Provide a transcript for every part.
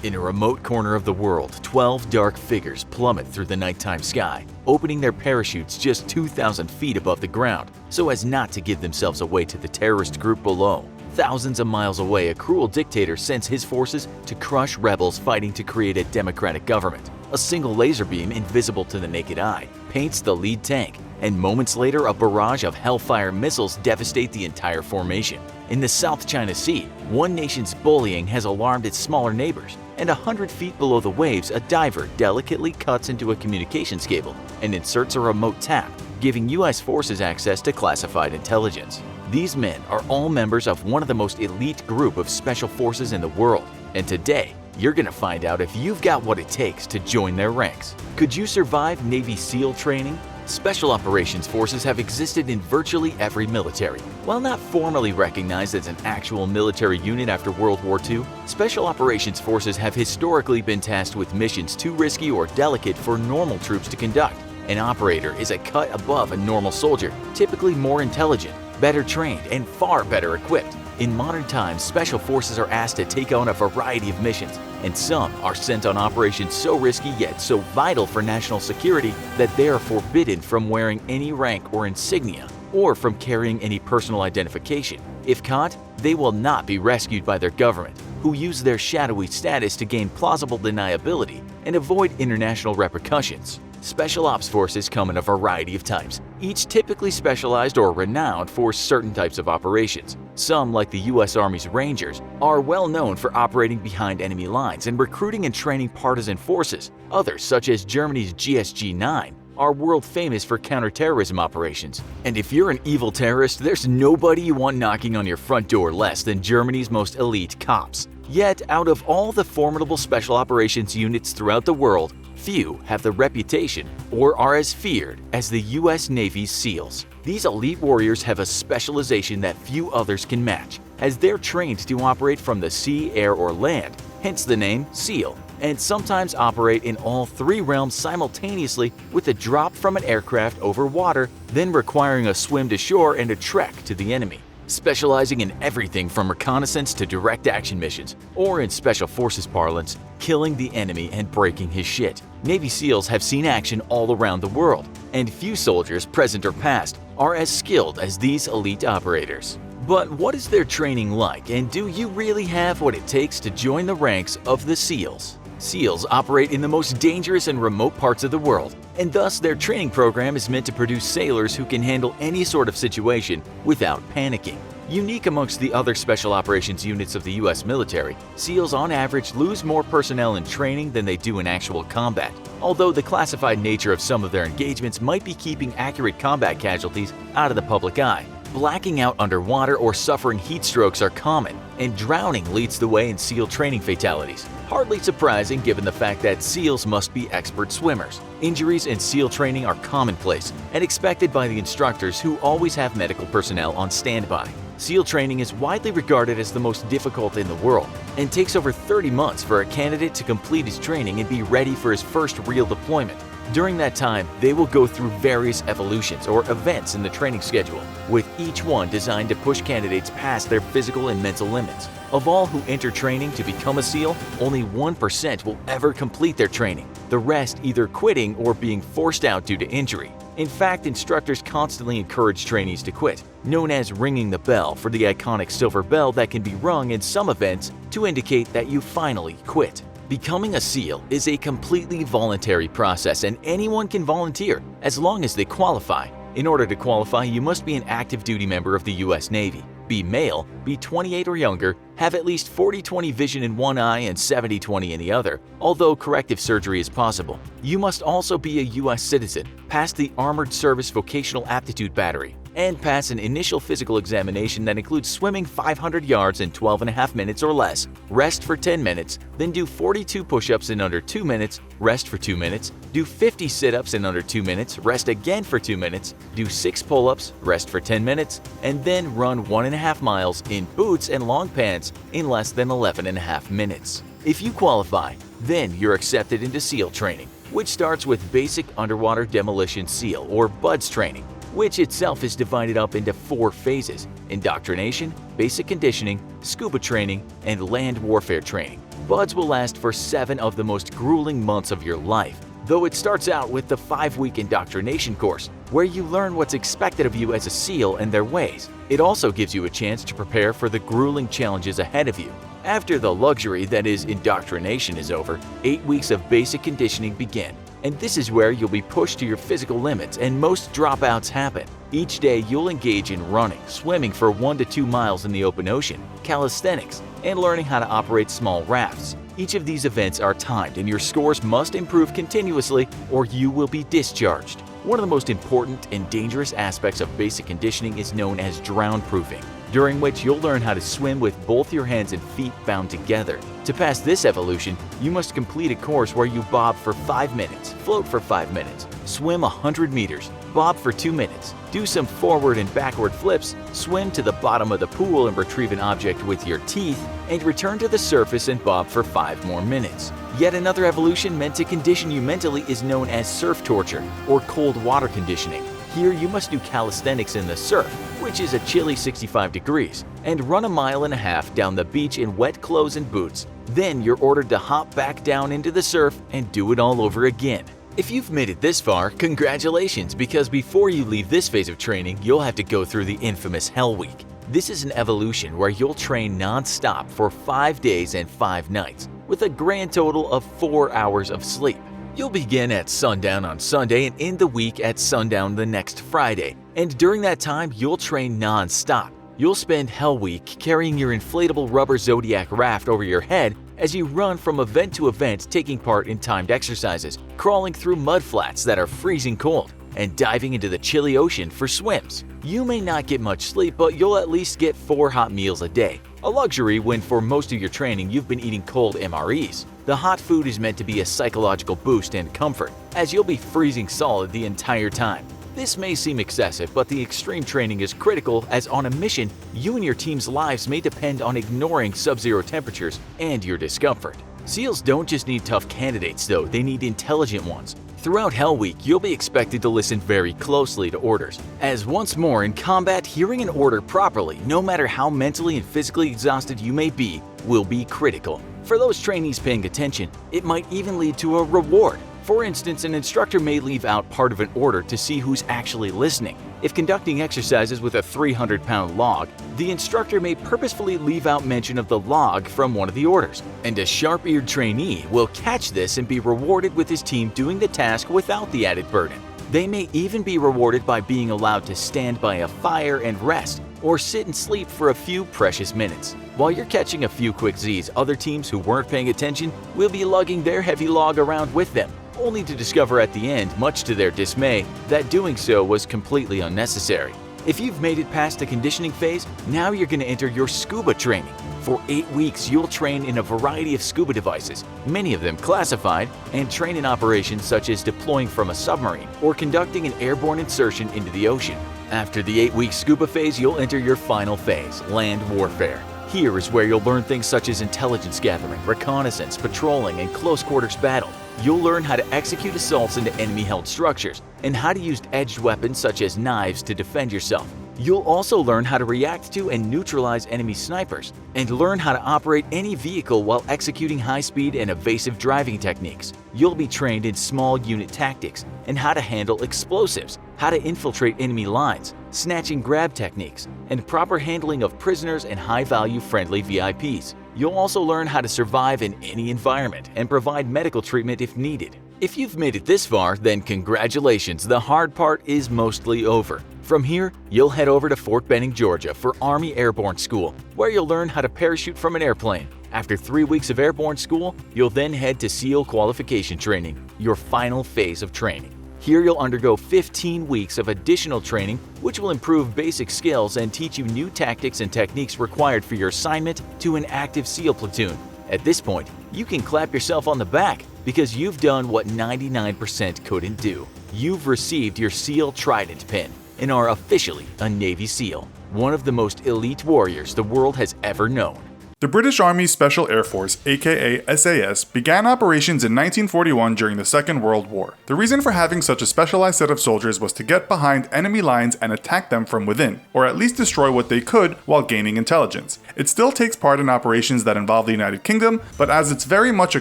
In a remote corner of the world, 12 dark figures plummet through the nighttime sky, opening their parachutes just 2,000 feet above the ground so as not to give themselves away to the terrorist group below. Thousands of miles away, a cruel dictator sends his forces to crush rebels fighting to create a democratic government. A single laser beam, invisible to the naked eye, paints the lead tank, and moments later a barrage of Hellfire missiles devastate the entire formation. In the South China Sea, one nation's bullying has alarmed its smaller neighbors, and 100 feet below the waves, a diver delicately cuts into a communications cable and inserts a remote tap, giving U.S. forces access to classified intelligence. These men are all members of one of the most elite group of special forces in the world, and today, you're gonna find out if you've got what it takes to join their ranks. Could you survive Navy SEAL training? Special Operations Forces have existed in virtually every military. While not formally recognized as an actual military unit after World War II, Special Operations Forces have historically been tasked with missions too risky or delicate for normal troops to conduct. An operator is a cut above a normal soldier, typically more intelligent, better trained, and far better equipped. In modern times, Special Forces are asked to take on a variety of missions, and some are sent on operations so risky yet so vital for national security that they are forbidden from wearing any rank or insignia or from carrying any personal identification. If caught, they will not be rescued by their government, who use their shadowy status to gain plausible deniability and avoid international repercussions. Special Ops Forces come in a variety of types, each typically specialized or renowned for certain types of operations. Some, like the U.S. Army's Rangers, are well known for operating behind enemy lines and recruiting and training partisan forces. Others, such as Germany's GSG-9, are world famous for counterterrorism operations. And if you're an evil terrorist, there's nobody you want knocking on your front door less than Germany's most elite cops. Yet, out of all the formidable special operations units throughout the world, few have the reputation or are as feared as the U.S. Navy's SEALs. These elite warriors have a specialization that few others can match, as they're trained to operate from the sea, air, or land, hence the name SEAL, and sometimes operate in all three realms simultaneously with a drop from an aircraft over water, then requiring a swim to shore and a trek to the enemy. Specializing in everything from reconnaissance to direct action missions, or in Special Forces parlance, killing the enemy and breaking his shit. Navy SEALs have seen action all around the world, and few soldiers, present or past, are as skilled as these elite operators. But what is their training like, and do you really have what it takes to join the ranks of the SEALs? SEALs operate in the most dangerous and remote parts of the world, and thus their training program is meant to produce sailors who can handle any sort of situation without panicking. Unique amongst the other special operations units of the U.S. military, SEALs on average lose more personnel in training than they do in actual combat, although the classified nature of some of their engagements might be keeping accurate combat casualties out of the public eye. Blacking out underwater or suffering heat strokes are common, and drowning leads the way in SEAL training fatalities. Hardly surprising given the fact that SEALs must be expert swimmers. Injuries in SEAL training are commonplace and expected by the instructors, who always have medical personnel on standby. SEAL training is widely regarded as the most difficult in the world and takes over 30 months for a candidate to complete his training and be ready for his first real deployment. During that time, they will go through various evolutions or events in the training schedule, with each one designed to push candidates past their physical and mental limits. Of all who enter training to become a SEAL, only 1% will ever complete their training, the rest either quitting or being forced out due to injury. In fact, instructors constantly encourage trainees to quit, known as ringing the bell, for the iconic silver bell that can be rung in some events to indicate that you finally quit. Becoming a SEAL is a completely voluntary process, and anyone can volunteer as long as they qualify. In order to qualify, you must be an active duty member of the U.S. Navy, be male, be 28 or younger, have at least 40/20 vision in one eye and 70/20 in the other, although corrective surgery is possible. You must also be a U.S. citizen, pass the Armored Service Vocational Aptitude Battery, and pass an initial physical examination that includes swimming 500 yards in 12.5 minutes or less, rest for 10 minutes, then do 42 push-ups in under 2 minutes, rest for 2 minutes, do 50 sit-ups in under 2 minutes, rest again for 2 minutes, do 6 pull-ups, rest for 10 minutes, and then run 1.5 miles in boots and long pants in less than 11.5 minutes. If you qualify, then you're accepted into SEAL training, which starts with Basic Underwater Demolition SEAL or BUDS training, which itself is divided up into 4 phases: indoctrination, basic conditioning, scuba training, and land warfare training. Buds will last for 7 of the most grueling months of your life, though it starts out with the 5-week indoctrination course, where you learn what's expected of you as a SEAL and their ways. It also gives you a chance to prepare for the grueling challenges ahead of you. After the luxury that is indoctrination is over, 8 weeks of basic conditioning begin, and this is where you'll be pushed to your physical limits and most dropouts happen. Each day you'll engage in running, swimming for 1 to 2 miles in the open ocean, calisthenics, and learning how to operate small rafts. Each of these events are timed and your scores must improve continuously or you will be discharged. One of the most important and dangerous aspects of basic conditioning is known as drown-proofing, during which you'll learn how to swim with both your hands and feet bound together. To pass this evolution, you must complete a course where you bob for 5 minutes, float for 5 minutes, swim 100 meters, bob for 2 minutes, do some forward and backward flips, swim to the bottom of the pool and retrieve an object with your teeth, and return to the surface and bob for 5 more minutes. Yet another evolution meant to condition you mentally is known as surf torture or cold water conditioning. Here you must do calisthenics in the surf, which is a chilly 65 degrees, and run 1.5 miles down the beach in wet clothes and boots. Then you're ordered to hop back down into the surf and do it all over again. If you've made it this far, congratulations, because before you leave this phase of training, you'll have to go through the infamous Hell Week. This is an evolution where you'll train non-stop for 5 days and 5 nights, with a grand total of 4 hours of sleep. You'll begin at sundown on Sunday and end the week at sundown the next Friday, and during that time you'll train non-stop. You'll spend Hell Week carrying your inflatable rubber Zodiac raft over your head as you run from event to event, taking part in timed exercises, crawling through mud flats that are freezing cold, and diving into the chilly ocean for swims. You may not get much sleep, but you'll at least get 4 hot meals a day, a luxury when for most of your training you've been eating cold MREs. The hot food is meant to be a psychological boost and comfort, as you'll be freezing solid the entire time. This may seem excessive, but the extreme training is critical, as on a mission, you and your team's lives may depend on ignoring sub-zero temperatures and your discomfort. SEALs don't just need tough candidates though, they need intelligent ones. Throughout Hell Week, you'll be expected to listen very closely to orders, as once more in combat, hearing an order properly, no matter how mentally and physically exhausted you may be, will be critical. For those trainees paying attention, it might even lead to a reward. For instance, an instructor may leave out part of an order to see who's actually listening. If conducting exercises with a 300-pound log, the instructor may purposefully leave out mention of the log from one of the orders, and a sharp-eared trainee will catch this and be rewarded with his team doing the task without the added burden. They may even be rewarded by being allowed to stand by a fire and rest, or sit and sleep for a few precious minutes. While you're catching a few quick Z's, other teams who weren't paying attention will be lugging their heavy log around with them, only to discover at the end, much to their dismay, that doing so was completely unnecessary. If you've made it past the conditioning phase, now you're going to enter your scuba training. For 8 weeks, you'll train in a variety of scuba devices, many of them classified, and train in operations such as deploying from a submarine or conducting an airborne insertion into the ocean. After the 8-week scuba phase, you'll enter your final phase, land warfare. Here is where you'll learn things such as intelligence gathering, reconnaissance, patrolling, and close quarters battle. You'll learn how to execute assaults into enemy-held structures and how to use edged weapons such as knives to defend yourself. You'll also learn how to react to and neutralize enemy snipers, and learn how to operate any vehicle while executing high-speed and evasive driving techniques. You'll be trained in small unit tactics and how to handle explosives, how to infiltrate enemy lines, snatch and grab techniques, and proper handling of prisoners and high-value friendly VIPs. You'll also learn how to survive in any environment and provide medical treatment if needed. If you've made it this far, then congratulations, the hard part is mostly over. From here, you'll head over to Fort Benning, Georgia for Army Airborne School, where you'll learn how to parachute from an airplane. After 3 weeks of airborne school, you'll then head to SEAL qualification training, your final phase of training. Here you'll undergo 15 weeks of additional training, which will improve basic skills and teach you new tactics and techniques required for your assignment to an active SEAL platoon. At this point, you can clap yourself on the back because you've done what 99% couldn't do. You've received your SEAL Trident pin and are officially a Navy SEAL, one of the most elite warriors the world has ever known. The British Army Special Air Force, aka SAS, began operations in 1941 during the Second World War. The reason for having such a specialized set of soldiers was to get behind enemy lines and attack them from within, or at least destroy what they could while gaining intelligence. It still takes part in operations that involve the United Kingdom, but as it's very much a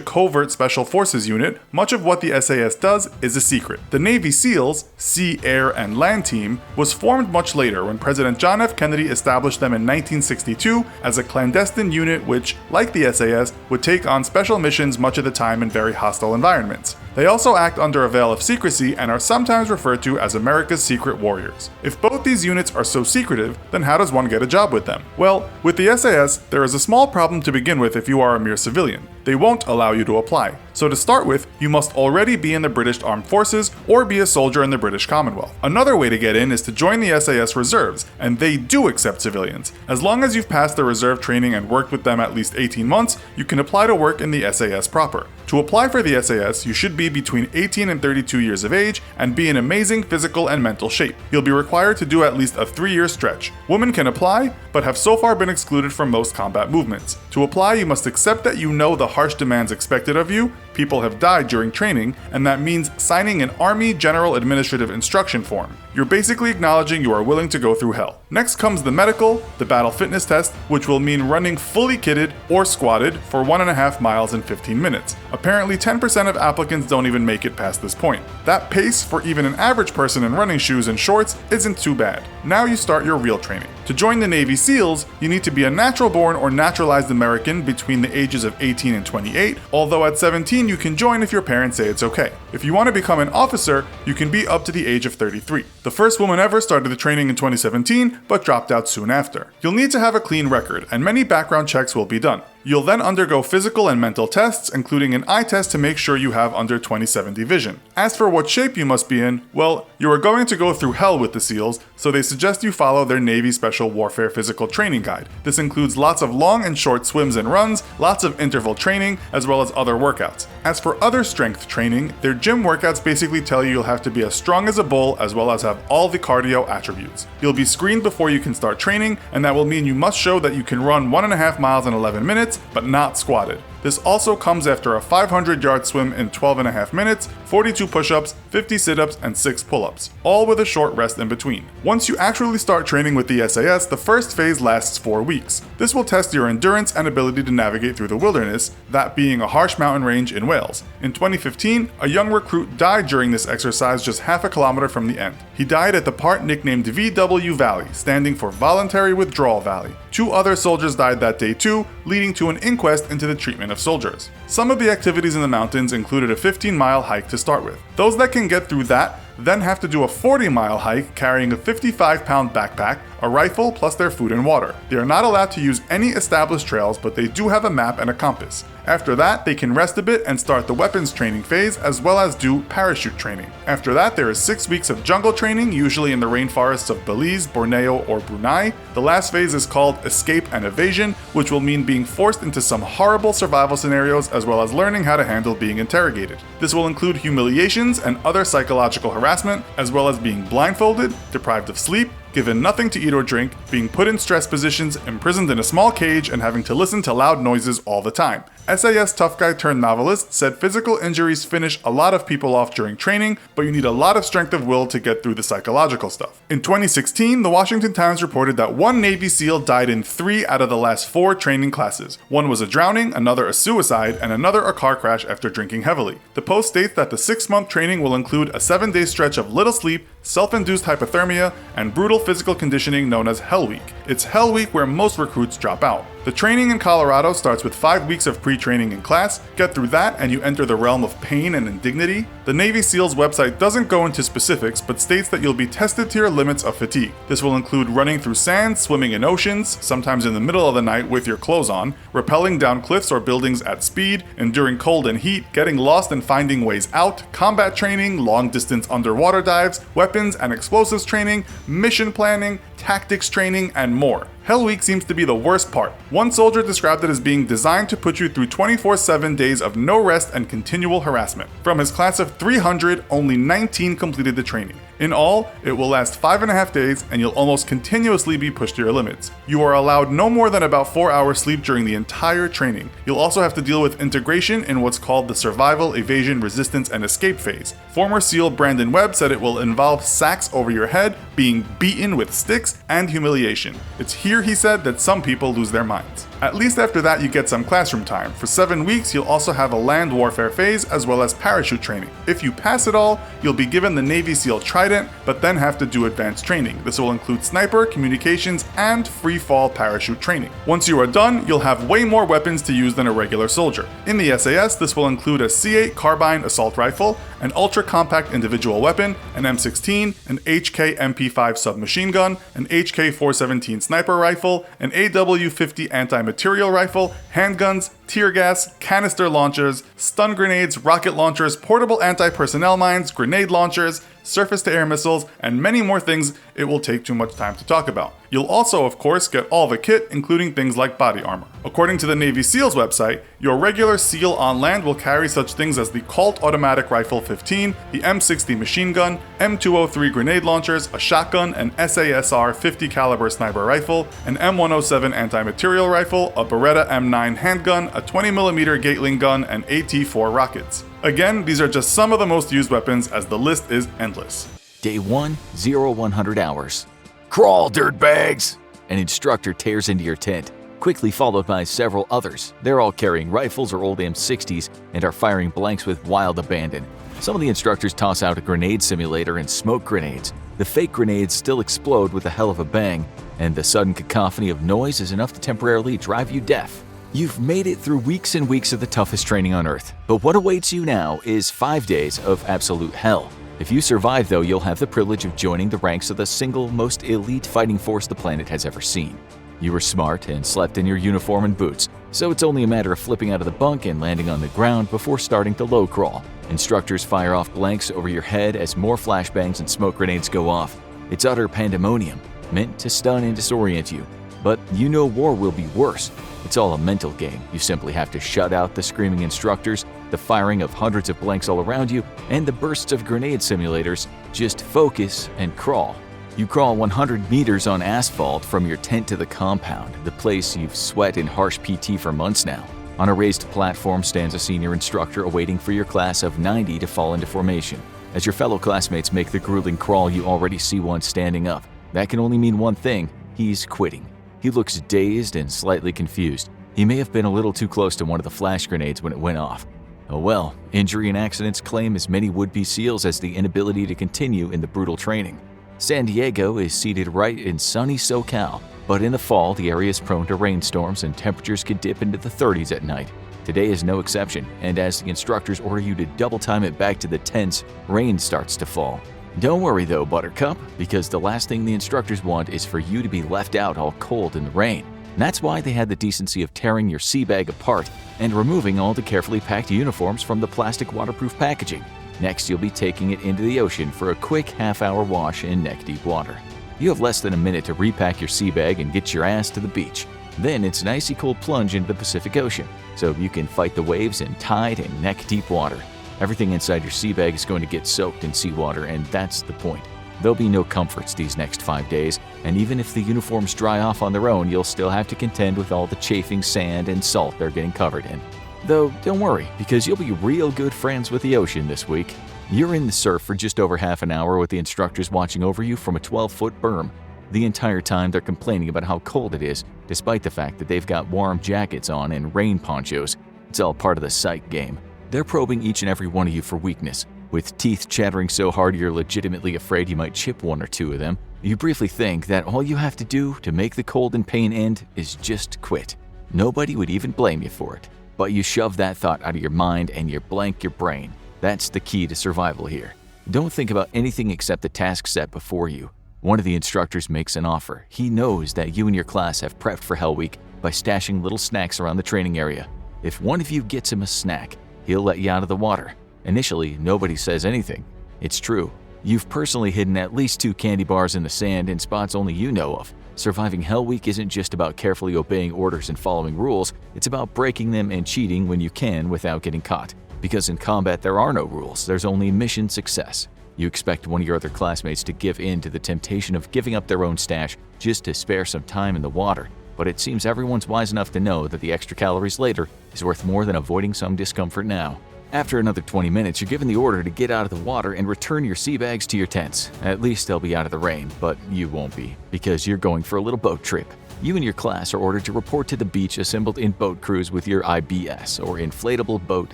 covert special forces unit, much of what the SAS does is a secret. The Navy SEALs, Sea, Air, and Land Team, was formed much later when President John F. Kennedy established them in 1962 as a clandestine unit which, like the SAS, would take on special missions much of the time in very hostile environments. They also act under a veil of secrecy and are sometimes referred to as America's Secret Warriors. If both these units are so secretive, then how does one get a job with them? Well, with the SAS, there is a small problem to begin with if you are a mere civilian. They won't allow you to apply. So to start with, you must already be in the British Armed Forces or be a soldier in the British Commonwealth. Another way to get in is to join the SAS Reserves, and they do accept civilians. As long as you've passed the reserve training and worked with them at least 18 months, you can apply to work in the SAS proper. To apply for the SAS, you should be between 18 and 32 years of age and be in amazing physical and mental shape. You'll be required to do at least a 3-year stretch. Women can apply, but have so far been excluded from most combat movements. To apply, you must accept that you know the harsh demands expected of you, people have died during training, and that means signing an Army General Administrative Instruction form. You're basically acknowledging you are willing to go through hell. Next comes the medical, the battle fitness test, which will mean running fully kitted or squatted for 1.5 miles in 15 minutes. Apparently 10% of applicants don't even make it past this point. That pace for even an average person in running shoes and shorts isn't too bad. Now you start your real training. To join the Navy SEALs, you need to be a natural born or naturalized American between the ages of 18 and 28, although at 17 you can join if your parents say it's okay. If you want to become an officer, you can be up to the age of 33. The first woman ever started the training in 2017, but dropped out soon after. You'll need to have a clean record, and many background checks will be done. You'll then undergo physical and mental tests, including an eye test to make sure you have under 20/70 vision. As for what shape you must be in, well, you are going to go through hell with the SEALs, so they suggest you follow their Navy Special Warfare Physical Training Guide. This includes lots of long and short swims and runs, lots of interval training, as well as other workouts. As for other strength training, their gym workouts basically tell you you'll have to be as strong as a bull as well as have all the cardio attributes. You'll be screened before you can start training, and that will mean you must show that you can run 1.5 miles in 11 minutes, but not squatted. This also comes after a 500-yard swim in 12.5 minutes, 42 push-ups, 50 sit-ups, and 6 pull-ups, all with a short rest in between. Once you actually start training with the SAS, the first phase lasts 4 weeks. This will test your endurance and ability to navigate through the wilderness, that being a harsh mountain range in Wales. In 2015, a young recruit died during this exercise just half a kilometer from the end. He died at the part nicknamed VW Valley, standing for Voluntary Withdrawal Valley. 2 other soldiers died that day too, leading to an inquest into the treatment of soldiers. Some of the activities in the mountains included a 15-mile hike to start with. Those that can get through that then have to do a 40-mile hike carrying a 55-pound backpack, a rifle, plus their food and water. They are not allowed to use any established trails, but they do have a map and a compass. After that, they can rest a bit and start the weapons training phase, as well as do parachute training. After that, there is 6 weeks of jungle training, usually in the rainforests of Belize, Borneo, or Brunei. The last phase is called Escape and Evasion, which will mean being forced into some horrible survival scenarios, as well as learning how to handle being interrogated. This will include humiliations and other psychological harassment, as well as being blindfolded, deprived of sleep, given nothing to eat or drink, being put in stress positions, imprisoned in a small cage, and having to listen to loud noises all the time. SAS tough guy turned novelist said physical injuries finish a lot of people off during training, but you need a lot of strength of will to get through the psychological stuff. In 2016, the Washington Times reported that 1 Navy SEAL died in 3 out of the last 4 training classes. One was a drowning, another a suicide, and another a car crash after drinking heavily. The Post states that the 6-month training will include a 7-day stretch of little sleep, self-induced hypothermia, and brutal physical conditioning known as Hell Week. It's Hell Week where most recruits drop out. The training in Colorado starts with 5 weeks of pre-training in class. Get through that and you enter the realm of pain and indignity. The Navy SEALs website doesn't go into specifics, but states that you'll be tested to your limits of fatigue. This will include running through sand, swimming in oceans, sometimes in the middle of the night with your clothes on, rappelling down cliffs or buildings at speed, enduring cold and heat, getting lost and finding ways out, combat training, long-distance underwater dives, weapons and explosives training, mission planning, tactics training, and more. Hell Week seems to be the worst part. One soldier described it as being designed to put you through 24/7 days of no rest and continual harassment. From his class of 300, only 19 completed the training. In all, it will last 5.5 days and you'll almost continuously be pushed to your limits. You are allowed no more than about 4 hours sleep during the entire training. You'll also have to deal with integration in what's called the survival, evasion, resistance, and escape phase. Former SEAL Brandon Webb said it will involve sacks over your head, being beaten with sticks, and humiliation. It's here, he said, that some people lose their minds. At least after that, you get some classroom time. For 7 weeks, you'll also have a land warfare phase as well as parachute training. If you pass it all, you'll be given the Navy SEAL Trident, but then have to do advanced training. This will include sniper, communications, and free fall parachute training. Once you are done, you'll have way more weapons to use than a regular soldier. In the SAS, this will include a C8 carbine assault rifle, an ultra-compact individual weapon, an M16, an HK MP5 submachine gun, an HK 417 sniper rifle, an AW50 anti-material rifle, handguns, tear gas, canister launchers, stun grenades, rocket launchers, portable anti-personnel mines, grenade launchers, surface-to-air missiles, and many more things it will take too much time to talk about. You'll also, of course, get all the kit, including things like body armor. According to the Navy SEALs website, your regular SEAL on land will carry such things as the Colt Automatic Rifle 15, the M60 machine gun, M203 grenade launchers, a shotgun, an SASR 50 caliber sniper rifle, an M107 anti-material rifle, a Beretta M9 handgun, a 20mm Gatling gun, and AT-4 rockets. Again, these are just some of the most used weapons, as the list is endless. Day 1, 0-100 hours. Crawl, dirtbags! An instructor tears into your tent, quickly followed by several others. They're all carrying rifles or old M60s and are firing blanks with wild abandon. Some of the instructors toss out a grenade simulator and smoke grenades. The fake grenades still explode with a hell of a bang, and the sudden cacophony of noise is enough to temporarily drive you deaf. You've made it through weeks and weeks of the toughest training on Earth, but what awaits you now is 5 days of absolute hell. If you survive, though, you'll have the privilege of joining the ranks of the single most elite fighting force the planet has ever seen. You were smart and slept in your uniform and boots, so it's only a matter of flipping out of the bunk and landing on the ground before starting to low crawl. Instructors fire off blanks over your head as more flashbangs and smoke grenades go off. It's utter pandemonium, meant to stun and disorient you. But you know war will be worse. It's all a mental game. You simply have to shut out the screaming instructors, the firing of hundreds of blanks all around you, and the bursts of grenade simulators. Just focus and crawl. You crawl 100 meters on asphalt from your tent to the compound, the place you've sweat in harsh PT for months now. On a raised platform stands a senior instructor awaiting for your class of 90 to fall into formation. As your fellow classmates make the grueling crawl, you already see one standing up. That can only mean one thing: he's quitting. He looks dazed and slightly confused. He may have been a little too close to one of the flash grenades when it went off. Oh well, injury and accidents claim as many would-be SEALs as the inability to continue in the brutal training. San Diego is seated right in sunny SoCal, but in the fall the area is prone to rainstorms and temperatures could dip into the 30s at night. Today is no exception, and as the instructors order you to double time it back to the tents, rain starts to fall. Don't worry though, Buttercup, because the last thing the instructors want is for you to be left out all cold in the rain. And that's why they had the decency of tearing your sea bag apart and removing all the carefully packed uniforms from the plastic waterproof packaging. Next, you'll be taking it into the ocean for a quick half-hour wash in neck-deep water. You have less than a minute to repack your sea bag and get your ass to the beach. Then it's an icy cold plunge into the Pacific Ocean, so you can fight the waves in tide and neck-deep water. Everything inside your sea bag is going to get soaked in seawater, and that's the point. There'll be no comforts these next 5 days, and even if the uniforms dry off on their own, you'll still have to contend with all the chafing sand and salt they're getting covered in. Though, don't worry, because you'll be real good friends with the ocean this week. You're in the surf for just over half an hour with the instructors watching over you from a 12-foot berm. The entire time they're complaining about how cold it is, despite the fact that they've got warm jackets on and rain ponchos. It's all part of the psych game. They're probing each and every one of you for weakness. With teeth chattering so hard you're legitimately afraid you might chip one or two of them, you briefly think that all you have to do to make the cold and pain end is just quit. Nobody would even blame you for it. But you shove that thought out of your mind and you blank your brain. That's the key to survival here. Don't think about anything except the task set before you. One of the instructors makes an offer. He knows that you and your class have prepped for Hell Week by stashing little snacks around the training area. If one of you gets him a snack, he'll let you out of the water. Initially, nobody says anything. It's true. You've personally hidden at least 2 candy bars in the sand in spots only you know of. Surviving Hell Week isn't just about carefully obeying orders and following rules, it's about breaking them and cheating when you can without getting caught. Because in combat there are no rules, there's only mission success. You expect one of your other classmates to give in to the temptation of giving up their own stash just to spare some time in the water, but it seems everyone's wise enough to know that the extra calories later is worth more than avoiding some discomfort now. After another 20 minutes, you're given the order to get out of the water and return your sea bags to your tents. At least they'll be out of the rain, but you won't be, because you're going for a little boat trip. You and your class are ordered to report to the beach assembled in boat crews with your IBS, or inflatable boat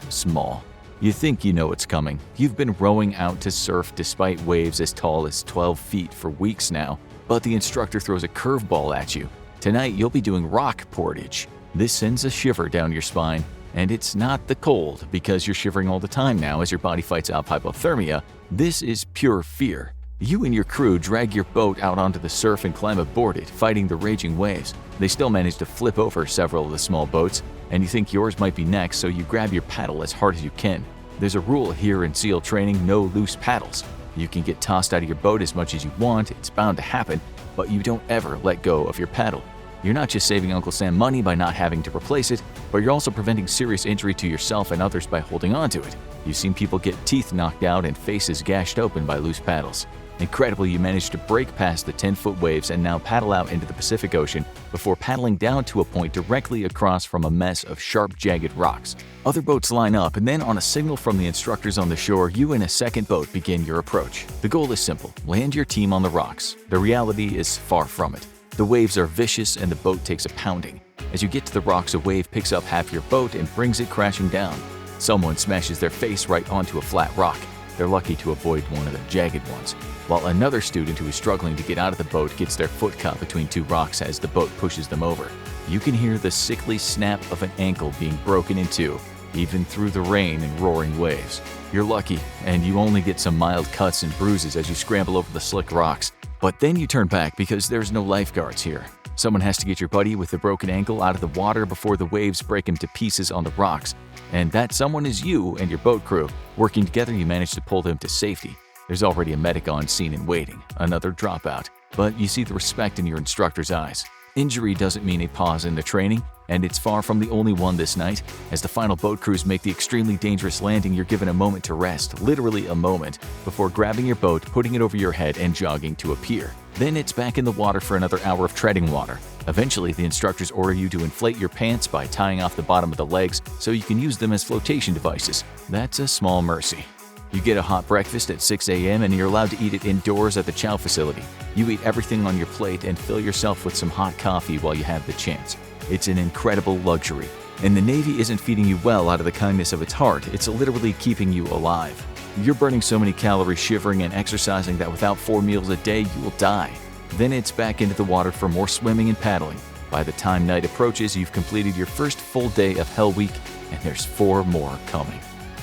small. You think you know what's coming. You've been rowing out to surf despite waves as tall as 12 feet for weeks now, but the instructor throws a curveball at you. Tonight you'll be doing rock portage. This sends a shiver down your spine, and it's not the cold because you're shivering all the time now as your body fights off hypothermia. This is pure fear. You and your crew drag your boat out onto the surf and climb aboard it, fighting the raging waves. They still manage to flip over several of the small boats, and you think yours might be next, so you grab your paddle as hard as you can. There's a rule here in SEAL training: no loose paddles. You can get tossed out of your boat as much as you want, it's bound to happen, but you don't ever let go of your paddle. You're not just saving Uncle Sam money by not having to replace it, but you're also preventing serious injury to yourself and others by holding on to it. You've seen people get teeth knocked out and faces gashed open by loose paddles. Incredibly, you managed to break past the 10-foot waves and now paddle out into the Pacific Ocean before paddling down to a point directly across from a mess of sharp, jagged rocks. Other boats line up, and then on a signal from the instructors on the shore, you and a second boat begin your approach. The goal is simple: land your team on the rocks. The reality is far from it. The waves are vicious and the boat takes a pounding. As you get to the rocks, a wave picks up half your boat and brings it crashing down. Someone smashes their face right onto a flat rock. They're lucky to avoid one of the jagged ones, while another student who is struggling to get out of the boat gets their foot caught between two rocks as the boat pushes them over. You can hear the sickly snap of an ankle being broken in two, even through the rain and roaring waves. You're lucky, and you only get some mild cuts and bruises as you scramble over the slick rocks. But then you turn back because there's no lifeguards here. Someone has to get your buddy with the broken ankle out of the water before the waves break him to pieces on the rocks. And that someone is you and your boat crew. Working together, you manage to pull them to safety. There's already a medic on scene and waiting, another dropout. But you see the respect in your instructor's eyes. Injury doesn't mean a pause in the training, and it's far from the only one this night. As the final boat crews make the extremely dangerous landing, you're given a moment to rest, literally a moment, before grabbing your boat, putting it over your head, and jogging to a pier. Then it's back in the water for another hour of treading water. Eventually, the instructors order you to inflate your pants by tying off the bottom of the legs so you can use them as flotation devices. That's a small mercy. You get a hot breakfast at 6 a.m. and you're allowed to eat it indoors at the chow facility. You eat everything on your plate and fill yourself with some hot coffee while you have the chance. It's an incredible luxury. And the Navy isn't feeding you well out of the kindness of its heart, it's literally keeping you alive. You're burning so many calories shivering and exercising that without 4 meals a day, you will die. Then it's back into the water for more swimming and paddling. By the time night approaches, you've completed your first full day of Hell Week, and there's 4 more coming.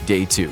Day 2.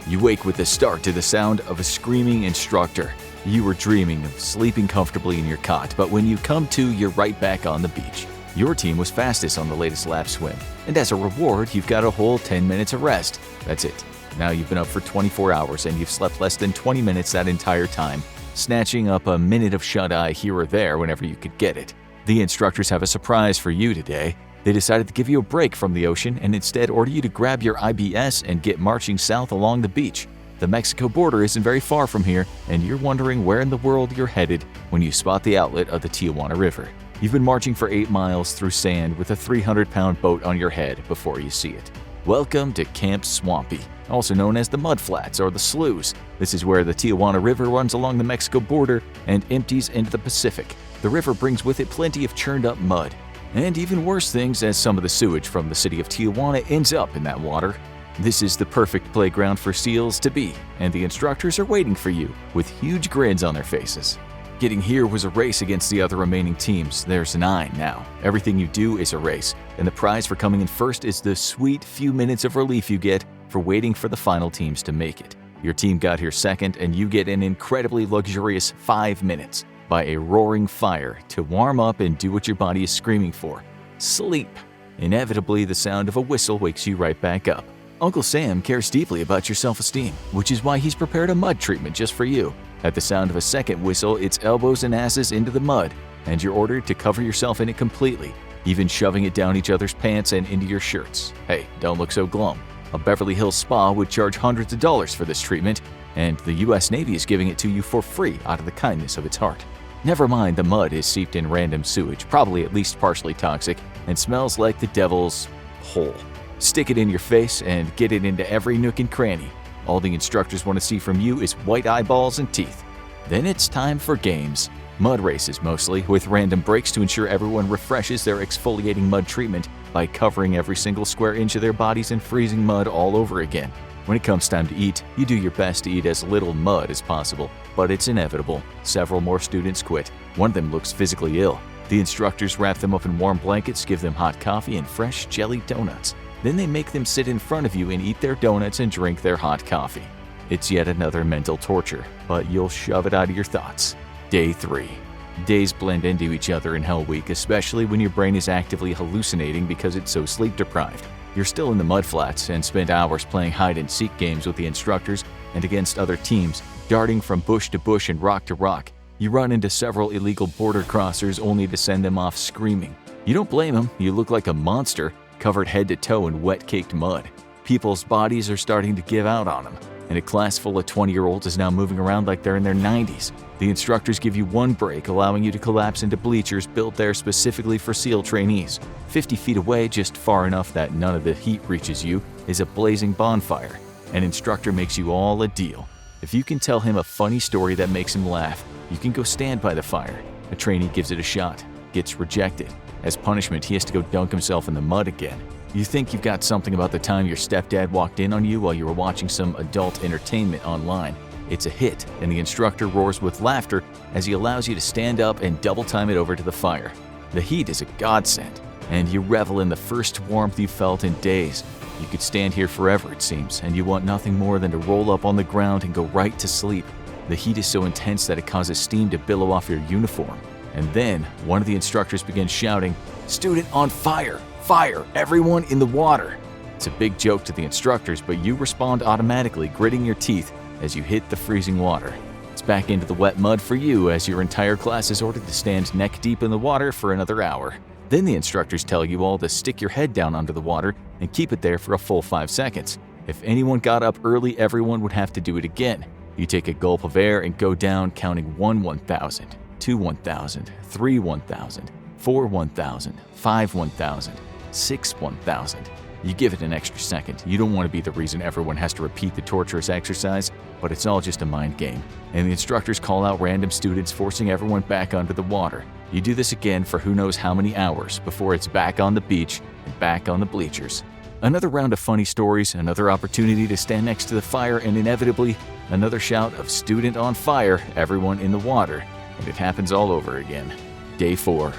You wake with the start to the sound of a screaming instructor. You were dreaming of sleeping comfortably in your cot, but when you come to, you're right back on the beach. Your team was fastest on the latest lap swim, and as a reward, you've got a whole 10 minutes of rest. That's it. Now you've been up for 24 hours and you've slept less than 20 minutes that entire time, snatching up a minute of shut-eye here or there whenever you could get it. The instructors have a surprise for you today. They decided to give you a break from the ocean and instead order you to grab your IBS and get marching south along the beach. The Mexico border isn't very far from here, and you're wondering where in the world you're headed when you spot the outlet of the Tijuana River. You've been marching for 8 miles through sand with a 300-pound boat on your head before you see it. Welcome to Camp Swampy, also known as the Mud Flats or the Sloughs. This is where the Tijuana River runs along the Mexico border and empties into the Pacific. The river brings with it plenty of churned-up mud, and even worse things, as some of the sewage from the city of Tijuana ends up in that water. This is the perfect playground for SEALs to be, and the instructors are waiting for you with huge grins on their faces. Getting here was a race against the other remaining teams. There's 9 now. Everything you do is a race, and the prize for coming in first is the sweet few minutes of relief you get for waiting for the final teams to make it. Your team got here second, and you get an incredibly luxurious 5 minutes by a roaring fire to warm up and do what your body is screaming for: sleep. Inevitably, the sound of a whistle wakes you right back up. Uncle Sam cares deeply about your self-esteem, which is why he's prepared a mud treatment just for you. At the sound of a second whistle, it's elbows and asses into the mud, and you're ordered to cover yourself in it completely, even shoving it down each other's pants and into your shirts. Hey, don't look so glum. A Beverly Hills spa would charge hundreds of dollars for this treatment, and the US Navy is giving it to you for free out of the kindness of its heart. Never mind the mud is seeped in random sewage, probably at least partially toxic, and smells like the devil's hole. Stick it in your face and get it into every nook and cranny. All the instructors want to see from you is white eyeballs and teeth. Then it's time for games. Mud races mostly, with random breaks to ensure everyone refreshes their exfoliating mud treatment by covering every single square inch of their bodies in freezing mud all over again. When it comes time to eat, you do your best to eat as little mud as possible, but it's inevitable. Several more students quit. One of them looks physically ill. The instructors wrap them up in warm blankets, give them hot coffee and fresh jelly donuts. Then they make them sit in front of you and eat their donuts and drink their hot coffee. It's yet another mental torture, but you'll shove it out of your thoughts. Day 3. Days blend into each other in Hell Week, especially when your brain is actively hallucinating because it's so sleep-deprived. You're still in the mudflats and spend hours playing hide-and-seek games with the instructors and against other teams, darting from bush to bush and rock to rock. You run into several illegal border crossers only to send them off screaming. You don't blame them, you look like a monster, covered head to toe in wet-caked mud. People's bodies are starting to give out on them, and a class full of 20-year-olds is now moving around like they're in their 90s. The instructors give you one break, allowing you to collapse into bleachers built there specifically for SEAL trainees. 50 feet away, just far enough that none of the heat reaches you, is a blazing bonfire. An instructor makes you all a deal. If you can tell him a funny story that makes him laugh, you can go stand by the fire. A trainee gives it a shot, gets rejected. As punishment, he has to go dunk himself in the mud again. You think you've got something about the time your stepdad walked in on you while you were watching some adult entertainment online. It's a hit, and the instructor roars with laughter as he allows you to stand up and double time it over to the fire. The heat is a godsend, and you revel in the first warmth you've felt in days. You could stand here forever, it seems, and you want nothing more than to roll up on the ground and go right to sleep. The heat is so intense that it causes steam to billow off your uniform. And then, one of the instructors begins shouting, "Student on fire! Fire! Everyone in the water!" It's a big joke to the instructors, but you respond automatically, gritting your teeth as you hit the freezing water. It's back into the wet mud for you as your entire class is ordered to stand neck deep in the water for another hour. Then the instructors tell you all to stick your head down under the water and keep it there for a full 5 seconds. If anyone got up early, everyone would have to do it again. You take a gulp of air and go down counting 1 1,000, 2 1,000, 3 1,000, 4 1,000, 5 1,000, 6 1,000. You give it an extra second. You don't want to be the reason everyone has to repeat the torturous exercise, but it's all just a mind game. And the instructors call out random students, forcing everyone back under the water. You do this again for who knows how many hours before it's back on the beach and back on the bleachers. Another round of funny stories, another opportunity to stand next to the fire, and inevitably, another shout of "Student on fire, everyone in the water," and it happens all over again. Day 4.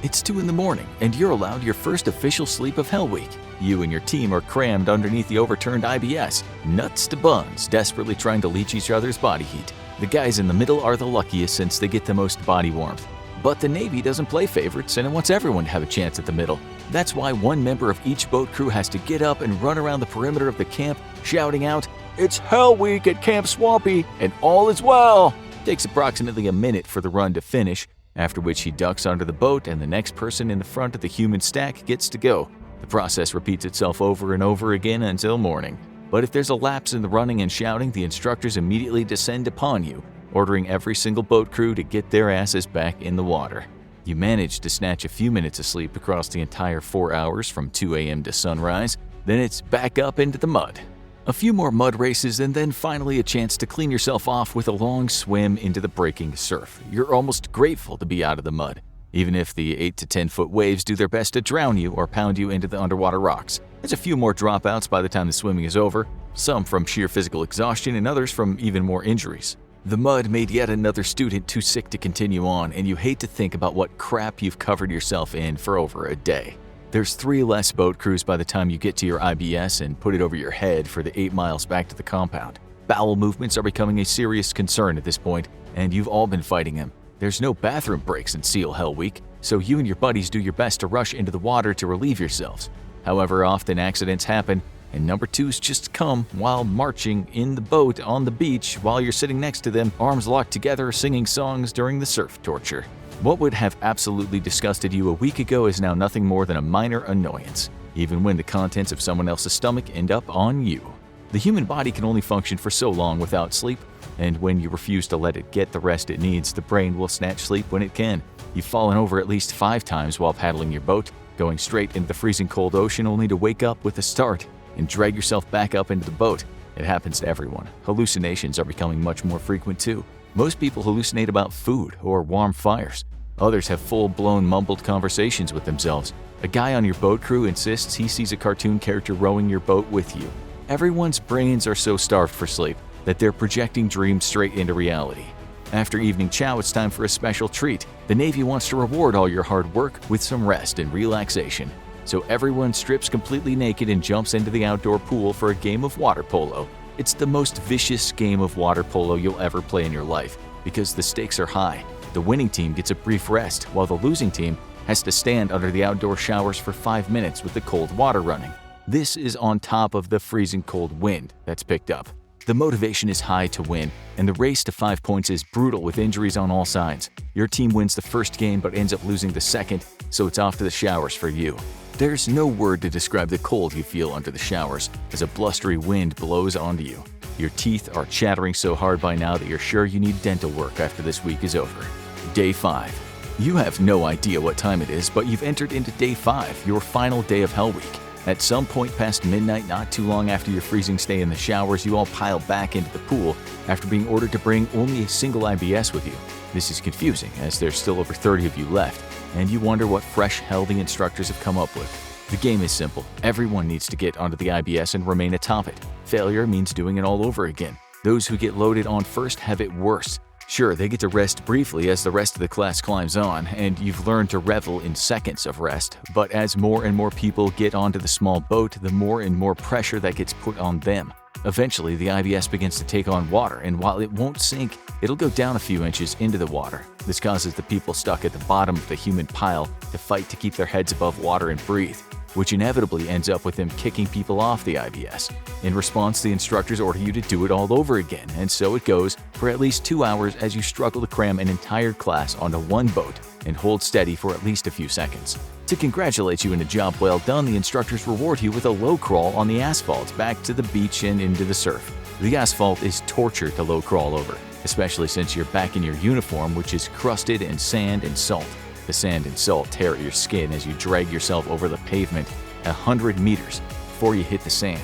It's 2 in the morning, and you're allowed your first official sleep of Hell Week. You and your team are crammed underneath the overturned IBS, nuts to buns, desperately trying to leech each other's body heat. The guys in the middle are the luckiest since they get the most body warmth. But the Navy doesn't play favorites, and it wants everyone to have a chance at the middle. That's why one member of each boat crew has to get up and run around the perimeter of the camp, shouting out, "It's Hell Week at Camp Swampy, and all is well!" It takes approximately a minute for the run to finish, after which he ducks under the boat and the next person in the front of the human stack gets to go. The process repeats itself over and over again until morning. But if there's a lapse in the running and shouting, the instructors immediately descend upon you, ordering every single boat crew to get their asses back in the water. You manage to snatch a few minutes of sleep across the entire 4 hours from 2 a.m. to sunrise, then it's back up into the mud. A few more mud races and then finally a chance to clean yourself off with a long swim into the breaking surf. You're almost grateful to be out of the mud, even if the 8 to 10 foot waves do their best to drown you or pound you into the underwater rocks. There's a few more dropouts by the time the swimming is over, some from sheer physical exhaustion and others from even more injuries. The mud made yet another student too sick to continue on, and you hate to think about what crap you've covered yourself in for over a day. There's 3 less boat crews by the time you get to your IBS and put it over your head for the 8 miles back to the compound. Bowel movements are becoming a serious concern at this point, and you've all been fighting them. There's no bathroom breaks in SEAL Hell Week, so you and your buddies do your best to rush into the water to relieve yourselves. However, often accidents happen, and number 2s just come while marching in the boat on the beach while you're sitting next to them, arms locked together, singing songs during the surf torture. What would have absolutely disgusted you a week ago is now nothing more than a minor annoyance. even when the contents of someone else's stomach end up on you. The human body can only function for so long without sleep, and when you refuse to let it get the rest it needs, the brain will snatch sleep when it can. You've fallen over at least 5 times while paddling your boat, going straight into the freezing cold ocean only to wake up with a start and drag yourself back up into the boat. It happens to everyone. Hallucinations are becoming much more frequent too. Most people hallucinate about food or warm fires. Others have full-blown mumbled conversations with themselves. A guy on your boat crew insists he sees a cartoon character rowing your boat with you. Everyone's brains are so starved for sleep that they're projecting dreams straight into reality. After evening chow, it's time for a special treat. The Navy wants to reward all your hard work with some rest and relaxation. So everyone strips completely naked and jumps into the outdoor pool for a game of water polo. It's the most vicious game of water polo you'll ever play in your life because the stakes are high. The winning team gets a brief rest, while the losing team has to stand under the outdoor showers for 5 minutes with the cold water running. This is on top of the freezing cold wind that's picked up. The motivation is high to win, and the race to 5 points is brutal with injuries on all sides. Your team wins the first game but ends up losing the second, so it's off to the showers for you. There's no word to describe the cold you feel under the showers as a blustery wind blows onto you. Your teeth are chattering so hard by now that you're sure you need dental work after this week is over. Day 5. You have no idea what time it is, but you've entered into Day 5, your final day of Hell Week. At some point past midnight, not too long after your freezing stay in the showers, you all pile back into the pool after being ordered to bring only a single IBS with you. This is confusing, as there's still over 30 of you left, and you wonder what fresh hell the instructors have come up with. The game is simple. Everyone needs to get onto the IBS and remain atop it. Failure means doing it all over again. Those who get loaded on first have it worse. Sure, they get to rest briefly as the rest of the class climbs on, and you've learned to revel in seconds of rest. But as more and more people get onto the small boat, the more and more pressure that gets put on them. Eventually, the IBS begins to take on water, and while it won't sink, it'll go down a few inches into the water. This causes the people stuck at the bottom of the human pile to fight to keep their heads above water and breathe, which inevitably ends up with them kicking people off the IBS. In response, the instructors order you to do it all over again, and so it goes for at least 2 hours as you struggle to cram an entire class onto one boat and hold steady for at least a few seconds. To congratulate you on a job well done, the instructors reward you with a low crawl on the asphalt back to the beach and into the surf. The asphalt is torture to low crawl over, especially since you're back in your uniform, which is crusted in sand and salt. The sand and salt tear at your skin as you drag yourself over the pavement 100 meters before you hit the sand.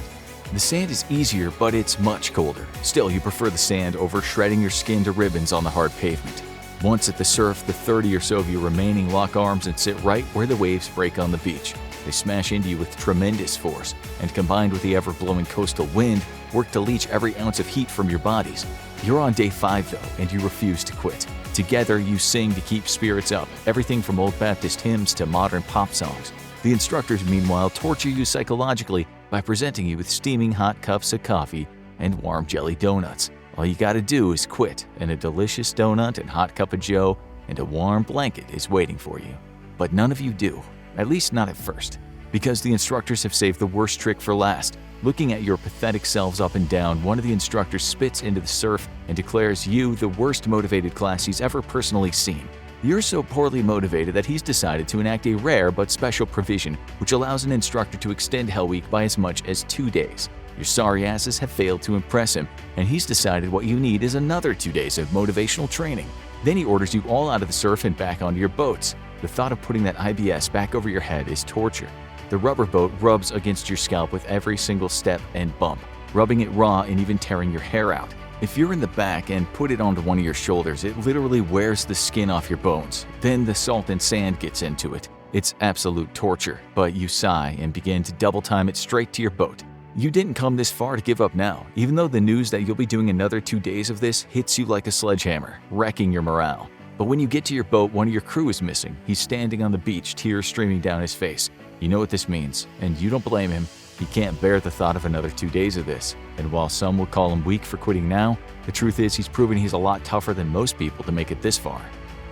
The sand is easier, but it's much colder. Still, you prefer the sand over shredding your skin to ribbons on the hard pavement. Once at the surf, the 30 or so of you remaining lock arms and sit right where the waves break on the beach. They smash into you with tremendous force, and combined with the ever-blowing coastal wind, work to leach every ounce of heat from your bodies. You're on Day 5 though, and you refuse to quit. Together, you sing to keep spirits up, everything from old Baptist hymns to modern pop songs. The instructors, meanwhile, torture you psychologically by presenting you with steaming hot cups of coffee and warm jelly donuts. All you gotta do is quit, and a delicious donut and hot cup of joe and a warm blanket is waiting for you. But none of you do, at least not at first, because the instructors have saved the worst trick for last. Looking at your pathetic selves up and down, one of the instructors spits into the surf and declares you the worst motivated class he's ever personally seen. You're so poorly motivated that he's decided to enact a rare but special provision which allows an instructor to extend Hell Week by as much as 2 days. Your sorry asses have failed to impress him, and he's decided what you need is another 2 days of motivational training. Then he orders you all out of the surf and back onto your boats. The thought of putting that IBS back over your head is torture. The rubber boat rubs against your scalp with every single step and bump, rubbing it raw and even tearing your hair out. If you're in the back and put it onto one of your shoulders, it literally wears the skin off your bones. Then the salt and sand gets into it. It's absolute torture, but you sigh and begin to double time it straight to your boat. You didn't come this far to give up now, even though the news that you'll be doing another 2 days of this hits you like a sledgehammer, wrecking your morale. But when you get to your boat, one of your crew is missing. He's standing on the beach, tears streaming down his face. You know what this means, and you don't blame him. He can't bear the thought of another 2 days of this. And while some would call him weak for quitting now, the truth is he's proven he's a lot tougher than most people to make it this far.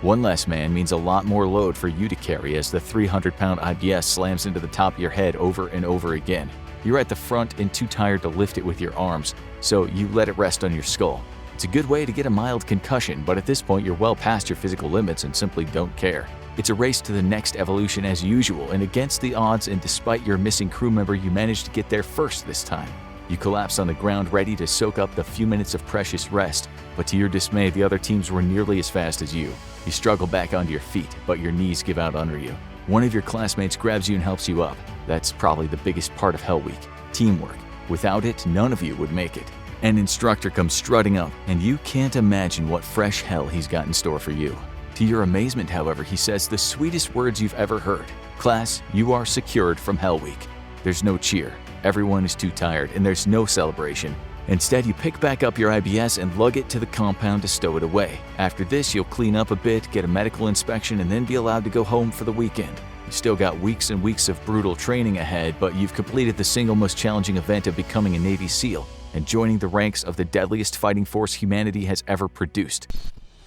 One less man means a lot more load for you to carry as the 300-pound IBS slams into the top of your head over and over again. You're at the front and too tired to lift it with your arms, so you let it rest on your skull. It's a good way to get a mild concussion, but at this point you're well past your physical limits and simply don't care. It's a race to the next evolution as usual, and against the odds and despite your missing crew member, you managed to get there first this time. You collapse on the ground ready to soak up the few minutes of precious rest, but to your dismay, the other teams were nearly as fast as you. You struggle back onto your feet, but your knees give out under you. One of your classmates grabs you and helps you up. That's probably the biggest part of Hell Week: teamwork. Without it, none of you would make it. An instructor comes strutting up, and you can't imagine what fresh hell he's got in store for you. To your amazement, however, he says the sweetest words you've ever heard. "Class, you are secured from Hell Week." There's no cheer. Everyone is too tired, and there's no celebration. Instead, you pick back up your IBS and lug it to the compound to stow it away. After this, you'll clean up a bit, get a medical inspection, and then be allowed to go home for the weekend. You still got weeks and weeks of brutal training ahead, but you've completed the single most challenging event of becoming a Navy SEAL and joining the ranks of the deadliest fighting force humanity has ever produced.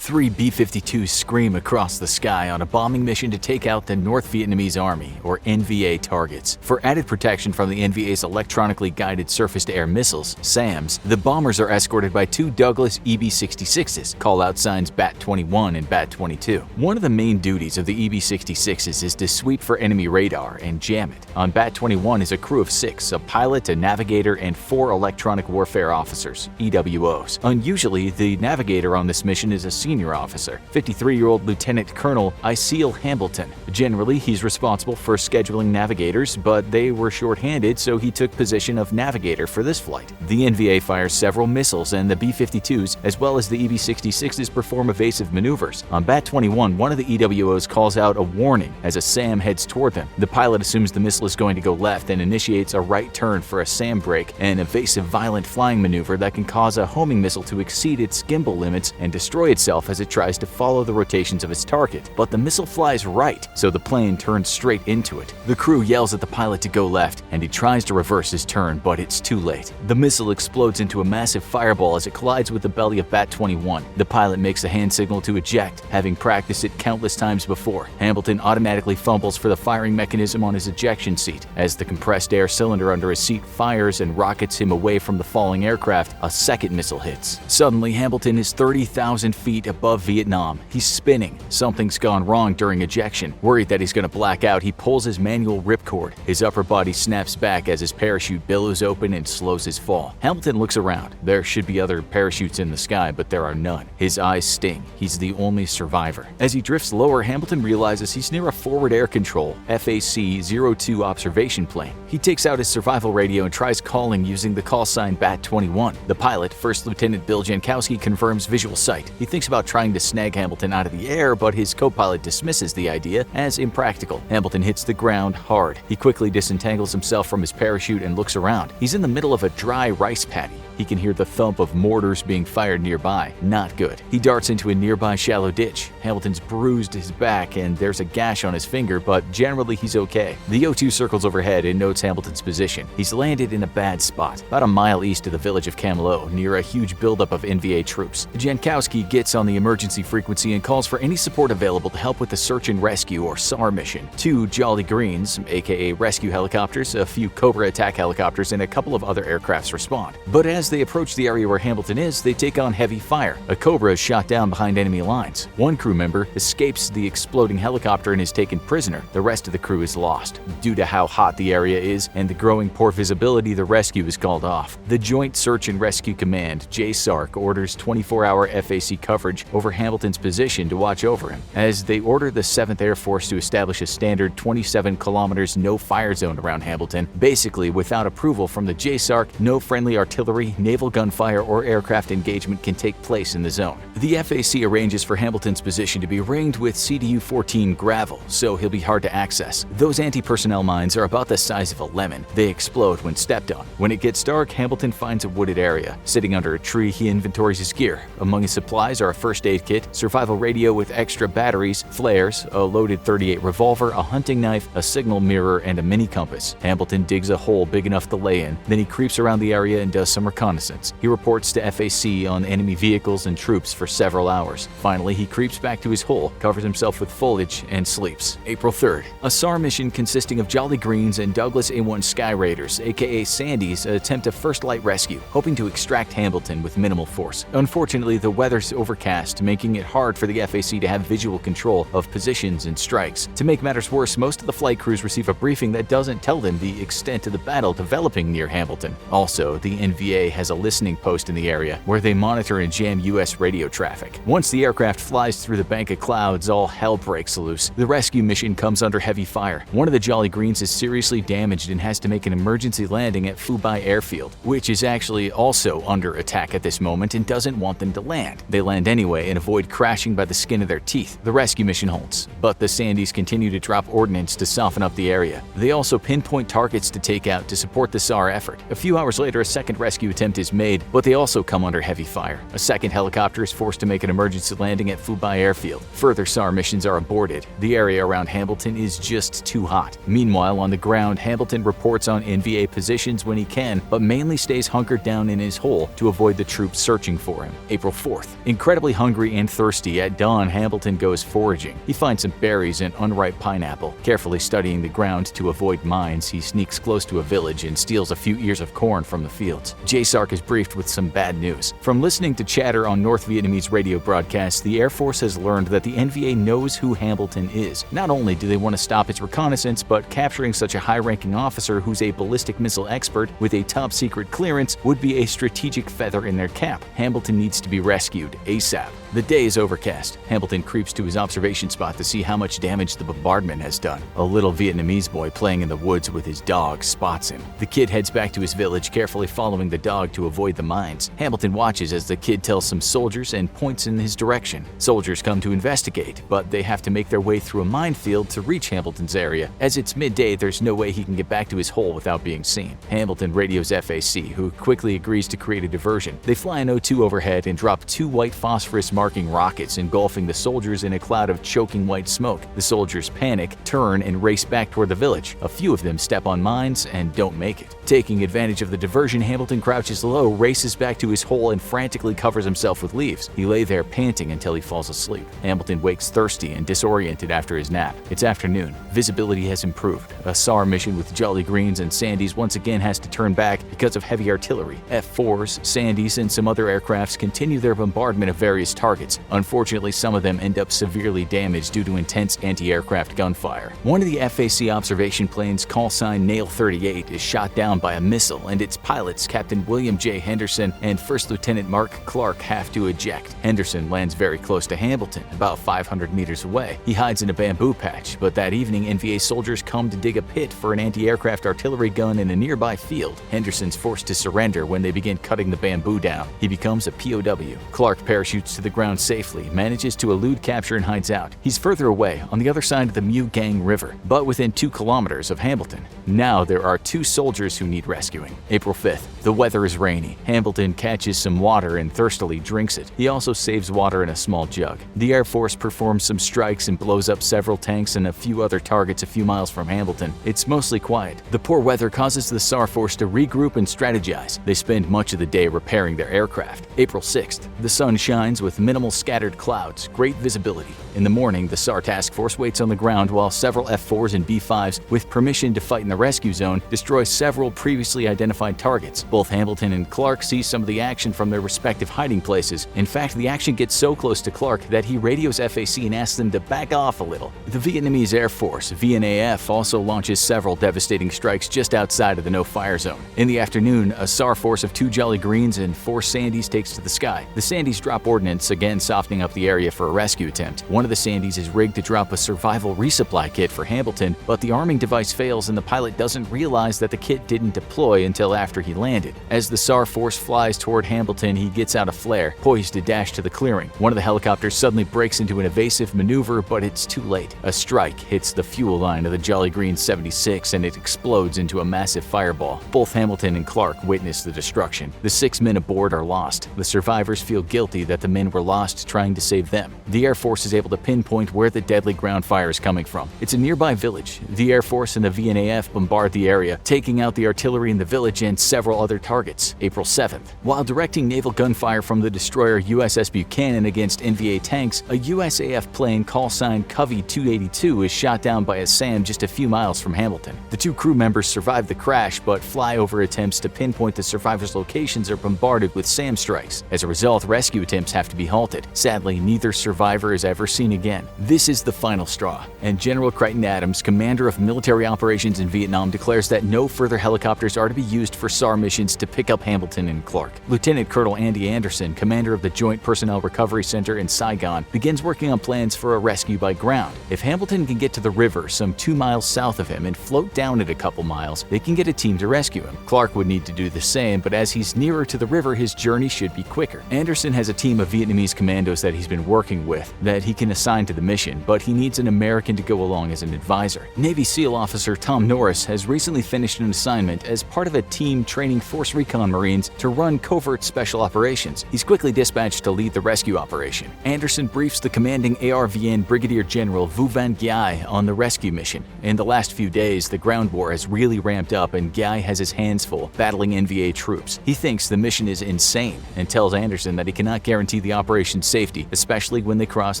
3 B-52s scream across the sky on a bombing mission to take out the North Vietnamese Army, or NVA, targets. For added protection from the NVA's electronically guided surface-to-air missiles, SAMs, the bombers are escorted by 2 Douglas EB-66s, call-out signs BAT-21 and BAT-22. One of the main duties of the EB-66s is to sweep for enemy radar and jam it. On BAT-21 is a crew of 6, a pilot, a navigator, and 4 electronic warfare officers, EWOs. Unusually, the navigator on this mission is a senior officer, 53-year-old Lieutenant Colonel Iseal Hambleton. Generally, he's responsible for scheduling navigators, but they were short-handed, so he took position of navigator for this flight. The NVA fires several missiles, and the B-52s, as well as the EB-66s, perform evasive maneuvers. On BAT-21, one of the EWOs calls out a warning as a SAM heads toward them. The pilot assumes the missile is going to go left and initiates a right turn for a SAM break, an evasive violent flying maneuver that can cause a homing missile to exceed its gimbal limits and destroy itself as it tries to follow the rotations of its target. But the missile flies right, so the plane turns straight into it. The crew yells at the pilot to go left, and he tries to reverse his turn, but it's too late. The missile explodes into a massive fireball as it collides with the belly of BAT-21. The pilot makes a hand signal to eject, having practiced it countless times before. Hambleton automatically fumbles for the firing mechanism on his ejection seat. As the compressed air cylinder under his seat fires and rockets him away from the falling aircraft, a second missile hits. Suddenly, Hambleton is 30,000 feet above Vietnam. He's spinning. Something's gone wrong during ejection. Worried that he's going to black out, he pulls his manual ripcord. His upper body snaps back as his parachute billows open and slows his fall. Hamilton looks around. There should be other parachutes in the sky, but there are none. His eyes sting. He's the only survivor. As he drifts lower, Hamilton realizes he's near a forward air control FAC-02 observation plane. He takes out his survival radio and tries calling using the call sign BAT-21. The pilot, First Lieutenant Bill Jankowski, confirms visual sight. He thinks about trying to snag Hamilton out of the air, but his co-pilot dismisses the idea as impractical. Hamilton hits the ground hard. He quickly disentangles himself from his parachute and looks around. He's in the middle of a dry rice paddy. He can hear the thump of mortars being fired nearby. Not good. He darts into a nearby shallow ditch. Hamilton's bruised his back and there's a gash on his finger, but generally he's okay. The O2 circles overhead and notes Hamilton's position. He's landed in a bad spot, about a mile east of the village of Camelot, near a huge buildup of NVA troops. Jankowski gets on the emergency frequency and calls for any support available to help with the search and rescue, or SAR, mission. 2 Jolly Greens, aka rescue helicopters, a few Cobra attack helicopters, and a couple of other aircrafts respond. But as they approach the area where Hamilton is, they take on heavy fire. A Cobra is shot down behind enemy lines. One crew member escapes the exploding helicopter and is taken prisoner. The rest of the crew is lost. Due to how hot the area is and the growing poor visibility, the rescue is called off. The Joint Search and Rescue Command, JSARC, orders 24-hour FAC coverage over Hamilton's position to watch over him, as they order the 7th Air Force to establish a standard 27 kilometers no-fire zone around Hamilton. Basically, without approval from the JSARC, no friendly artillery, naval gunfire, or aircraft engagement can take place in the zone. The FAC arranges for Hamilton's position to be ringed with CDU-14 gravel, so he'll be hard to access. Those anti-personnel mines are about the size of a lemon. They explode when stepped on. When it gets dark, Hamilton finds a wooded area. Sitting under a tree, he inventories his gear. Among his supplies are a first aid kit, survival radio with extra batteries, flares, a loaded .38 revolver, a hunting knife, a signal mirror, and a mini compass. Hamilton digs a hole big enough to lay in. Then he creeps around the area and does some reconnaissance reconnaissance. He reports to FAC on enemy vehicles and troops for several hours. Finally, he creeps back to his hole, covers himself with foliage, and sleeps. April 3rd. A SAR mission consisting of Jolly Greens and Douglas A-1 Sky Raiders, aka Sandys, attempt a first light rescue, hoping to extract Hambleton with minimal force. Unfortunately, the weather's overcast, making it hard for the FAC to have visual control of positions and strikes. To make matters worse, most of the flight crews receive a briefing that doesn't tell them the extent of the battle developing near Hambleton. Also, the NVA has a listening post in the area where they monitor and jam US radio traffic. Once the aircraft flies through the bank of clouds, all hell breaks loose. The rescue mission comes under heavy fire. One of the Jolly Greens is seriously damaged and has to make an emergency landing at Fubai Airfield, which is actually also under attack at this moment and doesn't want them to land. They land anyway and avoid crashing by the skin of their teeth. The rescue mission holds, but the Sandys continue to drop ordnance to soften up the area. They also pinpoint targets to take out to support the SAR effort. A few hours later, a second rescue attempt is made, but they also come under heavy fire. A second helicopter is forced to make an emergency landing at Fubai Airfield. Further SAR missions are aborted. The area around Hambleton is just too hot. Meanwhile, on the ground, Hambleton reports on NVA positions when he can, but mainly stays hunkered down in his hole to avoid the troops searching for him. April 4th. Incredibly hungry and thirsty, at dawn, Hambleton goes foraging. He finds some berries and unripe pineapple. Carefully studying the ground to avoid mines, he sneaks close to a village and steals a few ears of corn from the fields. JSARC is briefed with some bad news. From listening to chatter on North Vietnamese radio broadcasts, the Air Force has learned that the NVA knows who Hambleton is. Not only do they want to stop its reconnaissance, but capturing such a high-ranking officer who's a ballistic missile expert with a top-secret clearance would be a strategic feather in their cap. Hambleton needs to be rescued ASAP. The day is overcast. Hambleton creeps to his observation spot to see how much damage the bombardment has done. A little Vietnamese boy playing in the woods with his dog spots him. The kid heads back to his village, carefully following the dog to avoid the mines. Hambleton watches as the kid tells some soldiers and points in his direction. Soldiers come to investigate, but they have to make their way through a minefield to reach Hambleton's area. As it's midday, there's no way he can get back to his hole without being seen. Hambleton radios FAC, who quickly agrees to create a diversion. They fly an O2 overhead and drop 2 white phosphorus marking rockets, engulfing the soldiers in a cloud of choking white smoke. The soldiers panic, turn, and race back toward the village. A few of them step on mines and don't make it. Taking advantage of the diversion, Hambleton crouches low, races back to his hole, and frantically covers himself with leaves. He lay there panting until he falls asleep. Hambleton wakes thirsty and disoriented after his nap. It's afternoon. Visibility has improved. A SAR mission with Jolly Greens and Sandys once again has to turn back because of heavy artillery. F-4s, Sandys, and some other aircrafts continue their bombardment of various targets. Unfortunately, some of them end up severely damaged due to intense anti-aircraft gunfire. One of the FAC observation planes, call sign Nail 38, is shot down by a missile, and its pilots, Captain William J. Henderson and First Lieutenant Mark Clark, have to eject. Henderson lands very close to Hambleton, about 500 meters away. He hides in a bamboo patch, but that evening, NVA soldiers come to dig a pit for an anti-aircraft artillery gun in a nearby field. Henderson's forced to surrender when they begin cutting the bamboo down. He becomes a POW. Clark parachutes to the ground safely, manages to elude capture, and hides out. He's further away, on the other side of the Mew Gang River, but within 2 kilometers of Hambleton. Now there are 2 soldiers who need rescuing. April 5th. The weather is rainy. Hambleton catches some water and thirstily drinks it. He also saves water in a small jug. The Air Force performs some strikes and blows up several tanks and a few other targets a few miles from Hambleton. It's mostly quiet. The poor weather causes the SAR force to regroup and strategize. They spend much of the day repairing their aircraft. April 6th. The sun shines with minimal scattered clouds, great visibility. In the morning, the SAR task force waits on the ground while several F-4s and B-5s, with permission to fight in the rescue zone, destroy several previously identified targets. Both Hambleton and Clark see some of the action from their respective hiding places. In fact, the action gets so close to Clark that he radios FAC and asks them to back off a little. The Vietnamese Air Force, VNAF, also launches several devastating strikes just outside of the no-fire zone. In the afternoon, a SAR force of 2 Jolly Greens and 4 Sandys takes to the sky. The Sandys drop ordnance, again softening up the area for a rescue attempt. One of the Sandys is rigged to drop a survival resupply kit for Hambleton, but the arming device fails and the pilot doesn't realize that the kit didn't deploy until after he landed. As the SAR force flies toward Hambleton, he gets out a flare, poised to dash to the clearing. One of the helicopters suddenly breaks into an evasive maneuver, but it's too late. A strike hits the fuel line of the Jolly Green 76 and it explodes into a massive fireball. Both Hambleton and Clark witness the destruction. The 6 men aboard are lost. The survivors feel guilty that the men were lost trying to save them. The Air Force is able to pinpoint where the deadly ground fire is coming from. It's a nearby village. The Air Force and the VNAF bombard the area, taking out the artillery in the village and several other targets. April 7th. While directing naval gunfire from the destroyer USS Buchanan against NVA tanks, a USAF plane call-sign Covey 282 is shot down by a SAM just a few miles from Hamilton. The two crew members survive the crash, but flyover attempts to pinpoint the survivors' locations are bombarded with SAM strikes. As a result, rescue attempts have to be halted. Sadly, neither survivor is ever seen again. This is the final straw, and General Crichton Adams, commander of military operations in Vietnam, declares that no further helicopters are to be used for SAR missions to pick up Hamilton and Clark. Lieutenant Colonel Andy Anderson, commander of the Joint Personnel Recovery Center in Saigon, begins working on plans for a rescue by ground. If Hamilton can get to the river some 2 miles south of him and float down it a couple miles, they can get a team to rescue him. Clark would need to do the same, but as he's nearer to the river, his journey should be quicker. Anderson has a team of Vietnamese commandos that he's been working with that he can assign to the mission, but he needs an American to go along as an advisor. Navy SEAL officer Tom Norris has recently finished an assignment as part of a team training Force Recon Marines to run covert special operations. He's quickly dispatched to lead the rescue operation. Anderson briefs the commanding ARVN Brigadier General Vu Van Gyai on the rescue mission. In the last few days, the ground war has really ramped up and Gyai has his hands full battling NVA troops. He thinks the mission is insane and tells Anderson that he cannot guarantee the operation's safety, especially when they cross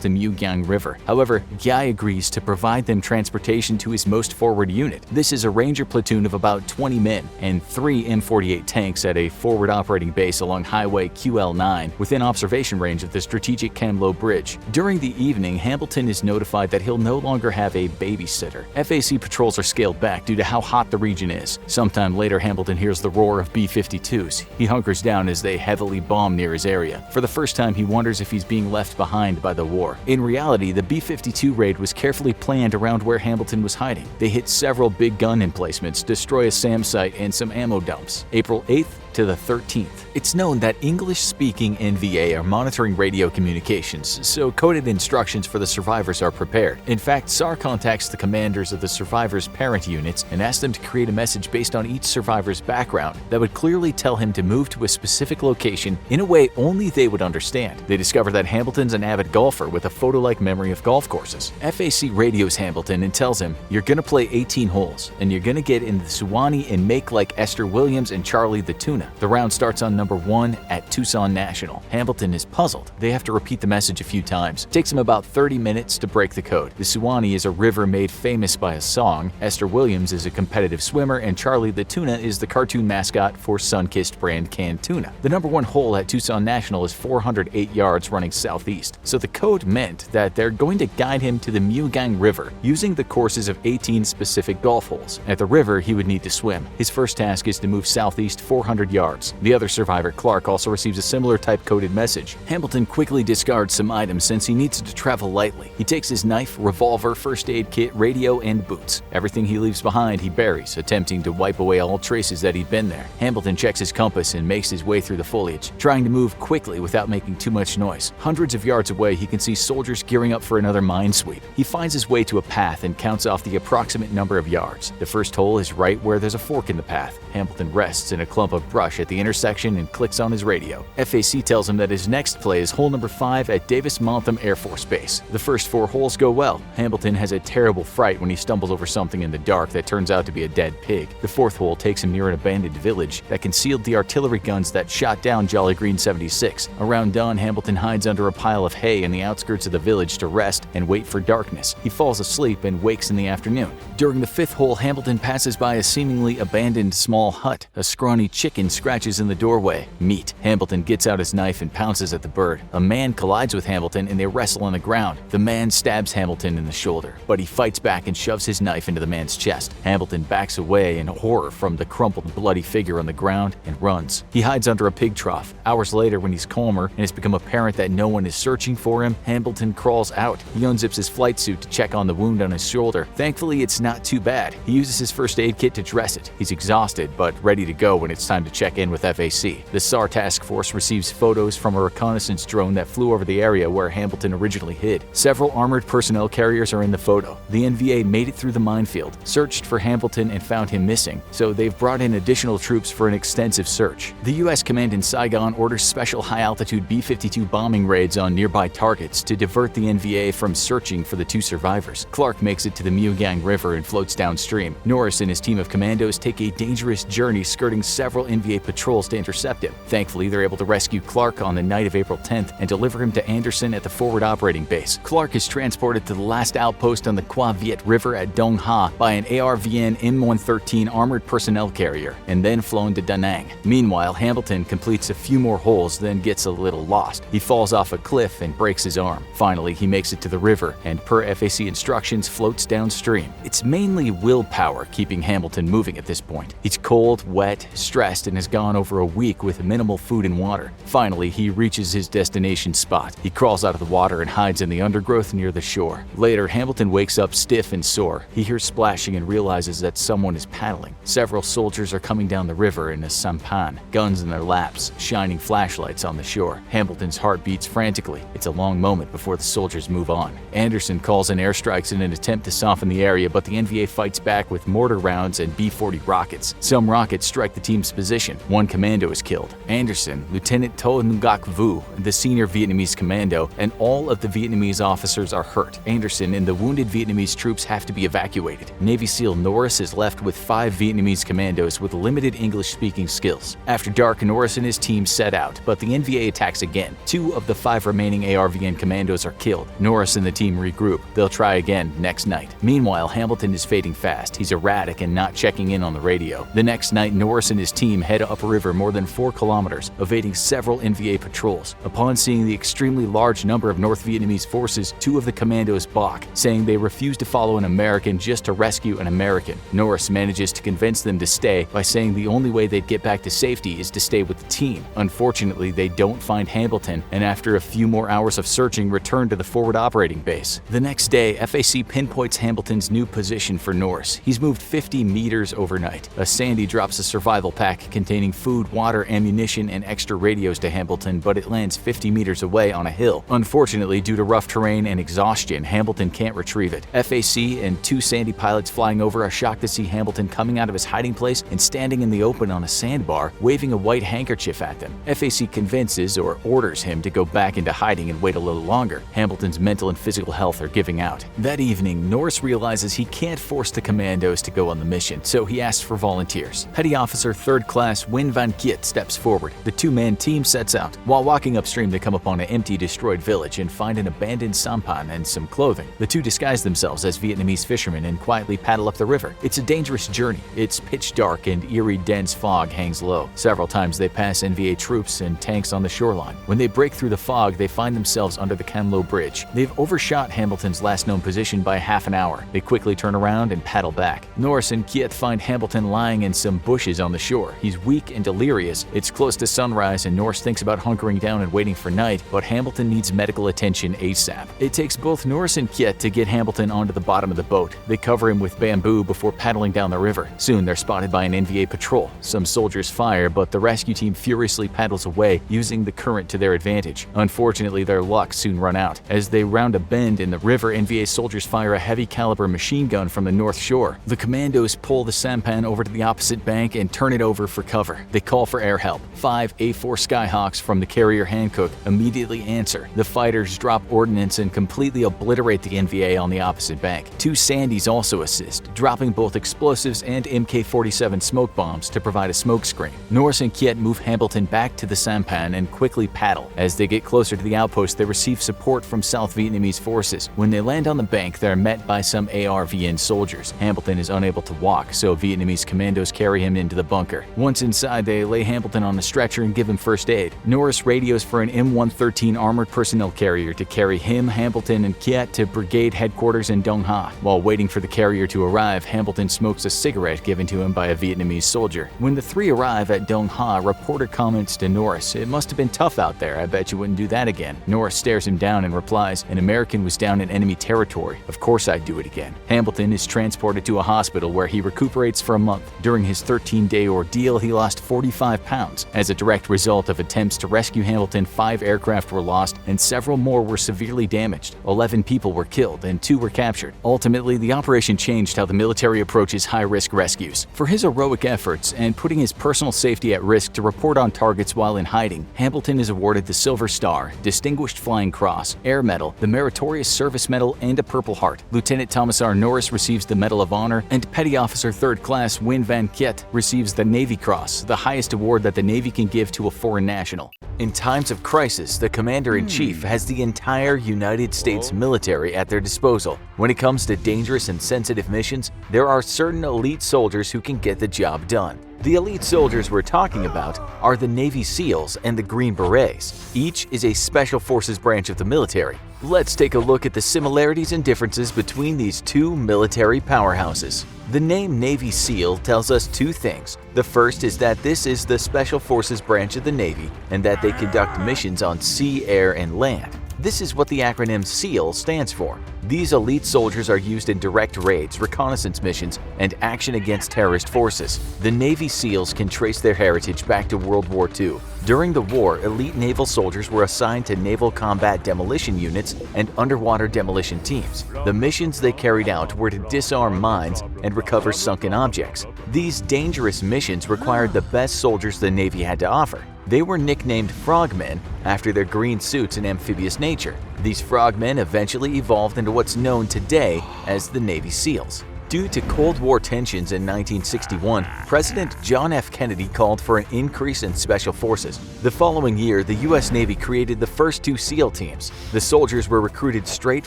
the Mugyang River. However, Gyai agrees to provide them transportation to his most forward unit. This is a Ranger platoon of about 20 men and 3 M48 tanks at a forward operating base along Highway QL9 within observation range of the strategic Kamlo Bridge. During the evening, Hamilton is notified that he'll no longer have a babysitter. FAC patrols are scaled back due to how hot the region is. Sometime later, Hamilton hears the roar of B-52s. He hunkers down as they heavily bomb near his area. For the first time, he wonders if he's being left behind by the war. In reality, the B-52 raid was carefully planned around where Hamilton was hiding. They hit several big gun emplacements, destroy a SAM site, and some ammo dumps. April 8th to the 13th. It's known that English-speaking NVA are monitoring radio communications, so coded instructions for the survivors are prepared. In fact, SAR contacts the commanders of the survivors' parent units and asks them to create a message based on each survivor's background that would clearly tell him to move to a specific location in a way only they would understand. They discover that Hamilton's an avid golfer with a photo-like memory of golf courses. FAC radios Hamilton and tells him, "You're gonna play 18 holes, and you're gonna get in the Suwannee and make like Esther Williams and Charlie the Tuna. The round starts on number 1 at Tucson National." Hamilton is puzzled. They have to repeat the message a few times. It takes him about 30 minutes to break the code. The Suwannee is a river made famous by a song, Esther Williams is a competitive swimmer, and Charlie the Tuna is the cartoon mascot for Sunkist brand canned tuna. The number 1 hole at Tucson National is 408 yards running southeast, so the code meant that they're going to guide him to the Mugyang River using the courses of 18 specific golf holes. At the river, he would need to swim. His first task is to move southeast 400 yards. The other survivor, Clark, also receives a similar type-coded message. Hamilton quickly discards some items since he needs to travel lightly. He takes his knife, revolver, first aid kit, radio, and boots. Everything he leaves behind he buries, attempting to wipe away all traces that he'd been there. Hamilton checks his compass and makes his way through the foliage, trying to move quickly without making too much noise. Hundreds of yards away, he can see soldiers gearing up for another minesweep. He finds his way to a path and counts off the approximate number of yards. The first hole is right where there's a fork in the path. Hamilton rests in a clump of brush at the intersection and clicks on his radio. FAC tells him that his next play is hole number 5 at Davis-Monthan Air Force Base. The first 4 holes go well. Hamilton has a terrible fright when he stumbles over something in the dark that turns out to be a dead pig. The 4th hole takes him near an abandoned village that concealed the artillery guns that shot down Jolly Green 76. Around dawn, Hamilton hides under a pile of hay in the outskirts of the village to rest and wait for darkness. He falls asleep and wakes in the afternoon. During the 5th hole, Hamilton passes by a seemingly abandoned small hut. A scrawny chicken scratches in the doorway. Meat. Hamilton gets out his knife and pounces at the bird. A man collides with Hamilton and they wrestle on the ground. The man stabs Hamilton in the shoulder, but he fights back and shoves his knife into the man's chest. Hamilton backs away in horror from the crumpled, bloody figure on the ground and runs. He hides under a pig trough. Hours later, when he's calmer and it's become apparent that no one is searching for him, Hamilton crawls out. He unzips his flight suit to check on the wound on his shoulder. Thankfully, it's not too bad. He uses his first aid kit to dress it. He's exhausted, but ready to go when it's time to check in with FAC. The SAR task force receives photos from a reconnaissance drone that flew over the area where Hamilton originally hid. Several armored personnel carriers are in the photo. The NVA made it through the minefield, searched for Hamilton and found him missing, so they've brought in additional troops for an extensive search. The U.S. command in Saigon orders special high-altitude B-52 bombing raids on nearby targets to divert the NVA from searching for the two survivors. Clark makes it to the Mugang River and floats downstream. Norris and his team of commandos take a dangerous journey skirting several NVA patrols to intercept him. Thankfully, they're able to rescue Clark on the night of April 10th and deliver him to Anderson at the forward operating base. Clark is transported to the last outpost on the Qua Viet River at Dong Ha by an ARVN M113 armored personnel carrier and then flown to Da Nang. Meanwhile, Hamilton completes a few more holes, then gets a little lost. He falls off a cliff and breaks his arm. Finally, he makes it to the river and, per FAC instructions, floats downstream. It's mainly willpower keeping Hamilton moving at this point. He's cold, wet, stressed, and has gone over a week with minimal food and water. Finally, he reaches his destination spot. He crawls out of the water and hides in the undergrowth near the shore. Later, Hamilton wakes up stiff and sore. He hears splashing and realizes that someone is paddling. Several soldiers are coming down the river in a sampan, guns in their laps, shining flashlights on the shore. Hamilton's heart beats frantically. It's a long moment before the soldiers move on. Anderson calls in airstrikes in an attempt to soften the area, but the NVA fights back with mortar rounds and B-40 rockets. Some rockets strike the team's position. One commando is killed. Anderson, Lieutenant To Ngak Vu, the senior Vietnamese commando, and all of the Vietnamese officers are hurt. Anderson and the wounded Vietnamese troops have to be evacuated. Navy SEAL Norris is left with 5 Vietnamese commandos with limited English-speaking skills. After dark, Norris and his team set out, but the NVA attacks again. 2 of the 5 remaining ARVN commandos are killed. Norris and the team regroup. They'll try again next night. Meanwhile, Hamilton is fading fast. He's erratic and not checking in on the radio. The next night, Norris and his team head upriver more than 4 kilometers, evading several NVA patrols. Upon seeing the extremely large number of North Vietnamese forces, 2 of the commandos balk, saying they refuse to follow an American just to rescue an American. Norris manages to convince them to stay by saying the only way they'd get back to safety is to stay with the team. Unfortunately, they don't find Hamilton, and after a few more hours of searching, return to the forward operating base. The next day, FAC pinpoints Hamilton's new position for Norris. He's moved 50 meters overnight. A Sandy drops a survival pack containing food, water, ammunition, and extra radios to Hamilton, but it lands 50 meters away on a hill. Unfortunately, due to rough terrain and exhaustion, Hamilton can't retrieve it. FAC and 2 Sandy pilots flying over are shocked to see Hamilton coming out of his hiding place and standing in the open on a sandbar, waving a white handkerchief at them. FAC convinces or orders him to go back into hiding and wait a little longer. Hamilton's mental and physical health are giving out. That evening, Norris realizes he can't force the commandos to go on the mission, so he asks for volunteers. Petty Officer 3rd Class Nguyen Van Kiet steps forward. The 2-man team sets out. While walking upstream, they come upon an empty, destroyed village and find an abandoned sampan and some clothing. The 2 disguise themselves as Vietnamese fishermen and quietly paddle up the river. It's a dangerous journey. It's pitch dark and eerie, dense fog hangs low. Several times they pass NVA troops and tanks on the shoreline. When they break through the fog, they find themselves under the Cam Lo Bridge. They've overshot Hamilton's last known position by half an hour. They quickly turn around and paddle back. Norris and Kiet find Hamilton lying in some bushes on the shore. He's weak and delirious. It's close to sunrise and Norris thinks about hunkering down and waiting for night, but Hamilton needs medical attention ASAP. It takes both Norris and Kiet to get Hamilton onto the bottom of the boat. They cover him with bamboo before paddling down the river. Soon they're spotted by an NVA patrol. Some soldiers fire, but the rescue team furiously paddles away, using the current to their advantage. Unfortunately, their luck soon run out. As they round a bend in the river, NVA soldiers fire a heavy caliber machine gun from the north shore. The commandos pull the sampan over to the opposite bank and turn it over for cover. They call for air help. 5 A-4 Skyhawks from the carrier Hankook immediately answer. The fighters drop ordnance and completely obliterate the NVA on the opposite bank. 2 Sandys also assist, dropping both explosives and MK-47 smoke bombs to provide a smoke screen. Norris and Kiet move Hamilton back to the sampan and quickly paddle. As they get closer to the outpost, they receive support from South Vietnamese forces. When they land on the bank, they're met by some ARVN soldiers. Hamilton is unable to walk, so Vietnamese commandos carry him into the bunker. Once inside, they lay Hamilton on a stretcher and give him first aid. Norris radios for an M113 armored personnel carrier to carry him, Hamilton, and Kiet to brigade headquarters in Dong Ha. While waiting for the carrier to arrive, Hamilton smokes a cigarette given to him by a Vietnamese soldier. When the 3 arrive at Dong Ha, a reporter comments to Norris, "It must have been tough out there. I bet you wouldn't do that again." Norris stares him down and replies, "An American was down in enemy territory. Of course I'd do it again." Hamilton is transported to a hospital where he recuperates for a month. During his 13-day ordeal, he he lost 45 pounds. As a direct result of attempts to rescue Hamilton, 5 aircraft were lost and several more were severely damaged. 11 people were killed and 2 were captured. Ultimately, the operation changed how the military approaches high-risk rescues. For his heroic efforts and putting his personal safety at risk to report on targets while in hiding, Hamilton is awarded the Silver Star, Distinguished Flying Cross, Air Medal, the Meritorious Service Medal, and a Purple Heart. Lieutenant Thomas R. Norris receives the Medal of Honor, and Petty Officer 3rd Class Win Van Kiet receives the Navy Cross, the highest award that the Navy can give to a foreign national. In times of crisis, the Commander-in-Chief has the entire United States military at their disposal. When it comes to dangerous and sensitive missions, there are certain elite soldiers who can get the job done. The elite soldiers we're talking about are the Navy SEALs and the Green Berets. Each is a special forces branch of the military. Let's take a look at the similarities and differences between these two military powerhouses. The name Navy SEAL tells us 2 things. The first is that this is the Special Forces branch of the Navy and that they conduct missions on sea, air, and land. This is what the acronym SEAL stands for. These elite soldiers are used in direct raids, reconnaissance missions, and action against terrorist forces. The Navy SEALs can trace their heritage back to World War II. During the war, elite naval soldiers were assigned to naval combat demolition units and underwater demolition teams. The missions they carried out were to disarm mines and recover sunken objects. These dangerous missions required the best soldiers the Navy had to offer. They were nicknamed frogmen after their green suits and amphibious nature. These frogmen eventually evolved into what's known today as the Navy SEALs. Due to Cold War tensions in 1961, President John F. Kennedy called for an increase in special forces. The following year, the U.S. Navy created the first 2 SEAL teams. The soldiers were recruited straight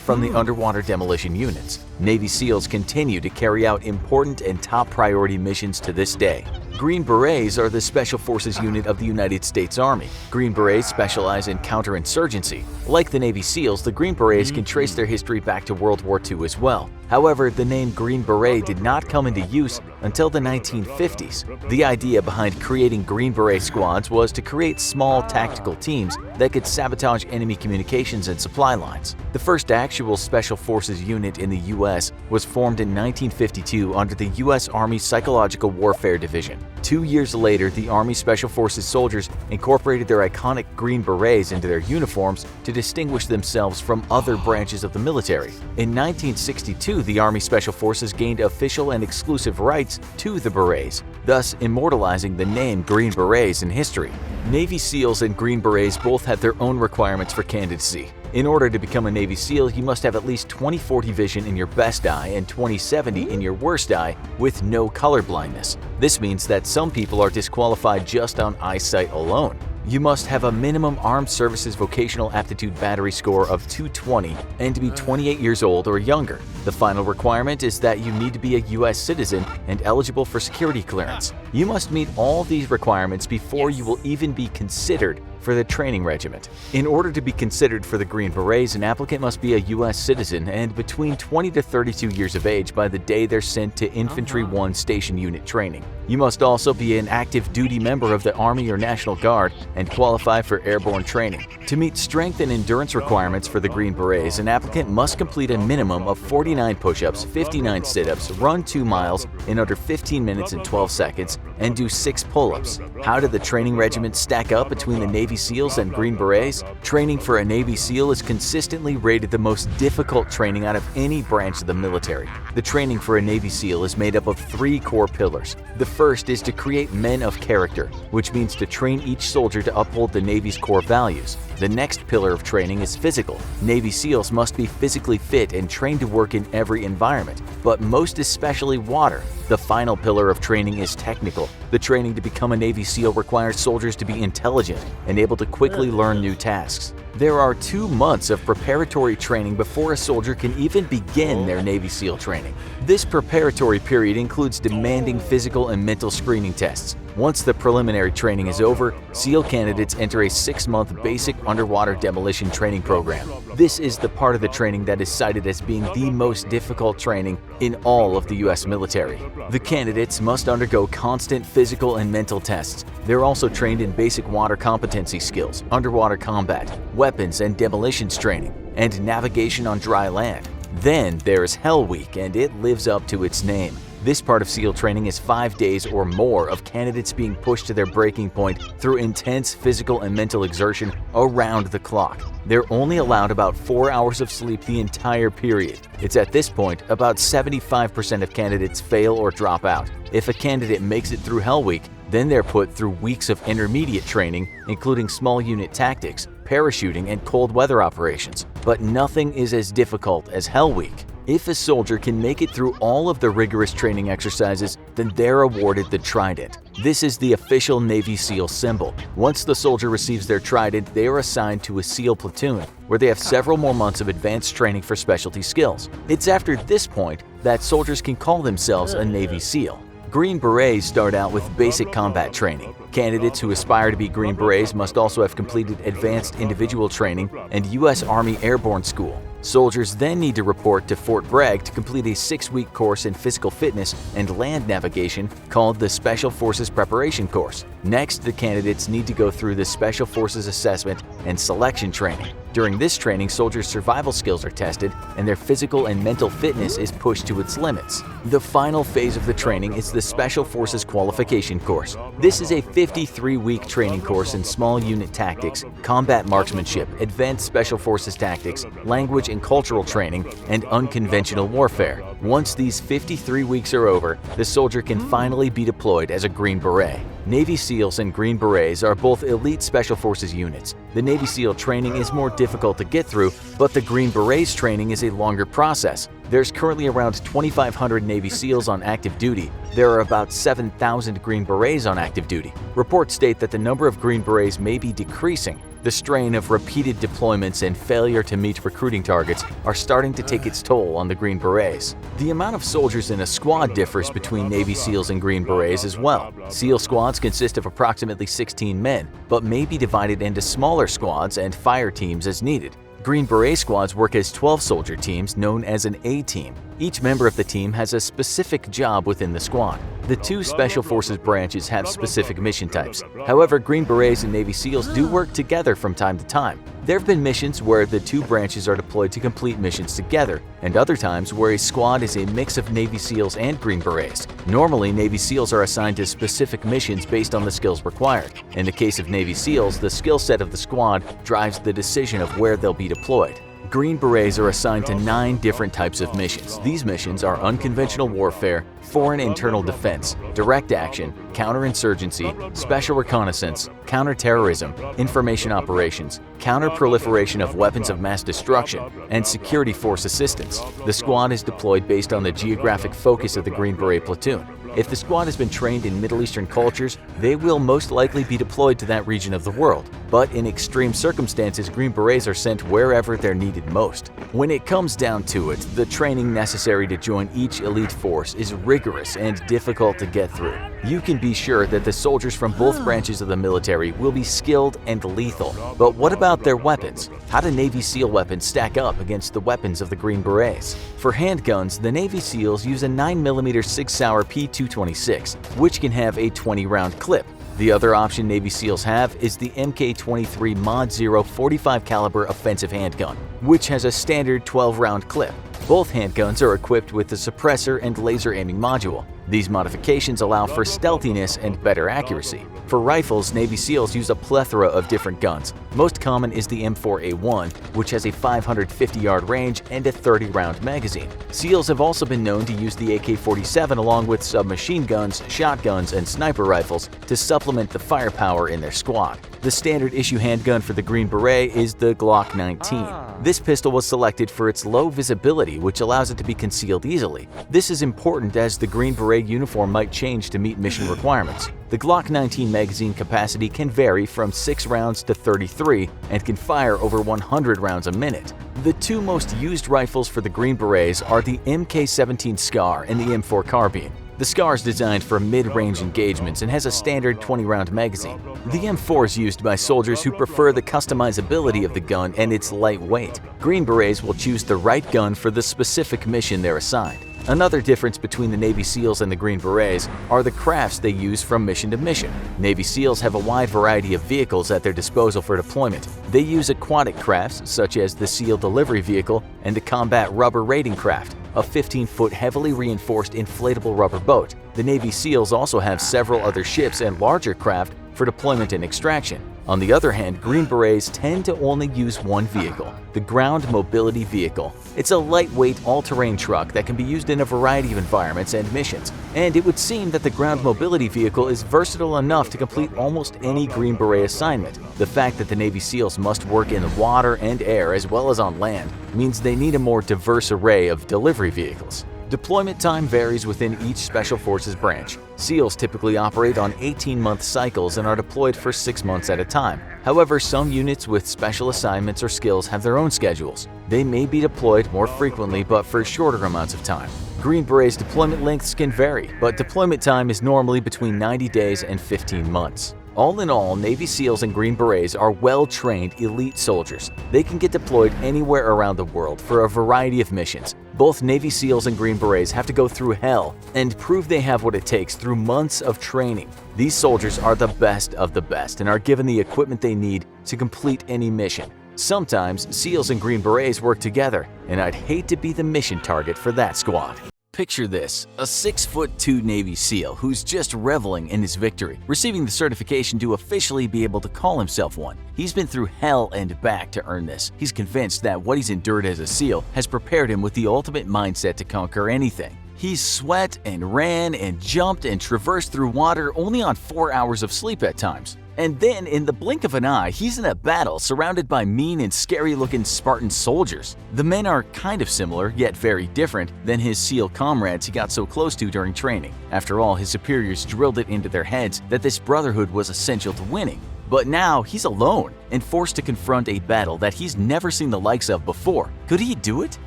from the underwater demolition units. Navy SEALs continue to carry out important and top priority missions to this day. Green Berets are the Special Forces unit of the United States Army. Green Berets specialize in counterinsurgency. Like the Navy SEALs, the Green Berets can trace their history back to World War II as well. However, the name Green Beret did not come into use until the 1950s. The idea behind creating Green Beret squads was to create small tactical teams that could sabotage enemy communications and supply lines. The first actual Special Forces unit in the U.S. was formed in 1952 under the U.S. Army Psychological Warfare Division. 2 years later, the Army Special Forces soldiers incorporated their iconic Green Berets into their uniforms to distinguish themselves from other branches of the military. In 1962, the Army Special Forces gained official and exclusive rights to the Berets, thus immortalizing the name Green Berets in history. Navy SEALs and Green Berets both have their own requirements for candidacy. In order to become a Navy SEAL, you must have at least 20/40 vision in your best eye and 20/70 in your worst eye with no color blindness. This means that some people are disqualified just on eyesight alone. You must have a minimum Armed Services Vocational Aptitude Battery score of 220 and to be 28 years old or younger. The final requirement is that you need to be a U.S. citizen and eligible for security clearance. You must meet all these requirements before you will even be considered for the training regiment. In order to be considered for the Green Berets, an applicant must be a U.S. citizen and between 20 to 32 years of age by the day they're sent to Infantry 1 Station Unit training. You must also be an active duty member of the Army or National Guard and qualify for airborne training. To meet strength and endurance requirements for the Green Berets, an applicant must complete a minimum of 49 push-ups, 59 sit-ups, run 2 miles in under 15 minutes and 12 seconds, and do 6 pull-ups. How did the training regiment stack up between the Navy SEALs and Green Berets? Training for a Navy SEAL is consistently rated the most difficult training out of any branch of the military. The training for a Navy SEAL is made up of 3 core pillars. The first is to create men of character, which means to train each soldier to uphold the Navy's core values. The next pillar of training is physical. Navy SEALs must be physically fit and trained to work in every environment, but most especially water. The final pillar of training is technical. The training to become a Navy SEAL requires soldiers to be intelligent and able to quickly learn new tasks. There are 2 months of preparatory training before a soldier can even begin their Navy SEAL training. This preparatory period includes demanding physical and mental screening tests. Once the preliminary training is over, SEAL candidates enter a 6-month basic underwater demolition training program. This is the part of the training that is cited as being the most difficult training in all of the U.S. military. The candidates must undergo constant physical and mental tests. They're also trained in basic water competency skills, underwater combat, weapons and demolitions training, and navigation on dry land. Then there's Hell Week, and it lives up to its name. This part of SEAL training is 5 days or more of candidates being pushed to their breaking point through intense physical and mental exertion around the clock. They're only allowed about 4 hours of sleep the entire period. It's at this point about 75% of candidates fail or drop out. If a candidate makes it through Hell Week, then they're put through weeks of intermediate training, including small unit tactics, parachuting, and cold weather operations. But nothing is as difficult as Hell Week. If a soldier can make it through all of the rigorous training exercises, then they're awarded the Trident. This is the official Navy SEAL symbol. Once the soldier receives their Trident, they are assigned to a SEAL platoon, where they have several more months of advanced training for specialty skills. It's after this point that soldiers can call themselves a Navy SEAL. Green Berets start out with basic combat training. Candidates who aspire to be Green Berets must also have completed advanced individual training and U.S. Army Airborne School. Soldiers then need to report to Fort Bragg to complete a 6-week course in physical fitness and land navigation called the Special Forces Preparation Course. Next, the candidates need to go through the Special Forces Assessment and Selection Training. During this training, soldiers' survival skills are tested and their physical and mental fitness is pushed to its limits. The final phase of the training is the Special Forces Qualification Course. This is a 53-week training course in small unit tactics, combat marksmanship, advanced special forces tactics, language and cultural training, and unconventional warfare. Once these 53 weeks are over, the soldier can finally be deployed as a Green Beret. Navy SEALs and Green Berets are both elite Special Forces units. The Navy SEAL training is more difficult to get through, but the Green Berets training is a longer process. There's currently around 2,500 Navy SEALs on active duty. There are about 7,000 Green Berets on active duty. Reports state that the number of Green Berets may be decreasing. The strain of repeated deployments and failure to meet recruiting targets are starting to take its toll on the Green Berets. The amount of soldiers in a squad differs between Navy SEALs and Green Berets as well. SEAL squads consist of approximately 16 men, but may be divided into smaller squads and fire teams as needed. Green Beret squads work as 12-soldier teams known as an A-team. Each member of the team has a specific job within the squad. The two Special Forces branches have specific mission types. However, Green Berets and Navy SEALs do work together from time to time. There have been missions where the two branches are deployed to complete missions together, and other times where a squad is a mix of Navy SEALs and Green Berets. Normally, Navy SEALs are assigned to specific missions based on the skills required. In the case of Navy SEALs, the skill set of the squad drives the decision of where they'll be deployed. Green Berets are assigned to 9 different types of missions. These missions are unconventional warfare, foreign internal defense, direct action, counterinsurgency, special reconnaissance, counterterrorism, information operations, counter-proliferation of weapons of mass destruction, and security force assistance. The squad is deployed based on the geographic focus of the Green Beret platoon. If the squad has been trained in Middle Eastern cultures, they will most likely be deployed to that region of the world. But in extreme circumstances, Green Berets are sent wherever they're needed most. When it comes down to it, the training necessary to join each elite force is rigorous and difficult to get through. You can be sure that the soldiers from both branches of the military will be skilled and lethal. But what about their weapons? How do Navy SEAL weapons stack up against the weapons of the Green Berets? For handguns, the Navy SEALs use a 9mm Sig Sauer P226, which can have a 20-round clip. The other option Navy SEALs have is the Mk23 Mod 0 45 caliber offensive handgun, which has a standard 12-round clip. Both handguns are equipped with a suppressor and laser aiming module. These modifications allow for stealthiness and better accuracy. For rifles, Navy SEALs use a plethora of different guns. Most common is the M4A1, which has a 550-yard range and a 30-round magazine. SEALs have also been known to use the AK-47 along with submachine guns, shotguns, and sniper rifles to supplement the firepower in their squad. The standard issue handgun for the Green Beret is the Glock 19. This pistol was selected for its low visibility, which allows it to be concealed easily. This is important as the Green Beret uniform might change to meet mission requirements. The Glock 19 magazine capacity can vary from 6 rounds to 33 and can fire over 100 rounds a minute. The two most used rifles for the Green Berets are the Mk17 SCAR and the M4 carbine. The SCAR is designed for mid-range engagements and has a standard 20-round magazine. The M4 is used by soldiers who prefer the customizability of the gun and its light weight. Green Berets will choose the right gun for the specific mission they're assigned. Another difference between the Navy SEALs and the Green Berets are the crafts they use from mission to mission. Navy SEALs have a wide variety of vehicles at their disposal for deployment. They use aquatic crafts such as the SEAL Delivery Vehicle and the Combat Rubber Raiding Craft. a 15-foot heavily reinforced inflatable rubber boat. The Navy SEALs also have several other ships and larger craft for deployment and extraction. On the other hand, Green Berets tend to only use one vehicle, the Ground Mobility Vehicle. It's a lightweight, all-terrain truck that can be used in a variety of environments and missions, and it would seem that the Ground Mobility Vehicle is versatile enough to complete almost any Green Beret assignment. The fact that the Navy SEALs must work in the water and air as well as on land means they need a more diverse array of delivery vehicles. Deployment time varies within each Special Forces branch. SEALs typically operate on 18-month cycles and are deployed for 6 months at a time. However, some units with special assignments or skills have their own schedules. They may be deployed more frequently but for shorter amounts of time. Green Berets' deployment lengths can vary, but deployment time is normally between 90 days and 15 months. All in all, Navy SEALs and Green Berets are well-trained elite soldiers. They can get deployed anywhere around the world for a variety of missions. Both Navy SEALs and Green Berets have to go through hell and prove they have what it takes through months of training. These soldiers are the best of the best and are given the equipment they need to complete any mission. Sometimes SEALs and Green Berets work together, and I'd hate to be the mission target for that squad. Picture this, a 6'2" Navy SEAL who's just reveling in his victory, receiving the certification to officially be able to call himself one. He's been through hell and back to earn this. He's convinced that what he's endured as a SEAL has prepared him with the ultimate mindset to conquer anything. He's sweat and ran and jumped and traversed through water only on 4 hours of sleep at times. And then, in the blink of an eye, he's in a battle surrounded by mean and scary-looking Spartan soldiers. The men are kind of similar, yet very different, than his SEAL comrades he got so close to during training. After all, his superiors drilled it into their heads that this brotherhood was essential to winning. But now, he's alone and forced to confront a battle that he's never seen the likes of before. Could he do it?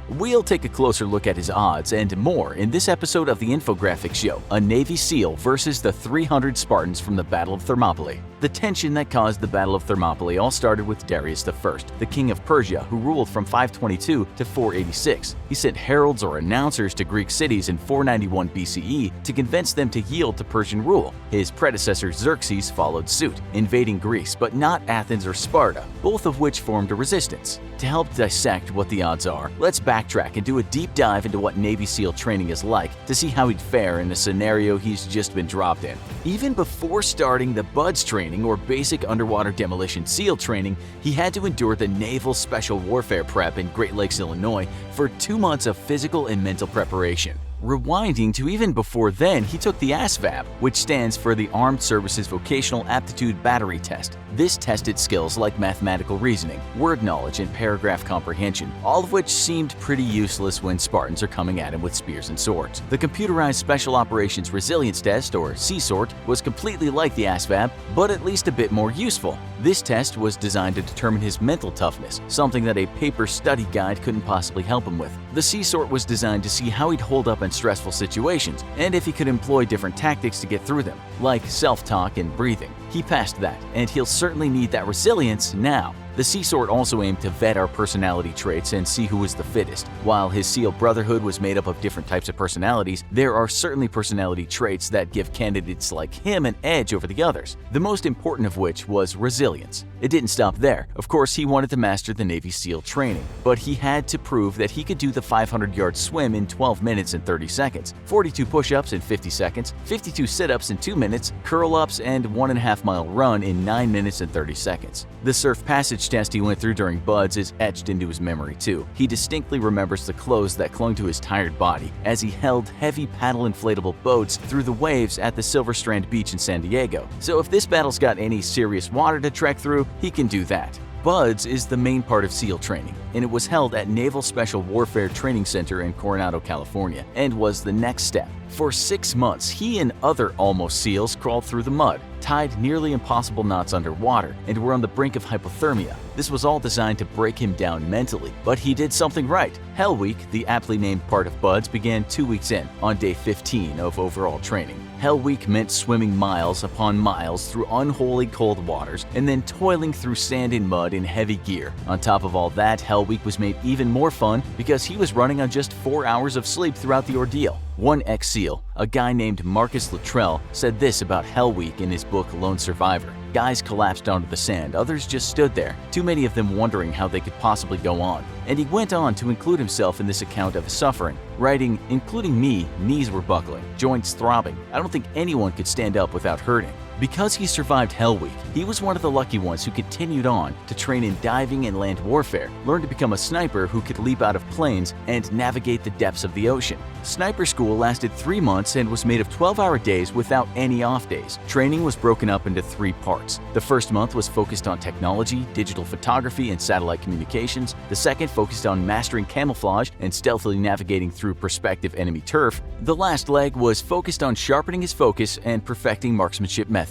We'll take a closer look at his odds and more in this episode of the Infographics Show, a Navy SEAL versus the 300 Spartans from the Battle of Thermopylae. The tension that caused the Battle of Thermopylae all started with Darius I, the king of Persia, who ruled from 522 to 486. He sent heralds or announcers to Greek cities in 491 BCE to convince them to yield to Persian rule. His predecessor Xerxes followed suit, invading Greece, but not Athens or Sparta, both of which formed a resistance. To help dissect what the odds are, let's backtrack and do a deep dive into what Navy SEAL training is like to see how he'd fare in a scenario he's just been dropped in. Even before starting the BUDS training or basic underwater demolition SEAL training, he had to endure the Naval Special Warfare Prep in Great Lakes, Illinois for 2 months of physical and mental preparation. Rewinding to even before then, he took the ASVAB, which stands for the Armed Services Vocational Aptitude Battery Test. This tested skills like mathematical reasoning, word knowledge, and paragraph comprehension, all of which seemed pretty useless when Spartans are coming at him with spears and swords. The Computerized Special Operations Resilience Test, or CSORT, was completely like the ASVAB, but at least a bit more useful. This test was designed to determine his mental toughness, something that a paper study guide couldn't possibly help him with. The CSORT was designed to see how he'd hold up in stressful situations, and if he could employ different tactics to get through them, like self-talk and breathing. He passed that, and he'll certainly need that resilience now. The CSORT also aimed to vet our personality traits and see who was the fittest. While his SEAL Brotherhood was made up of different types of personalities, there are certainly personality traits that give candidates like him an edge over the others, the most important of which was resilience. It didn't stop there. Of course, he wanted to master the Navy SEAL training, but he had to prove that he could do the 500-yard swim in 12 minutes and 30 seconds, 42 push-ups in 50 seconds, 52 sit-ups in 2 minutes, curl-ups, and 1.5-mile run in 9 minutes and 30 seconds. The surf passage test he went through during BUDS is etched into his memory too. He distinctly remembers the clothes that clung to his tired body as he held heavy paddle inflatable boats through the waves at the Silver Strand Beach in San Diego. So if this battle's got any serious water to trek through, he can do that. BUDS is the main part of SEAL training, and it was held at Naval Special Warfare Training Center in Coronado, California, and was the next step. For 6 months, he and other almost SEALs crawled through the mud, tied nearly impossible knots underwater, and were on the brink of hypothermia. This was all designed to break him down mentally, but he did something right. Hell Week, the aptly named part of BUDS, began 2 weeks in, on day 15 of overall training. Hell Week meant swimming miles upon miles through unholy cold waters and then toiling through sand and mud in heavy gear. On top of all that, Hell Week was made even more fun because he was running on just 4 hours of sleep throughout the ordeal. One ex-SEAL, a guy named Marcus Luttrell, said this about Hell Week in his book Lone Survivor. Guys collapsed onto the sand, others just stood there, too many of them wondering how they could possibly go on. And he went on to include himself in this account of his suffering, writing, "Including me, knees were buckling, joints throbbing. I don't think anyone could stand up without hurting." Because he survived Hell Week, he was one of the lucky ones who continued on to train in diving and land warfare, learn to become a sniper who could leap out of planes, and navigate the depths of the ocean. Sniper school lasted 3 months and was made of 12-hour days without any off days. Training was broken up into 3 parts. The first month was focused on technology, digital photography, and satellite communications. The second focused on mastering camouflage and stealthily navigating through prospective enemy turf. The last leg was focused on sharpening his focus and perfecting marksmanship methods.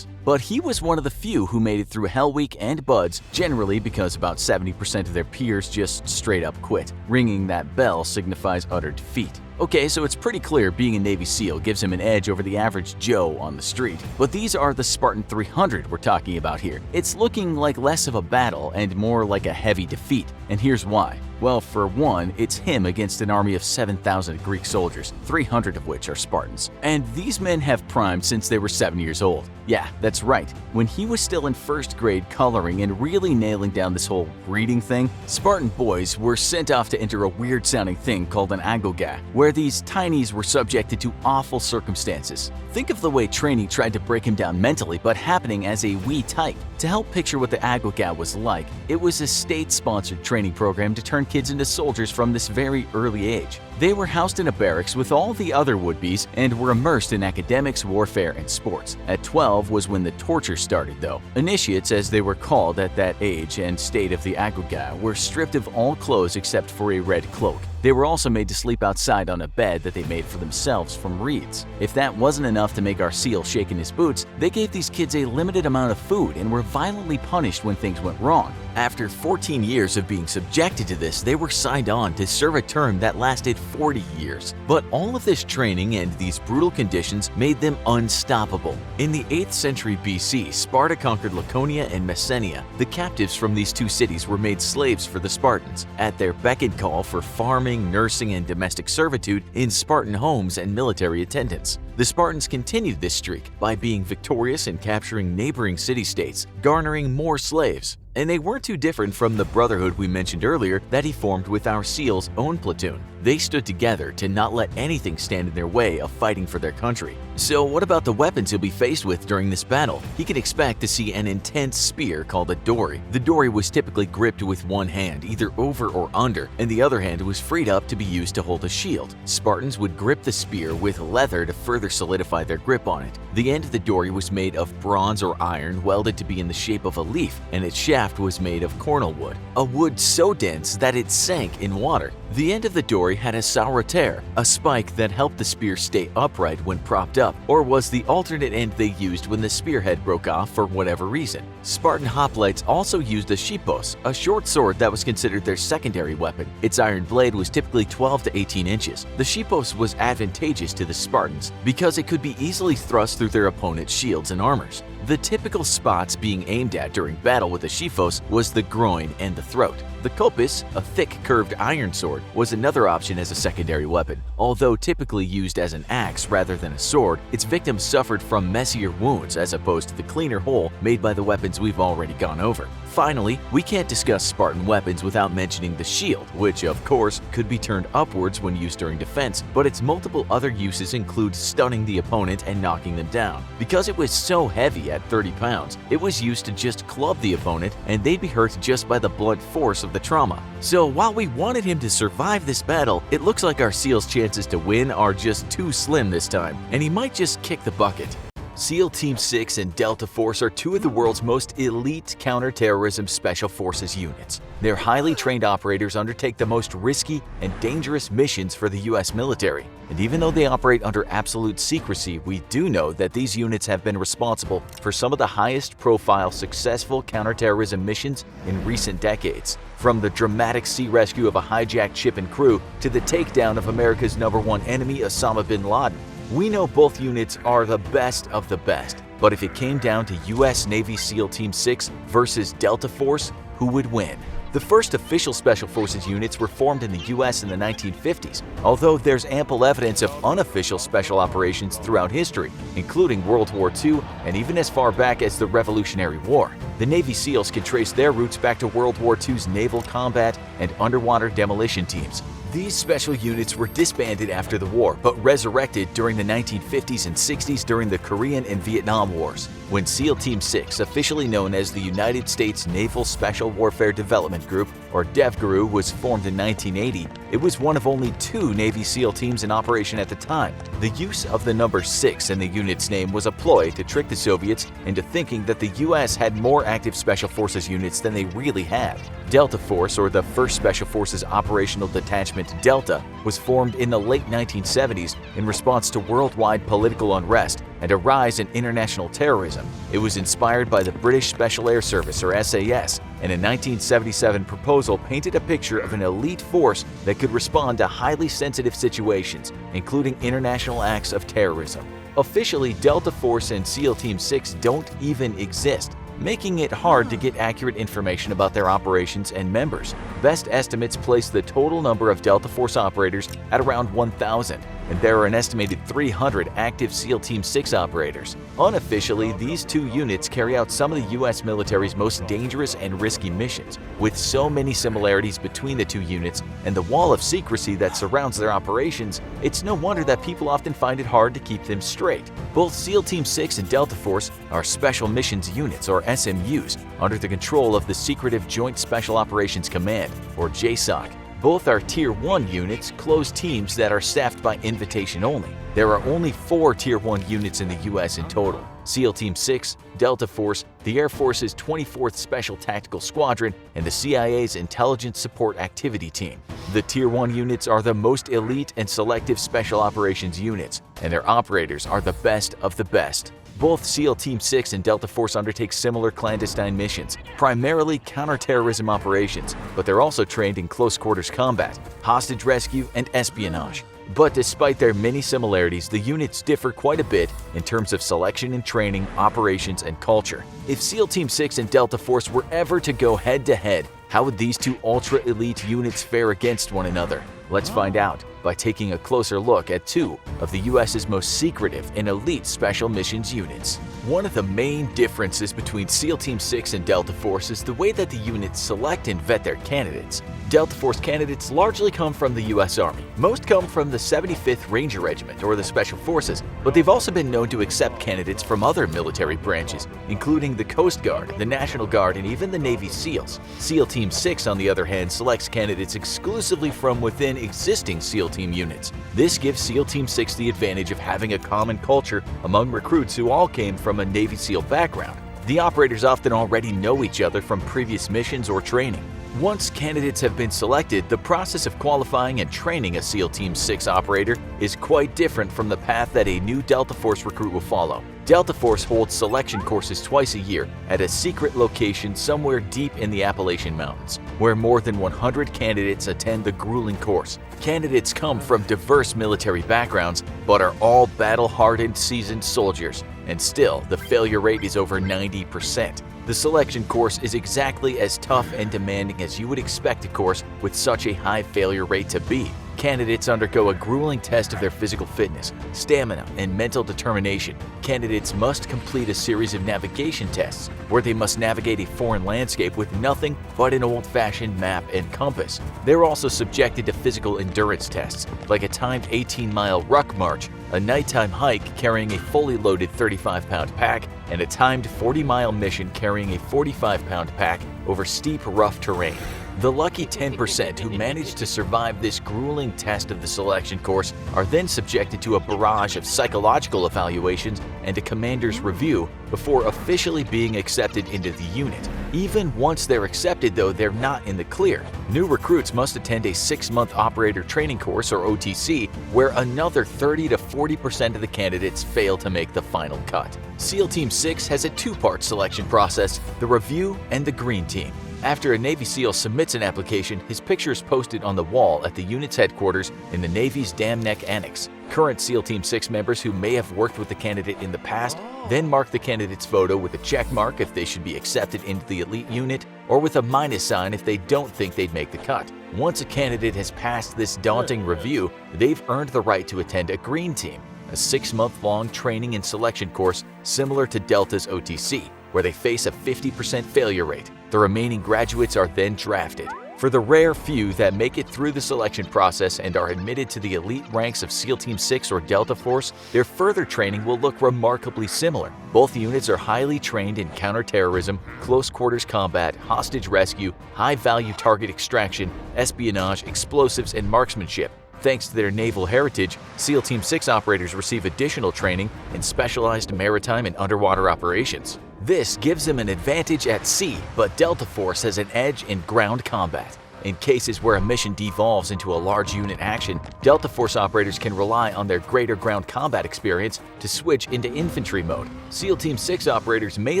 But he was one of the few who made it through Hell Week and Buds, generally because about 70% of their peers just straight up quit. Ringing that bell signifies utter defeat. Okay, so it's pretty clear being a Navy SEAL gives him an edge over the average Joe on the street. But these are the Spartan 300 we're talking about here. It's looking like less of a battle and more like a heavy defeat. And here's why. Well, for one, it's him against an army of 7,000 Greek soldiers, 300 of which are Spartans. And these men have primed since they were 7 years old. Yeah, that's right. When he was still in first grade coloring and really nailing down this whole reading thing, Spartan boys were sent off to enter a weird-sounding thing called an agoga, where these tinies were subjected to awful circumstances. Think of the way training tried to break him down mentally, but happening as a wee tyke. To help picture what the agoga was like, it was a state-sponsored training program to turn kids into soldiers from this very early age. They were housed in a barracks with all the other would-bes and were immersed in academics, warfare, and sports. At 12 was when the torture started, though. Initiates, as they were called at that age and state of the agoga, were stripped of all clothes except for a red cloak. They were also made to sleep outside on a bed that they made for themselves from reeds. If that wasn't enough to make our SEAL shake in his boots, they gave these kids a limited amount of food and were violently punished when things went wrong. After 14 years of being subjected to this, they were signed on to serve a term that lasted 40 years. But all of this training and these brutal conditions made them unstoppable. In the 8th century BC, Sparta conquered Laconia and Messenia. The captives from these 2 cities were made slaves for the Spartans, at their beck and call for farming, nursing, and domestic servitude in Spartan homes and military attendants. The Spartans continued this streak by being victorious in capturing neighboring city-states, garnering more slaves. And they weren't too different from the brotherhood we mentioned earlier that he formed with our SEAL's own platoon. They stood together to not let anything stand in their way of fighting for their country. So what about the weapons he'll be faced with during this battle? He can expect to see an intense spear called a dory. The dory was typically gripped with one hand, either over or under, and the other hand was freed up to be used to hold a shield. Spartans would grip the spear with leather to further solidify their grip on it. The end of the dory was made of bronze or iron welded to be in the shape of a leaf, and its shaft was made of cornel wood, a wood so dense that it sank in water. The end of the dory had a sauroter, a spike that helped the spear stay upright when propped up, or was the alternate end they used when the spearhead broke off for whatever reason. Spartan hoplites also used a shipos, a short sword that was considered their secondary weapon. Its iron blade was typically 12 to 18 inches. The shipos was advantageous to the Spartans because it could be easily thrust through their opponent's shields and armors. The typical spots being aimed at during battle with the shipos was the groin and the throat. The kopis, a thick curved iron sword, was another option as a secondary weapon. Although typically used as an axe rather than a sword, its victims suffered from messier wounds as opposed to the cleaner hole made by the weapons we've already gone over. Finally, we can't discuss Spartan weapons without mentioning the shield, which of course could be turned upwards when used during defense, but its multiple other uses include stunning the opponent and knocking them down. Because it was so heavy at 30 pounds, it was used to just club the opponent and they'd be hurt just by the blunt force of the trauma. So while we wanted him to survive this battle, it looks like our SEAL's chances to win are just too slim this time, and he might just kick the bucket. SEAL Team 6 and Delta Force are 2 of the world's most elite counterterrorism special forces units. Their highly trained operators undertake the most risky and dangerous missions for the US military. And even though they operate under absolute secrecy, we do know that these units have been responsible for some of the highest profile successful counterterrorism missions in recent decades. From the dramatic sea rescue of a hijacked ship and crew to the takedown of America's #1 enemy, Osama bin Laden. We know both units are the best of the best, but if it came down to US Navy SEAL Team 6 versus Delta Force, who would win? The first official Special Forces units were formed in the US in the 1950s, although there's ample evidence of unofficial special operations throughout history, including World War II and even as far back as the Revolutionary War. The Navy SEALs can trace their roots back to World War II's naval combat and underwater demolition teams. These special units were disbanded after the war, but resurrected during the 1950s and 60s during the Korean and Vietnam Wars. When SEAL Team 6, officially known as the United States Naval Special Warfare Development Group, or DEVGRU, was formed in 1980, it was one of only 2 Navy SEAL teams in operation at the time. The use of the number 6 in the unit's name was a ploy to trick the Soviets into thinking that the US had more active Special Forces units than they really had. Delta Force, or the 1st Special Forces Operational Detachment Delta, was formed in the late 1970s in response to worldwide political unrest and a rise in international terrorism. It was inspired by the British Special Air Service, or SAS, and a 1977 proposal painted a picture of an elite force that could respond to highly sensitive situations, including international acts of terrorism. Officially, Delta Force and SEAL Team 6 don't even exist, making it hard to get accurate information about their operations and members. Best estimates place the total number of Delta Force operators at around 1,000, and there are an estimated 300 active SEAL Team 6 operators. Unofficially, these 2 units carry out some of the US military's most dangerous and risky missions. With so many similarities between the 2 units and the wall of secrecy that surrounds their operations, it's no wonder that people often find it hard to keep them straight. Both SEAL Team 6 and Delta Force are Special Missions Units, or SMUs, under the control of the Secretive Joint Special Operations Command, or JSOC. Both are Tier 1 units, closed teams that are staffed by invitation only. There are only 4 Tier 1 units in the US in total: SEAL Team 6, Delta Force, the Air Force's 24th Special Tactical Squadron, and the CIA's Intelligence Support Activity Team. The Tier 1 units are the most elite and selective special operations units, and their operators are the best of the best. Both SEAL Team 6 and Delta Force undertake similar clandestine missions, primarily counterterrorism operations, but they're also trained in close-quarters combat, hostage rescue, and espionage. But despite their many similarities, the units differ quite a bit in terms of selection and training, operations, and culture. If SEAL Team 6 and Delta Force were ever to go head-to-head, how would these 2 ultra-elite units fare against one another? Let's find out by taking a closer look at 2 of the US's most secretive and elite special missions units. One of the main differences between SEAL Team 6 and Delta Force is the way that the units select and vet their candidates. Delta Force candidates largely come from the US Army. Most come from the 75th Ranger Regiment or the Special Forces, but they've also been known to accept candidates from other military branches, including the Coast Guard, the National Guard, and even the Navy SEALs. SEAL Team 6, on the other hand, selects candidates exclusively from within existing SEAL Team units. This gives SEAL Team 6 the advantage of having a common culture among recruits who all came from a Navy SEAL background. The operators often already know each other from previous missions or training. Once candidates have been selected, the process of qualifying and training a SEAL Team 6 operator is quite different from the path that a new Delta Force recruit will follow. Delta Force holds selection courses twice a year at a secret location somewhere deep in the Appalachian Mountains, where more than 100 candidates attend the grueling course. Candidates come from diverse military backgrounds, but are all battle-hardened, seasoned soldiers, and still, the failure rate is over 90%. The selection course is exactly as tough and demanding as you would expect a course with such a high failure rate to be. Candidates undergo a grueling test of their physical fitness, stamina, and mental determination. Candidates must complete a series of navigation tests where they must navigate a foreign landscape with nothing but an old-fashioned map and compass. They're also subjected to physical endurance tests, like a timed 18-mile ruck march, a nighttime hike carrying a fully loaded 35-pound pack, and a timed 40-mile mission carrying a 45-pound pack over steep, rough terrain. The lucky 10% who manage to survive this grueling test of the selection course are then subjected to a barrage of psychological evaluations and a commander's review before officially being accepted into the unit. Even once they're accepted, though, they're not in the clear. New recruits must attend a 6-month operator training course, or OTC, where another 30 to 40% of the candidates fail to make the final cut. SEAL Team 6 has a 2-part selection process: the review and the green team. After a Navy SEAL submits an application, his picture is posted on the wall at the unit's headquarters in the Navy's Dam Neck Annex. Current SEAL Team 6 members who may have worked with the candidate in the past then mark the candidate's photo with a check mark if they should be accepted into the elite unit, or with a minus sign if they don't think they'd make the cut. Once a candidate has passed this daunting review, they've earned the right to attend a green team, a 6-month-long training and selection course similar to Delta's OTC, where they face a 50% failure rate. The remaining graduates are then drafted. For the rare few that make it through the selection process and are admitted to the elite ranks of SEAL Team 6 or Delta Force, their further training will look remarkably similar. Both units are highly trained in counterterrorism, close quarters combat, hostage rescue, high-value target extraction, espionage, explosives, and marksmanship. Thanks to their naval heritage, SEAL Team 6 operators receive additional training in specialized maritime and underwater operations. This gives them an advantage at sea, but Delta Force has an edge in ground combat. In cases where a mission devolves into a large unit action, Delta Force operators can rely on their greater ground combat experience to switch into infantry mode. SEAL Team 6 operators may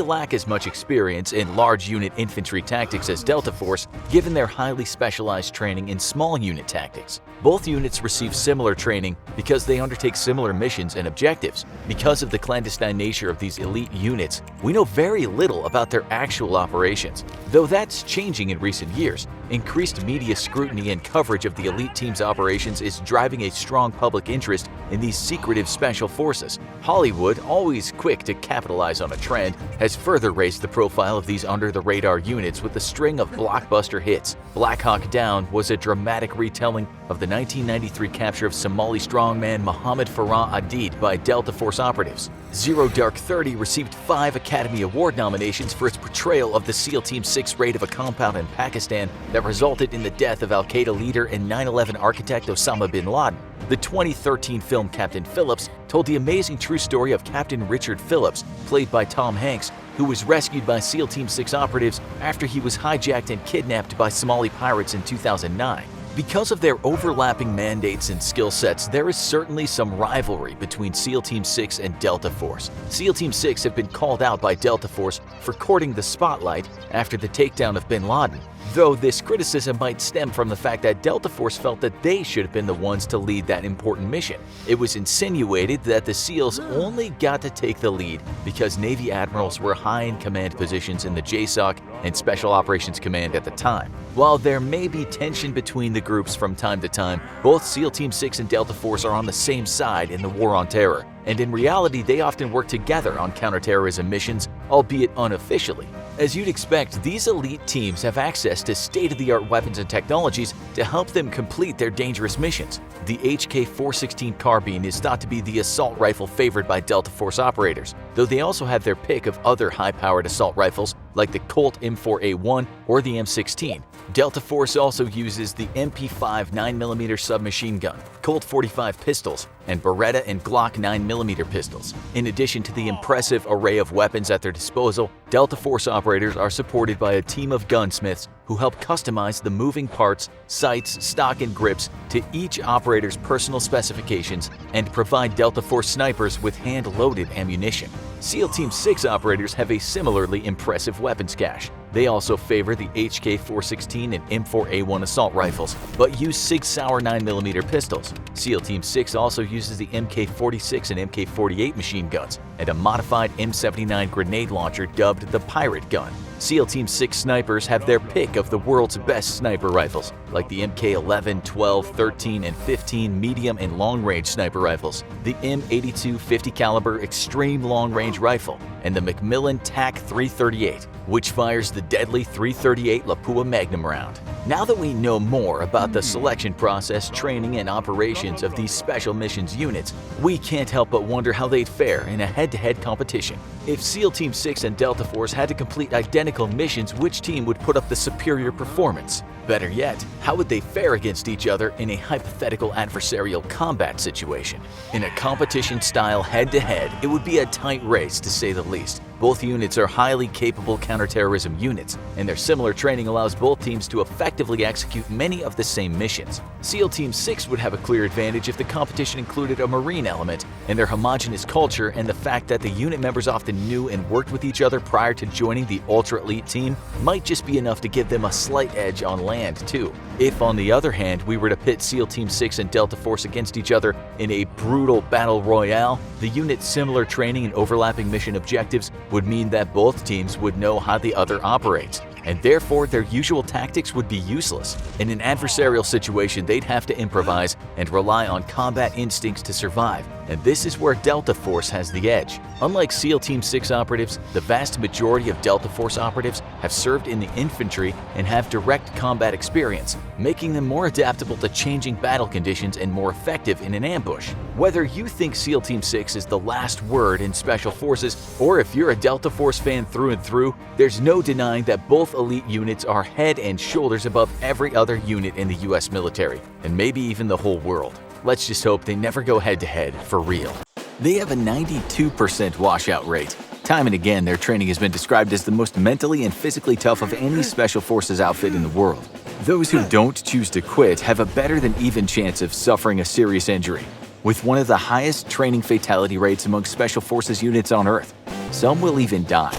lack as much experience in large unit infantry tactics as Delta Force, given their highly specialized training in small unit tactics. Both units receive similar training because they undertake similar missions and objectives. Because of the clandestine nature of these elite units, we know very little about their actual operations, though that's changing in recent years. Increased media scrutiny and coverage of the elite team's operations is driving a strong public interest in these secretive special forces. Hollywood, always quick to capitalize on a trend, has further raised the profile of these under-the-radar units with a string of blockbuster hits. Black Hawk Down was a dramatic retelling of the 1993 capture of Somali strongman Mohammed Farah Adid by Delta Force operatives. Zero Dark 30 received 5 Academy Award nominations for its portrayal of the SEAL Team 6 raid of a compound in Pakistan that resulted in the death of Al-Qaeda leader and 9/11 architect Osama bin Laden. The 2013 film Captain Phillips told the amazing true story of Captain Richard Phillips, played by Tom Hanks, who was rescued by SEAL Team 6 operatives after he was hijacked and kidnapped by Somali pirates in 2009. Because of their overlapping mandates and skill sets, there is certainly some rivalry between SEAL Team 6 and Delta Force. SEAL Team 6 have been called out by Delta Force for courting the spotlight after the takedown of bin Laden, though this criticism might stem from the fact that Delta Force felt that they should have been the ones to lead that important mission. It was insinuated that the SEALs only got to take the lead because Navy admirals were high in command positions in the JSOC and Special Operations Command at the time. While there may be tension between the groups from time to time, both SEAL Team 6 and Delta Force are on the same side in the war on terror, and in reality they often work together on counterterrorism missions, albeit unofficially. As you'd expect, these elite teams have access to state-of-the-art weapons and technologies to help them complete their dangerous missions. The HK-416 carbine is thought to be the assault rifle favored by Delta Force operators, though they also have their pick of other high-powered assault rifles like the Colt M4A1 or the M16. Delta Force also uses the MP5 9mm submachine gun, Colt 45 pistols, and Beretta and Glock 9mm pistols. In addition to the impressive array of weapons at their disposal, Delta Force operators are supported by a team of gunsmiths who help customize the moving parts, sights, stock, and grips to each operator's personal specifications and provide Delta Force snipers with hand-loaded ammunition. SEAL Team 6 operators have a similarly impressive weapons cache. They also favor the HK-416 and M4A1 assault rifles, but use Sig Sauer 9mm pistols. SEAL Team 6 also uses the MK-46 and MK-48 machine guns, and a modified M79 grenade launcher dubbed the Pirate Gun. SEAL Team 6 snipers have their pick of the world's best sniper rifles, like the MK-11, 12, 13, and 15 medium and long-range sniper rifles, the M82 50 caliber extreme long-range rifle, and the Macmillan TAC-338, which fires the deadly .338 Lapua Magnum round. Now that we know more about the selection process, training, and operations of these special missions units, we can't help but wonder how they'd fare in a head-to-head competition. If SEAL Team 6 and Delta Force had to complete identical missions, which team would put up the superior performance? Better yet, how would they fare against each other in a hypothetical adversarial combat situation? In a competition-style head-to-head, it would be a tight race to say the least. Both units are highly capable counterterrorism units, and their similar training allows both teams to effectively execute many of the same missions. SEAL Team 6 would have a clear advantage if the competition included a Marine element, and their homogeneous culture and the fact that the unit members often knew and worked with each other prior to joining the ultra-elite team might just be enough to give them a slight edge on land too. If, on the other hand, we were to pit SEAL Team 6 and Delta Force against each other in a brutal battle royale, the unit's similar training and overlapping mission objectives would mean that both teams would know how the other operates. and therefore their usual tactics would be useless. In an adversarial situation, they'd have to improvise and rely on combat instincts to survive, and this is where Delta Force has the edge. Unlike SEAL Team 6 operatives, the vast majority of Delta Force operatives have served in the infantry and have direct combat experience, making them more adaptable to changing battle conditions and more effective in an ambush. Whether you think SEAL Team 6 is the last word in Special Forces, or if you're a Delta Force fan through and through, there's no denying that both elite units are head and shoulders above every other unit in the US military, and maybe even the whole world. Let's just hope they never go head-to-head for real. They have a 92% washout rate. Time and again, their training has been described as the most mentally and physically tough of any Special Forces outfit in the world. Those who don't choose to quit have a better than even chance of suffering a serious injury, with one of the highest training fatality rates among Special Forces units on Earth. Some will even die.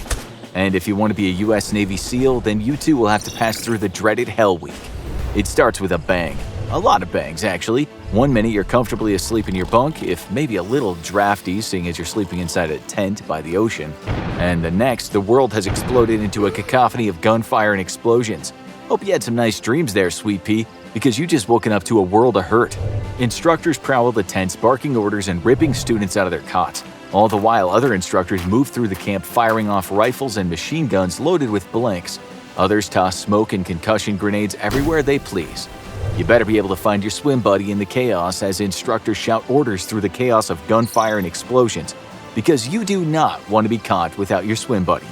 And if you want to be a US Navy SEAL, then you too will have to pass through the dreaded Hell Week. It starts with a bang. A lot of bangs, actually. One minute you're comfortably asleep in your bunk, if maybe a little drafty seeing as you're sleeping inside a tent by the ocean. And the next, the world has exploded into a cacophony of gunfire and explosions. Hope you had some nice dreams there, Sweet Pea, because you just woken up to a world of hurt. Instructors prowl the tents, barking orders and ripping students out of their cots. All the while, other instructors move through the camp firing off rifles and machine guns loaded with blanks. Others toss smoke and concussion grenades everywhere they please. You better be able to find your swim buddy in the chaos as instructors shout orders through the chaos of gunfire and explosions, because you do not want to be caught without your swim buddy.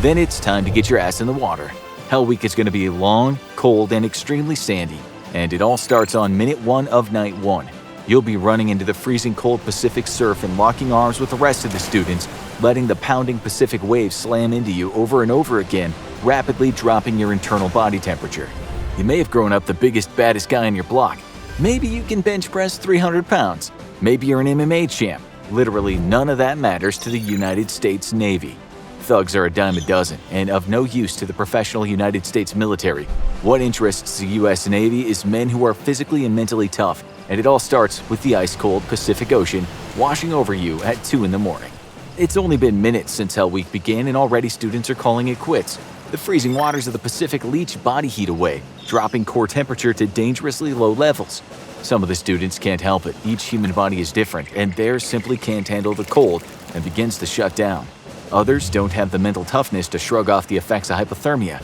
Then it's time to get your ass in the water. Hell Week is going to be long, cold, and extremely sandy, and it all starts on minute 1 of night 1. You'll be running into the freezing cold Pacific surf and locking arms with the rest of the students, letting the pounding Pacific waves slam into you over and over again, rapidly dropping your internal body temperature. You may have grown up the biggest, baddest guy on your block. Maybe you can bench press 300 pounds. Maybe you're an MMA champ. Literally none of that matters to the United States Navy. Thugs are a dime a dozen and of no use to the professional United States military. What interests the US Navy is men who are physically and mentally tough, and it all starts with the ice-cold Pacific Ocean washing over you at 2 in the morning. It's only been minutes since Hell Week began and already students are calling it quits. The freezing waters of the Pacific leach body heat away, dropping core temperature to dangerously low levels. Some of the students can't help it. Each human body is different, and theirs simply can't handle the cold and begins to shut down. Others don't have the mental toughness to shrug off the effects of hypothermia.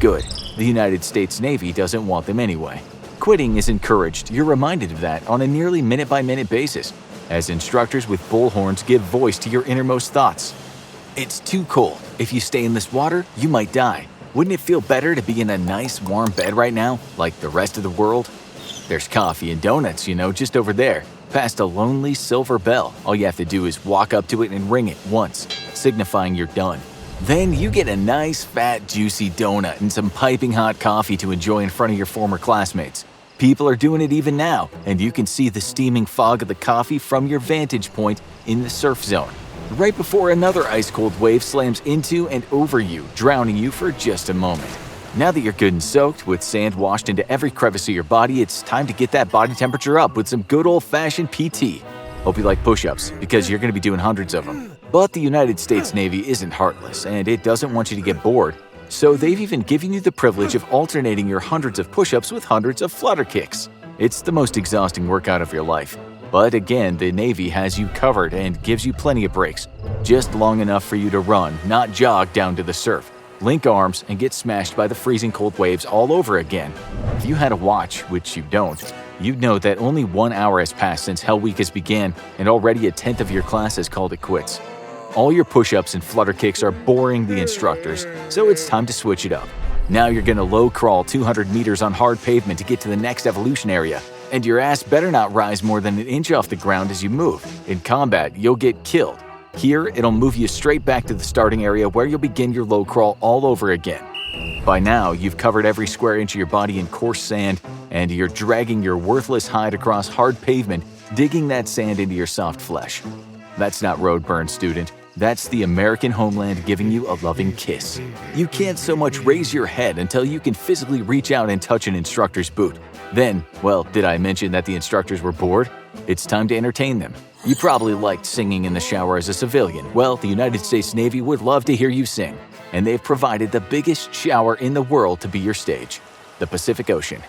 Good. The United States Navy doesn't want them anyway. Quitting is encouraged. You're reminded of that on a nearly minute-by-minute basis, as instructors with bullhorns give voice to your innermost thoughts. It's too cold. If you stay in this water, you might die. Wouldn't it feel better to be in a nice, warm bed right now, like the rest of the world? There's coffee and donuts, just over there, past a lonely silver bell. All you have to do is walk up to it and ring it once, signifying you're done. Then you get a nice, fat, juicy donut and some piping hot coffee to enjoy in front of your former classmates. People are doing it even now, and you can see the steaming fog of the coffee from your vantage point in the surf zone, right before another ice-cold wave slams into and over you, drowning you for just a moment. Now that you're good and soaked, with sand washed into every crevice of your body, it's time to get that body temperature up with some good old-fashioned PT. Hope you like push-ups, because you're going to be doing hundreds of them. But the United States Navy isn't heartless, and it doesn't want you to get bored. So they've even given you the privilege of alternating your hundreds of push-ups with hundreds of flutter kicks. It's the most exhausting workout of your life. But again, the Navy has you covered and gives you plenty of breaks. Just long enough for you to run, not jog down to the surf, link arms, and get smashed by the freezing cold waves all over again. If you had a watch, which you don't, you'd know that only 1 hour has passed since Hell Week has began, and already a tenth of your class has called it quits. All your push-ups and flutter kicks are boring the instructors, so it's time to switch it up. Now you're gonna low crawl 200 meters on hard pavement to get to the next evolution area, and your ass better not rise more than an inch off the ground as you move. In combat, you'll get killed. Here, it'll move you straight back to the starting area where you'll begin your low crawl all over again. By now, you've covered every square inch of your body in coarse sand, and you're dragging your worthless hide across hard pavement, digging that sand into your soft flesh. That's not road burn, student. That's the American homeland giving you a loving kiss. You can't so much raise your head until you can physically reach out and touch an instructor's boot. Then, well, did I mention that the instructors were bored? It's time to entertain them. You probably liked singing in the shower as a civilian. Well, the United States Navy would love to hear you sing. and they've provided the biggest shower in the world to be your stage, the Pacific Ocean.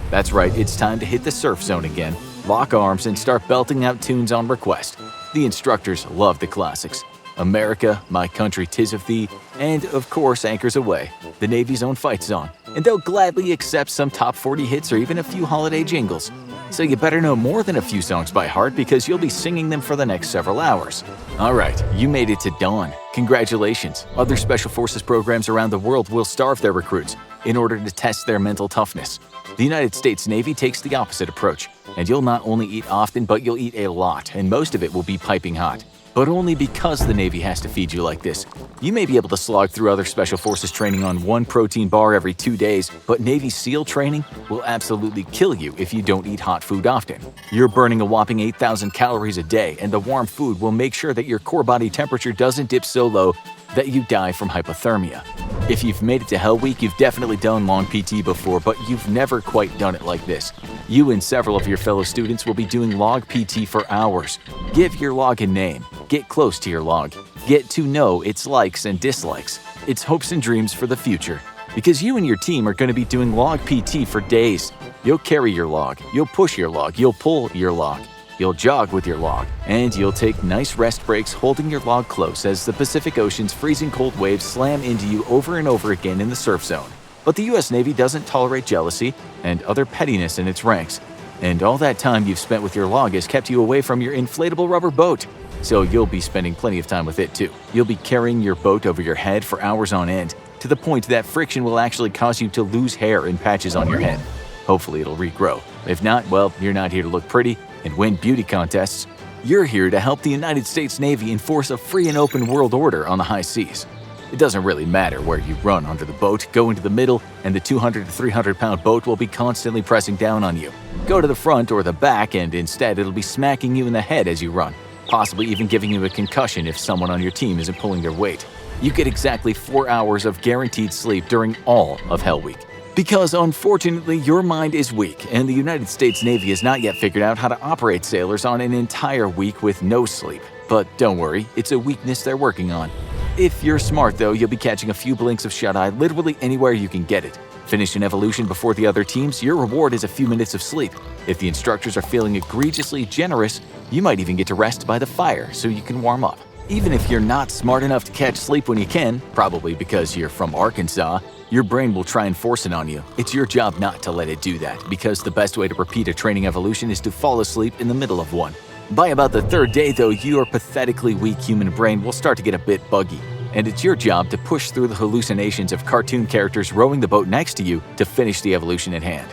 That's right, it's time to hit the surf zone again, lock arms, and start belting out tunes on request. The instructors love the classics. America, My Country 'Tis of Thee, and of course Anchors Aweigh, the Navy's own fight song. And they'll gladly accept some top 40 hits or even a few holiday jingles. So you better know more than a few songs by heart because you'll be singing them for the next several hours. Alright, you made it to dawn. Congratulations. Other Special Forces programs around the world will starve their recruits in order to test their mental toughness. The United States Navy takes the opposite approach, and you'll not only eat often, but you'll eat a lot, and most of it will be piping hot. But only because the Navy has to feed you like this. You may be able to slog through other Special Forces training on one protein bar every 2 days, but Navy SEAL training will absolutely kill you if you don't eat hot food often. You're burning a whopping 8,000 calories a day, and the warm food will make sure that your core body temperature doesn't dip so low that you die from hypothermia. If you've made it to Hell Week, you've definitely done long PT before, but you've never quite done it like this. You and several of your fellow students will be doing log PT for hours. Give your log a name. Get close to your log. Get to know its likes and dislikes, its hopes and dreams for the future. Because you and your team are going to be doing log PT for days. You'll carry your log, you'll push your log, you'll pull your log. You'll jog with your log, and you'll take nice rest breaks holding your log close as the Pacific Ocean's freezing cold waves slam into you over and over again in the surf zone. But the US Navy doesn't tolerate jealousy and other pettiness in its ranks. And all that time you've spent with your log has kept you away from your inflatable rubber boat. So you'll be spending plenty of time with it too. You'll be carrying your boat over your head for hours on end, to the point that friction will actually cause you to lose hair in patches on your head. Hopefully it'll regrow. If not, well, you're not here to look pretty and win beauty contests. You're here to help the United States Navy enforce a free and open world order on the high seas. It doesn't really matter where you run under the boat, go into the middle, and the 200 to 300 pound boat will be constantly pressing down on you. Go to the front or the back, and instead it'll be smacking you in the head as you run, possibly even giving you a concussion if someone on your team isn't pulling their weight. You get exactly 4 hours of guaranteed sleep during all of Hell Week. Because unfortunately, your mind is weak, and the United States Navy has not yet figured out how to operate sailors on an entire week with no sleep. But don't worry, it's a weakness they're working on. If you're smart though, you'll be catching a few blinks of shut-eye literally anywhere you can get it. Finish an evolution before the other teams, your reward is a few minutes of sleep. If the instructors are feeling egregiously generous, you might even get to rest by the fire so you can warm up. Even if you're not smart enough to catch sleep when you can, probably because you're from Arkansas, your brain will try and force it on you. It's your job not to let it do that, because the best way to repeat a training evolution is to fall asleep in the middle of one. By about the third day though, your pathetically weak human brain will start to get a bit buggy, and it's your job to push through the hallucinations of cartoon characters rowing the boat next to you to finish the evolution at hand.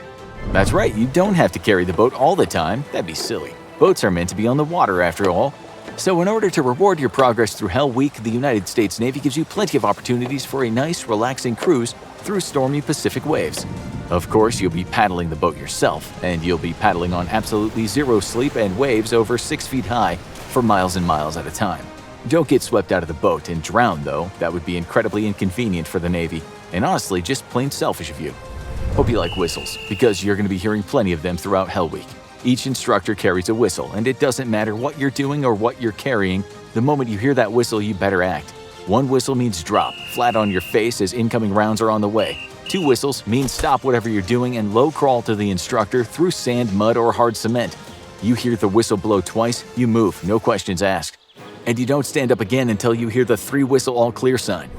That's right, you don't have to carry the boat all the time, that'd be silly. Boats are meant to be on the water after all. So in order to reward your progress through Hell Week, the United States Navy gives you plenty of opportunities for a nice, relaxing cruise through stormy Pacific waves. Of course, you'll be paddling the boat yourself, and you'll be paddling on absolutely zero sleep and waves over 6 feet high for miles and miles at a time. Don't get swept out of the boat and drown, though. That would be incredibly inconvenient for the Navy, and honestly, just plain selfish of you. Hope you like whistles, because you're going to be hearing plenty of them throughout Hell Week. Each instructor carries a whistle, and it doesn't matter what you're doing or what you're carrying, the moment you hear that whistle, you better act. 1 whistle means drop, flat on your face as incoming rounds are on the way. 2 whistles means stop whatever you're doing and low crawl to the instructor through sand, mud, or hard cement. You hear the whistle blow twice, you move, no questions asked. And you don't stand up again until you hear the 3 whistle all clear sign.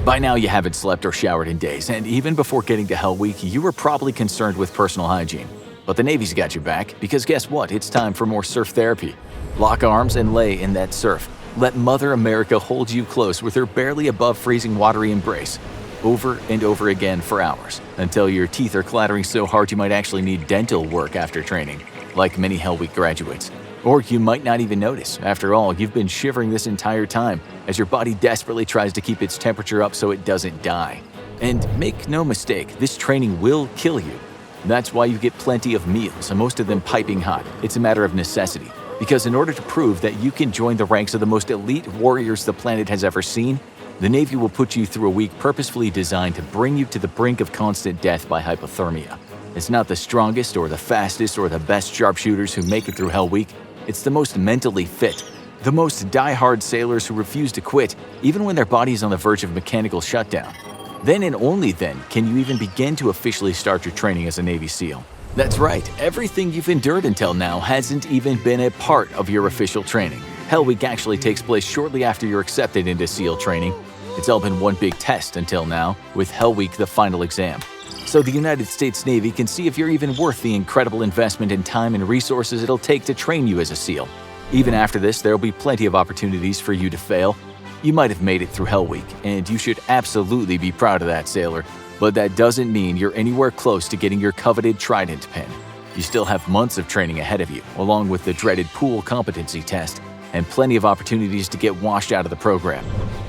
By now you haven't slept or showered in days, and even before getting to Hell Week, you were probably concerned with personal hygiene. But the Navy's got your back, because guess what? It's time for more surf therapy. Lock arms and lay in that surf. Let Mother America hold you close with her barely above freezing watery embrace, over and over again for hours, until your teeth are clattering so hard you might actually need dental work after training, like many Hell Week graduates. Or you might not even notice. After all, you've been shivering this entire time as your body desperately tries to keep its temperature up so it doesn't die. And make no mistake, this training will kill you. That's why you get plenty of meals, and most of them piping hot. It's a matter of necessity. Because in order to prove that you can join the ranks of the most elite warriors the planet has ever seen, the Navy will put you through a week purposefully designed to bring you to the brink of constant death by hypothermia. It's not the strongest or the fastest or the best sharpshooters who make it through Hell Week. It's the most mentally fit, the most die-hard sailors who refuse to quit even when their body is on the verge of mechanical shutdown. Then and only then can you even begin to officially start your training as a Navy SEAL. That's right, everything you've endured until now hasn't even been a part of your official training. Hell Week actually takes place shortly after you're accepted into SEAL training. It's all been one big test until now, with Hell Week the final exam. So the United States Navy can see if you're even worth the incredible investment in time and resources it'll take to train you as a SEAL. Even after this, there'll be plenty of opportunities for you to fail. You might have made it through Hell Week, and you should absolutely be proud of that, sailor. But that doesn't mean you're anywhere close to getting your coveted Trident pin. You still have months of training ahead of you, along with the dreaded pool competency test, and plenty of opportunities to get washed out of the program.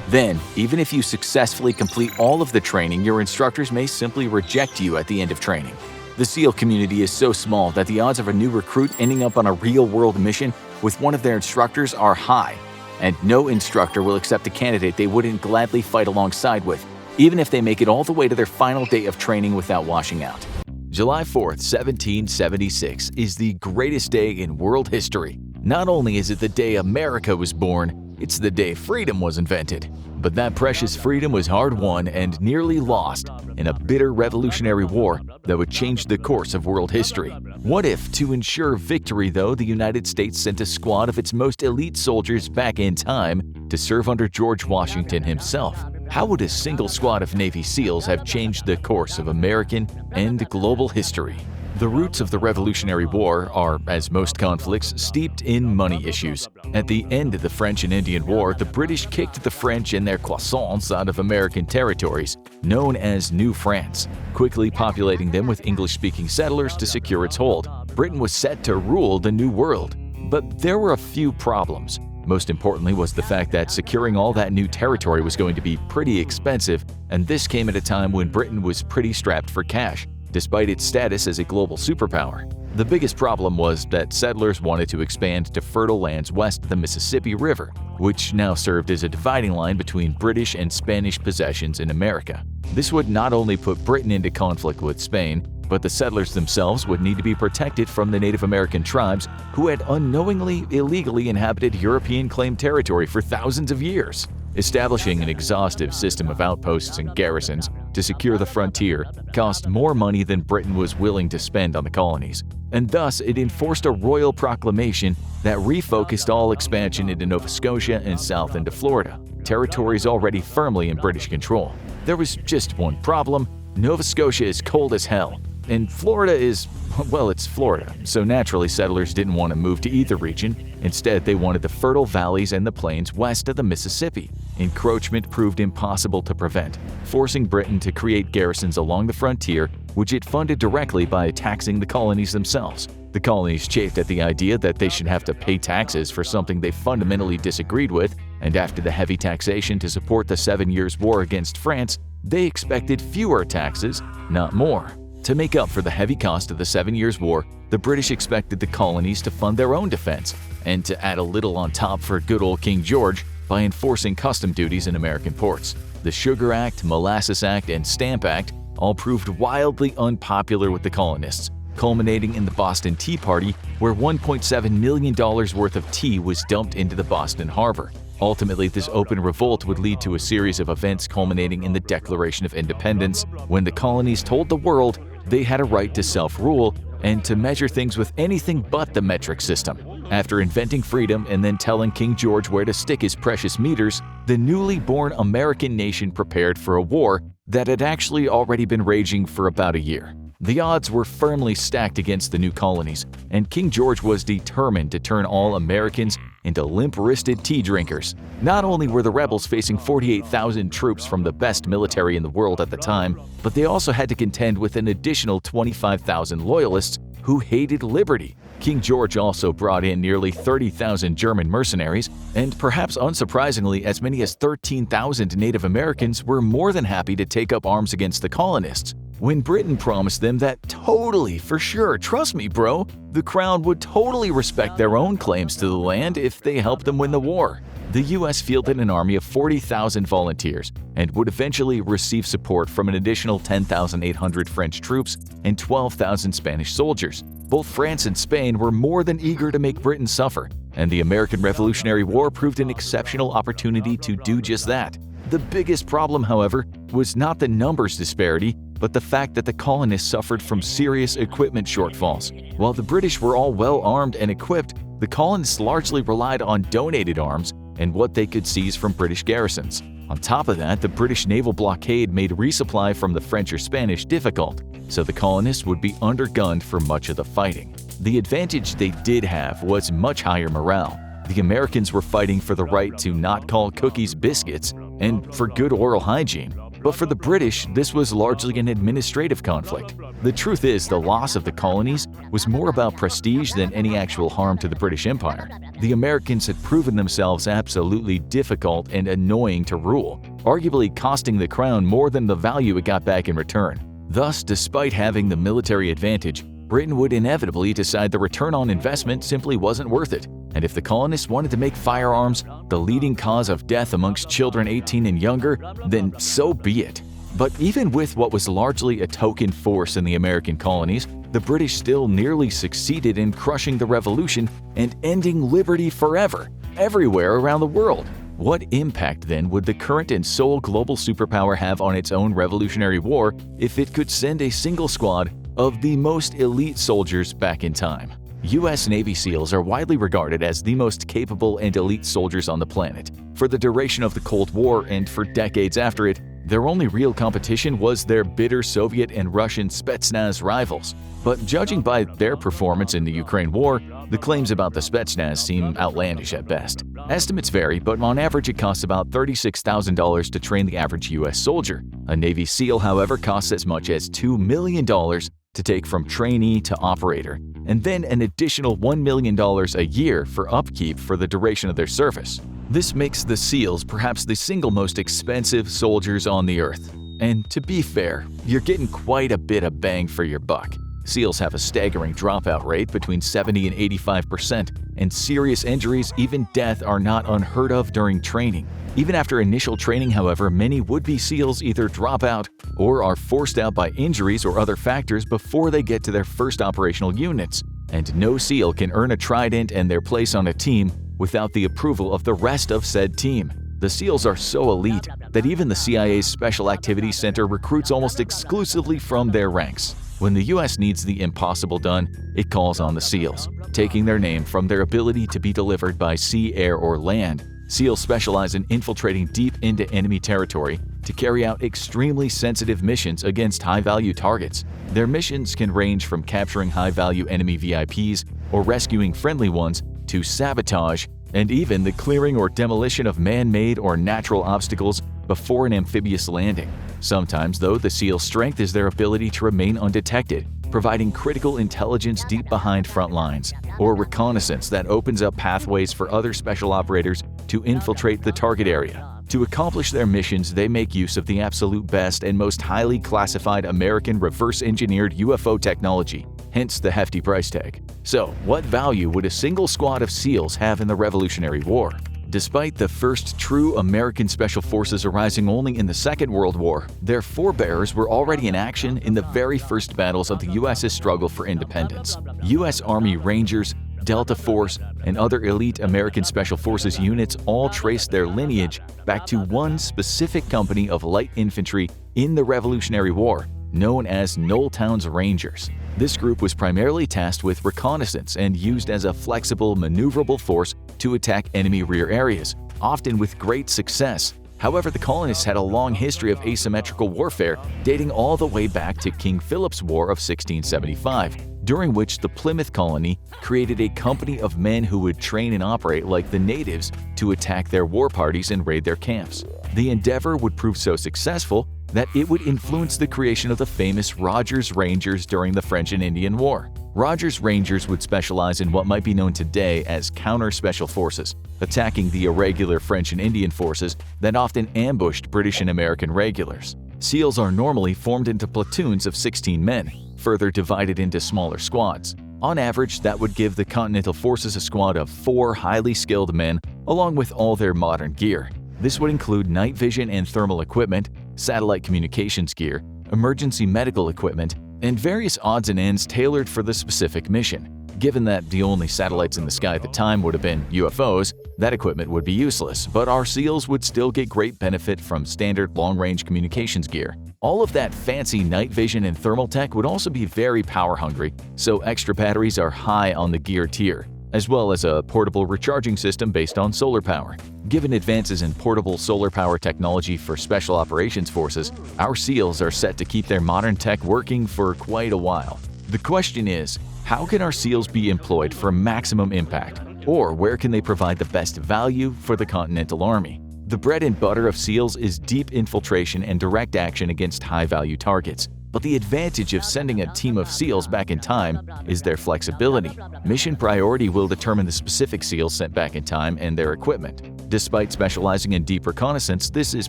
Then, even if you successfully complete all of the training, your instructors may simply reject you at the end of training. The SEAL community is so small that the odds of a new recruit ending up on a real-world mission with one of their instructors are high, and no instructor will accept a candidate they wouldn't gladly fight alongside with, even if they make it all the way to their final day of training without washing out. July 4th, 1776 is the greatest day in world history. Not only is it the day America was born, it's the day freedom was invented. But that precious freedom was hard-won and nearly lost in a bitter revolutionary war that would change the course of world history. What if, to ensure victory though, the United States sent a squad of its most elite soldiers back in time to serve under George Washington himself? How would a single squad of Navy SEALs have changed the course of American and global history? The roots of the Revolutionary War are, as most conflicts, steeped in money issues. At the end of the French and Indian War, the British kicked the French and their croissants out of American territories, known as New France, quickly populating them with English-speaking settlers to secure its hold. Britain was set to rule the New World. But there were a few problems. Most importantly was the fact that securing all that new territory was going to be pretty expensive, and this came at a time when Britain was pretty strapped for cash, despite its status as a global superpower. The biggest problem was that settlers wanted to expand to fertile lands west of the Mississippi River, which now served as a dividing line between British and Spanish possessions in America. This would not only put Britain into conflict with Spain, but the settlers themselves would need to be protected from the Native American tribes who had unknowingly, illegally inhabited European-claimed territory for thousands of years. Establishing an exhaustive system of outposts and garrisons to secure the frontier cost more money than Britain was willing to spend on the colonies, and thus it enforced a royal proclamation that refocused all expansion into Nova Scotia and south into Florida, territories already firmly in British control. There was just one problem: Nova Scotia is cold as hell, and Florida is, well, it's Florida, so naturally settlers didn't want to move to either region. Instead, they wanted the fertile valleys and the plains west of the Mississippi. Encroachment proved impossible to prevent, forcing Britain to create garrisons along the frontier, which it funded directly by taxing the colonies themselves. The colonies chafed at the idea that they should have to pay taxes for something they fundamentally disagreed with, and after the heavy taxation to support the 7 Years' War against France, they expected fewer taxes, not more. To make up for the heavy cost of the 7 Years' War, the British expected the colonies to fund their own defense, and to add a little on top for good old King George by enforcing custom duties in American ports. The Sugar Act, Molasses Act, and Stamp Act all proved wildly unpopular with the colonists, culminating in the Boston Tea Party, where $1.7 million worth of tea was dumped into the Boston Harbor. Ultimately, this open revolt would lead to a series of events culminating in the Declaration of Independence, when the colonies told the world they had a right to self-rule and to measure things with anything but the metric system. After inventing freedom and then telling King George where to stick his precious meters, the newly born American nation prepared for a war that had actually already been raging for about a year. The odds were firmly stacked against the new colonies, and King George was determined to turn all Americans into limp-wristed tea drinkers. Not only were the rebels facing 48,000 troops from the best military in the world at the time, but they also had to contend with an additional 25,000 loyalists who hated liberty. King George also brought in nearly 30,000 German mercenaries, and perhaps unsurprisingly, as many as 13,000 Native Americans were more than happy to take up arms against the colonists. When Britain promised them that totally, for sure, trust me bro, the Crown would totally respect their own claims to the land if they helped them win the war. The US fielded an army of 40,000 volunteers and would eventually receive support from an additional 10,800 French troops and 12,000 Spanish soldiers. Both France and Spain were more than eager to make Britain suffer, and the American Revolutionary War proved an exceptional opportunity to do just that. The biggest problem, however, was not the numbers disparity, but the fact that the colonists suffered from serious equipment shortfalls. While the British were all well armed and equipped, the colonists largely relied on donated arms and what they could seize from British garrisons. On top of that, the British naval blockade made resupply from the French or Spanish difficult, so the colonists would be undergunned for much of the fighting. The advantage they did have was much higher morale. The Americans were fighting for the right to not call cookies biscuits and for good oral hygiene. But for the British, this was largely an administrative conflict. The truth is, the loss of the colonies was more about prestige than any actual harm to the British Empire. The Americans had proven themselves absolutely difficult and annoying to rule, arguably costing the crown more than the value it got back in return. Thus, despite having the military advantage, Britain would inevitably decide the return on investment simply wasn't worth it. And if the colonists wanted to make firearms the leading cause of death amongst children 18 and younger, then so be it. But even with what was largely a token force in the American colonies, the British still nearly succeeded in crushing the revolution and ending liberty forever, everywhere around the world. What impact then would the current and sole global superpower have on its own Revolutionary War if it could send a single squad of the most elite soldiers back in time? U.S. Navy SEALs are widely regarded as the most capable and elite soldiers on the planet. For the duration of the Cold War and for decades after it, their only real competition was their bitter Soviet and Russian Spetsnaz rivals. But judging by their performance in the Ukraine war, the claims about the Spetsnaz seem outlandish at best. Estimates vary, but on average it costs about $36,000 to train the average U.S. soldier. A Navy SEAL, however, costs as much as $2 million to take from trainee to operator, and then an additional $1 million a year for upkeep for the duration of their service. This makes the SEALs perhaps the single most expensive soldiers on the earth. And to be fair, you're getting quite a bit of bang for your buck. SEALs have a staggering dropout rate between 70 and 85%, and serious injuries, even death, are not unheard of during training. Even after initial training, however, many would-be SEALs either drop out or are forced out by injuries or other factors before they get to their first operational units. And no SEAL can earn a trident and their place on a team without the approval of the rest of said team. The SEALs are so elite that even the CIA's Special Activities Center recruits almost exclusively from their ranks. When the U.S. needs the impossible done, it calls on the SEALs, taking their name from their ability to be delivered by sea, air, or land. SEALs specialize in infiltrating deep into enemy territory to carry out extremely sensitive missions against high-value targets. Their missions can range from capturing high-value enemy VIPs or rescuing friendly ones to sabotage and even the clearing or demolition of man-made or natural obstacles before an amphibious landing. Sometimes, though, the SEAL's strength is their ability to remain undetected, providing critical intelligence deep behind front lines, or reconnaissance that opens up pathways for other special operators to infiltrate the target area. To accomplish their missions, they make use of the absolute best and most highly classified American reverse-engineered UFO technology, hence the hefty price tag. So, what value would a single squad of SEALs have in the Revolutionary War? Despite the first true American Special Forces arising only in the Second World War, their forebears were already in action in the very first battles of the U.S.'s struggle for independence. U.S. Army Rangers, Delta Force, and other elite American Special Forces units all traced their lineage back to one specific company of light infantry in the Revolutionary War, known as Knolltown's Rangers. This group was primarily tasked with reconnaissance and used as a flexible, maneuverable force to attack enemy rear areas, often with great success. However, the colonists had a long history of asymmetrical warfare dating all the way back to King Philip's War of 1675, during which the Plymouth colony created a company of men who would train and operate like the natives to attack their war parties and raid their camps. The endeavor would prove so successful that it would influence the creation of the famous Rogers Rangers during the French and Indian War. Rogers Rangers would specialize in what might be known today as counter-special forces, attacking the irregular French and Indian forces that often ambushed British and American regulars. SEALs are normally formed into platoons of 16 men, further divided into smaller squads. On average, that would give the Continental Forces a squad of 4 highly skilled men along with all their modern gear. This would include night vision and thermal equipment, satellite communications gear, emergency medical equipment, and various odds and ends tailored for the specific mission. Given that the only satellites in the sky at the time would have been UFOs, that equipment would be useless, but our SEALs would still get great benefit from standard long-range communications gear. All of that fancy night vision and thermal tech would also be very power-hungry, so extra batteries are high on the gear tier, as well as a portable recharging system based on solar power. Given advances in portable solar power technology for special operations forces, our SEALs are set to keep their modern tech working for quite a while. The question is, how can our SEALs be employed for maximum impact? Or where can they provide the best value for the Continental Army? The bread and butter of SEALs is deep infiltration and direct action against high-value targets. But the advantage of sending a team of SEALs back in time is their flexibility. Mission priority will determine the specific SEALs sent back in time and their equipment. Despite specializing in deep reconnaissance, this is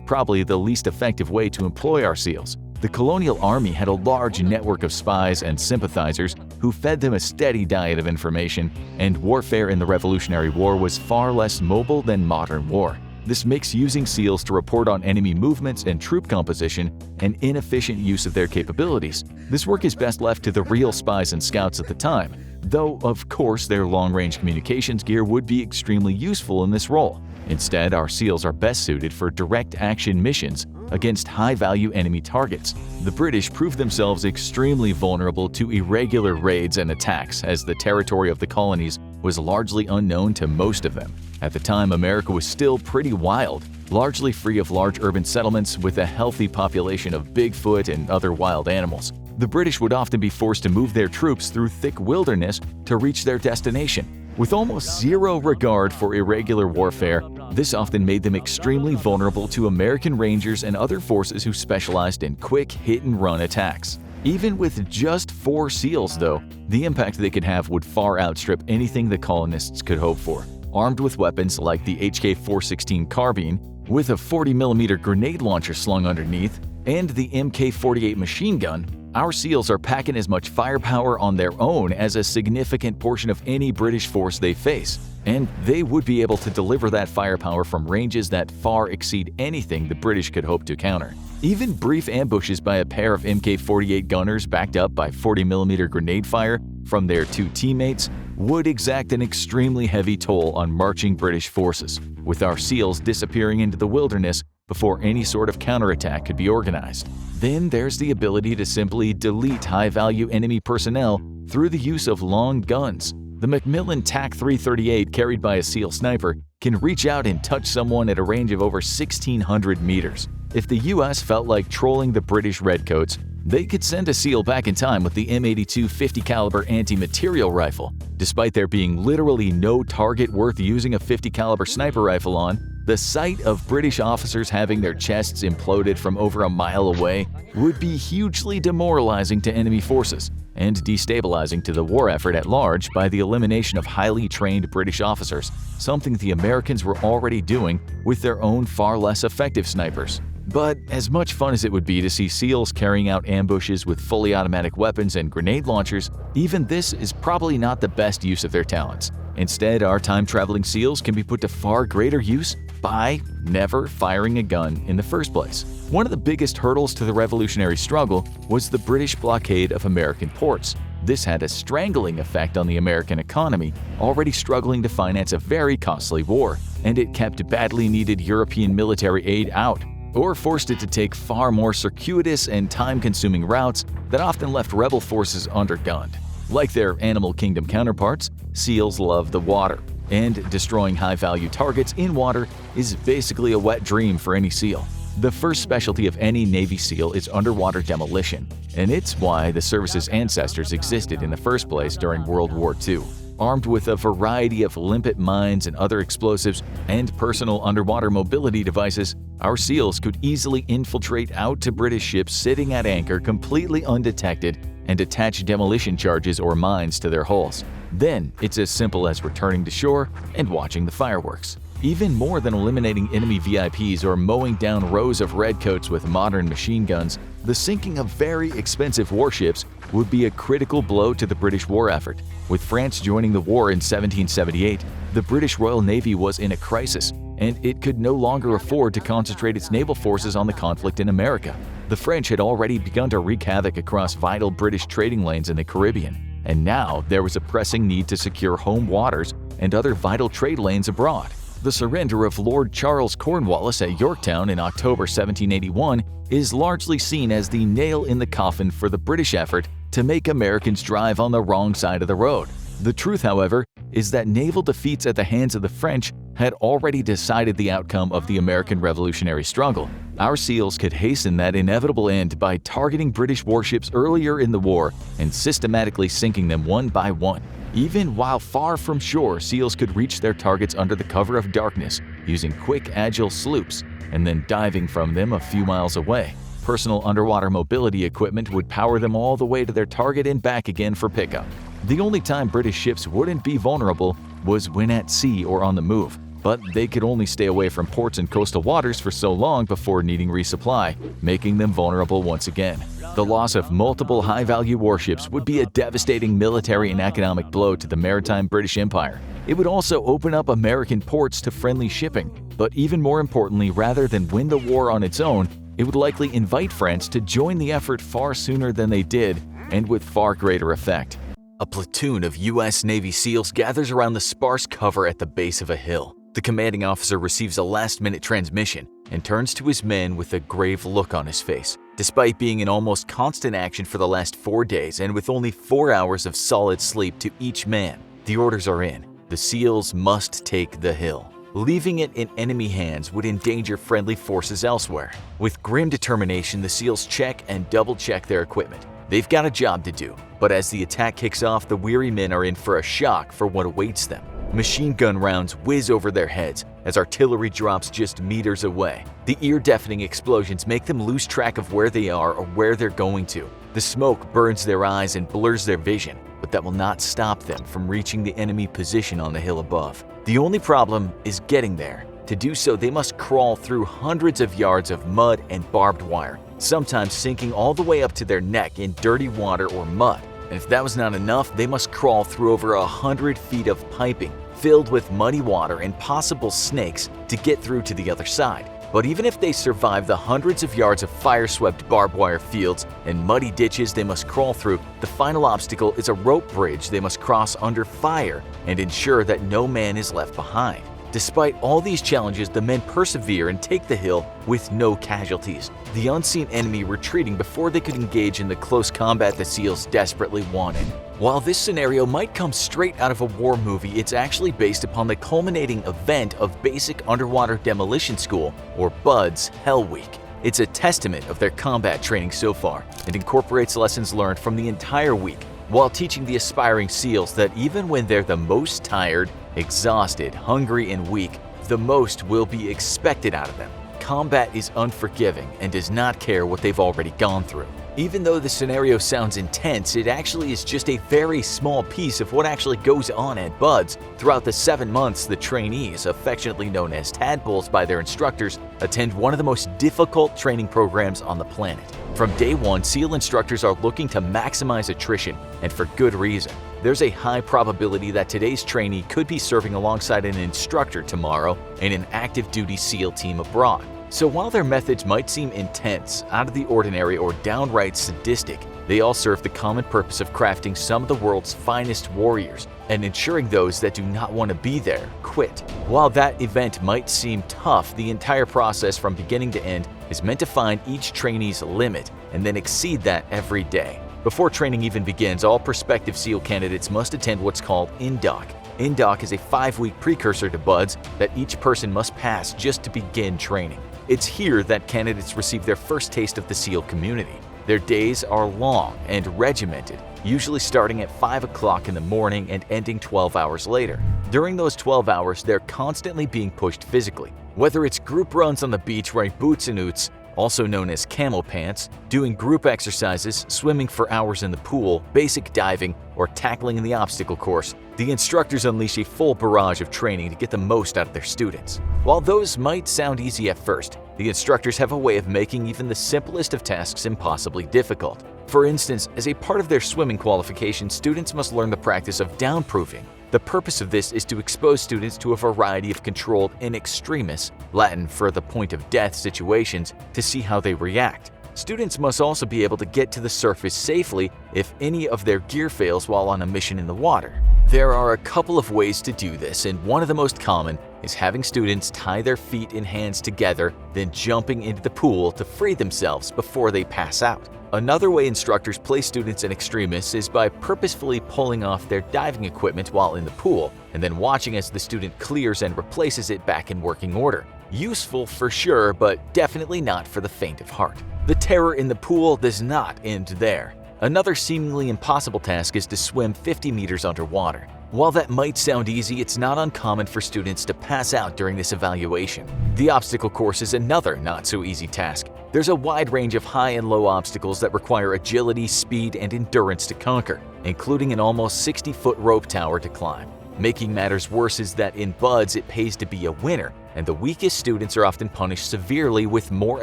probably the least effective way to employ our SEALs. The colonial army had a large network of spies and sympathizers who fed them a steady diet of information, and warfare in the Revolutionary War was far less mobile than modern war. This makes using SEALs to report on enemy movements and troop composition an inefficient use of their capabilities. This work is best left to the real spies and scouts at the time, though of course their long-range communications gear would be extremely useful in this role. Instead, our SEALs are best suited for direct action missions against high-value enemy targets. The British proved themselves extremely vulnerable to irregular raids and attacks, as the territory of the colonies was largely unknown to most of them. At the time, America was still pretty wild, largely free of large urban settlements with a healthy population of Bigfoot and other wild animals. The British would often be forced to move their troops through thick wilderness to reach their destination. With almost zero regard for irregular warfare, this often made them extremely vulnerable to American Rangers and other forces who specialized in quick hit-and-run attacks. Even with just 4 SEALs, though, the impact they could have would far outstrip anything the colonists could hope for. Armed with weapons like the HK-416 carbine, with a 40mm grenade launcher slung underneath, and the MK-48 machine gun, our SEALs are packing as much firepower on their own as a significant portion of any British force they face, and they would be able to deliver that firepower from ranges that far exceed anything the British could hope to counter. Even brief ambushes by a pair of MK-48 gunners backed up by 40mm grenade fire from their 2 teammates would exact an extremely heavy toll on marching British forces, with our SEALs disappearing into the wilderness before any sort of counterattack could be organized. Then there's the ability to simply delete high-value enemy personnel through the use of long guns. The Macmillan TAC-338 carried by a SEAL sniper can reach out and touch someone at a range of over 1,600 meters. If the US felt like trolling the British Redcoats, they could send a SEAL back in time with the M82 50 caliber anti-material rifle. Despite there being literally no target worth using a 50 caliber sniper rifle on, the sight of British officers having their chests imploded from over a mile away would be hugely demoralizing to enemy forces and destabilizing to the war effort at large by the elimination of highly trained British officers, something the Americans were already doing with their own far less effective snipers. But as much fun as it would be to see SEALs carrying out ambushes with fully automatic weapons and grenade launchers, even this is probably not the best use of their talents. Instead, our time-traveling SEALs can be put to far greater use by never firing a gun in the first place. One of the biggest hurdles to the revolutionary struggle was the British blockade of American ports. This had a strangling effect on the American economy, already struggling to finance a very costly war, and it kept badly needed European military aid out, or forced it to take far more circuitous and time-consuming routes that often left rebel forces undergunned. Like their animal kingdom counterparts, SEALs love the water, and destroying high-value targets in water is basically a wet dream for any SEAL. The first specialty of any Navy SEAL is underwater demolition, and it's why the service's ancestors existed in the first place during World War II. Armed with a variety of limpet mines and other explosives and personal underwater mobility devices, our SEALs could easily infiltrate out to British ships sitting at anchor completely undetected and attach demolition charges or mines to their hulls. Then it's as simple as returning to shore and watching the fireworks. Even more than eliminating enemy VIPs or mowing down rows of redcoats with modern machine guns, the sinking of very expensive warships would be a critical blow to the British war effort. With France joining the war in 1778, the British Royal Navy was in a crisis, and it could no longer afford to concentrate its naval forces on the conflict in America. The French had already begun to wreak havoc across vital British trading lanes in the Caribbean, and now there was a pressing need to secure home waters and other vital trade lanes abroad. The surrender of Lord Charles Cornwallis at Yorktown in October 1781 is largely seen as the nail in the coffin for the British effort to make Americans drive on the wrong side of the road. The truth, however, is that naval defeats at the hands of the French had already decided the outcome of the American Revolutionary struggle. Our SEALs could hasten that inevitable end by targeting British warships earlier in the war and systematically sinking them one by one. Even while far from shore, SEALs could reach their targets under the cover of darkness, using quick, agile sloops, and then diving from them a few miles away. Personal underwater mobility equipment would power them all the way to their target and back again for pickup. The only time British ships wouldn't be vulnerable was when at sea or on the move, but they could only stay away from ports and coastal waters for so long before needing resupply, making them vulnerable once again. The loss of multiple high-value warships would be a devastating military and economic blow to the maritime British Empire. It would also open up American ports to friendly shipping, but even more importantly, rather than win the war on its own, it would likely invite France to join the effort far sooner than they did, and with far greater effect. A platoon of U.S. Navy SEALs gathers around the sparse cover at the base of a hill. The commanding officer receives a last-minute transmission and turns to his men with a grave look on his face. Despite being in almost constant action for the last 4 days and with only 4 hours of solid sleep to each man, the orders are in. The SEALs must take the hill. Leaving it in enemy hands would endanger friendly forces elsewhere. With grim determination, the SEALs check and double-check their equipment. They've got a job to do, but as the attack kicks off, the weary men are in for a shock for what awaits them. Machine gun rounds whiz over their heads as artillery drops just meters away. The ear-deafening explosions make them lose track of where they are or where they're going to. The smoke burns their eyes and blurs their vision, but that will not stop them from reaching the enemy position on the hill above. The only problem is getting there. To do so, they must crawl through hundreds of yards of mud and barbed wire, sometimes sinking all the way up to their neck in dirty water or mud. And if that was not enough, they must crawl through over 100 feet of piping filled with muddy water and possible snakes to get through to the other side. But even if they survive the hundreds of yards of fire-swept barbed wire fields and muddy ditches they must crawl through, the final obstacle is a rope bridge they must cross under fire and ensure that no man is left behind. Despite all these challenges, the men persevere and take the hill with no casualties, the unseen enemy retreating before they could engage in the close combat the SEALs desperately wanted. While this scenario might come straight out of a war movie, it's actually based upon the culminating event of Basic Underwater Demolition School, or BUDS, Hell Week. It's a testament of their combat training so far and incorporates lessons learned from the entire week, while teaching the aspiring SEALs that even when they're the most tired, exhausted, hungry, and weak, the most will be expected out of them. Combat is unforgiving and does not care what they've already gone through. Even though the scenario sounds intense, it actually is just a very small piece of what actually goes on at BUDS. Throughout the 7 months, the trainees, affectionately known as tadpoles by their instructors, attend one of the most difficult training programs on the planet. From day one, SEAL instructors are looking to maximize attrition, and for good reason. There's a high probability that today's trainee could be serving alongside an instructor tomorrow in an active duty SEAL team abroad. So while their methods might seem intense, out of the ordinary, or downright sadistic, they all serve the common purpose of crafting some of the world's finest warriors and ensuring those that do not want to be there quit. While that event might seem tough, the entire process from beginning to end is meant to find each trainee's limit and then exceed that every day. Before training even begins, all prospective SEAL candidates must attend what's called INDOC. INDOC is a 5-week precursor to BUDS that each person must pass just to begin training. It's here that candidates receive their first taste of the SEAL community. Their days are long and regimented, usually starting at 5 o'clock in the morning and ending 12 hours later. During those 12 hours, they're constantly being pushed physically. Whether it's group runs on the beach wearing boots and oots, also known as camo pants, doing group exercises, swimming for hours in the pool, basic diving, or tackling in the obstacle course, the instructors unleash a full barrage of training to get the most out of their students. While those might sound easy at first, the instructors have a way of making even the simplest of tasks impossibly difficult. For instance, as a part of their swimming qualification, students must learn the practice of downproofing. The purpose of this is to expose students to a variety of controlled in extremis, Latin for the point of death, situations to see how they react. Students must also be able to get to the surface safely if any of their gear fails while on a mission in the water. There are a couple of ways to do this, and one of the most common is having students tie their feet and hands together, then jumping into the pool to free themselves before they pass out. Another way instructors place students in extremis is by purposefully pulling off their diving equipment while in the pool, and then watching as the student clears and replaces it back in working order. Useful for sure, but definitely not for the faint of heart. The terror in the pool does not end there. Another seemingly impossible task is to swim 50 meters underwater. While that might sound easy, it's not uncommon for students to pass out during this evaluation. The obstacle course is another not-so-easy task. There's a wide range of high and low obstacles that require agility, speed, and endurance to conquer, including an almost 60-foot rope tower to climb. Making matters worse is that in BUD/S it pays to be a winner, and the weakest students are often punished severely with more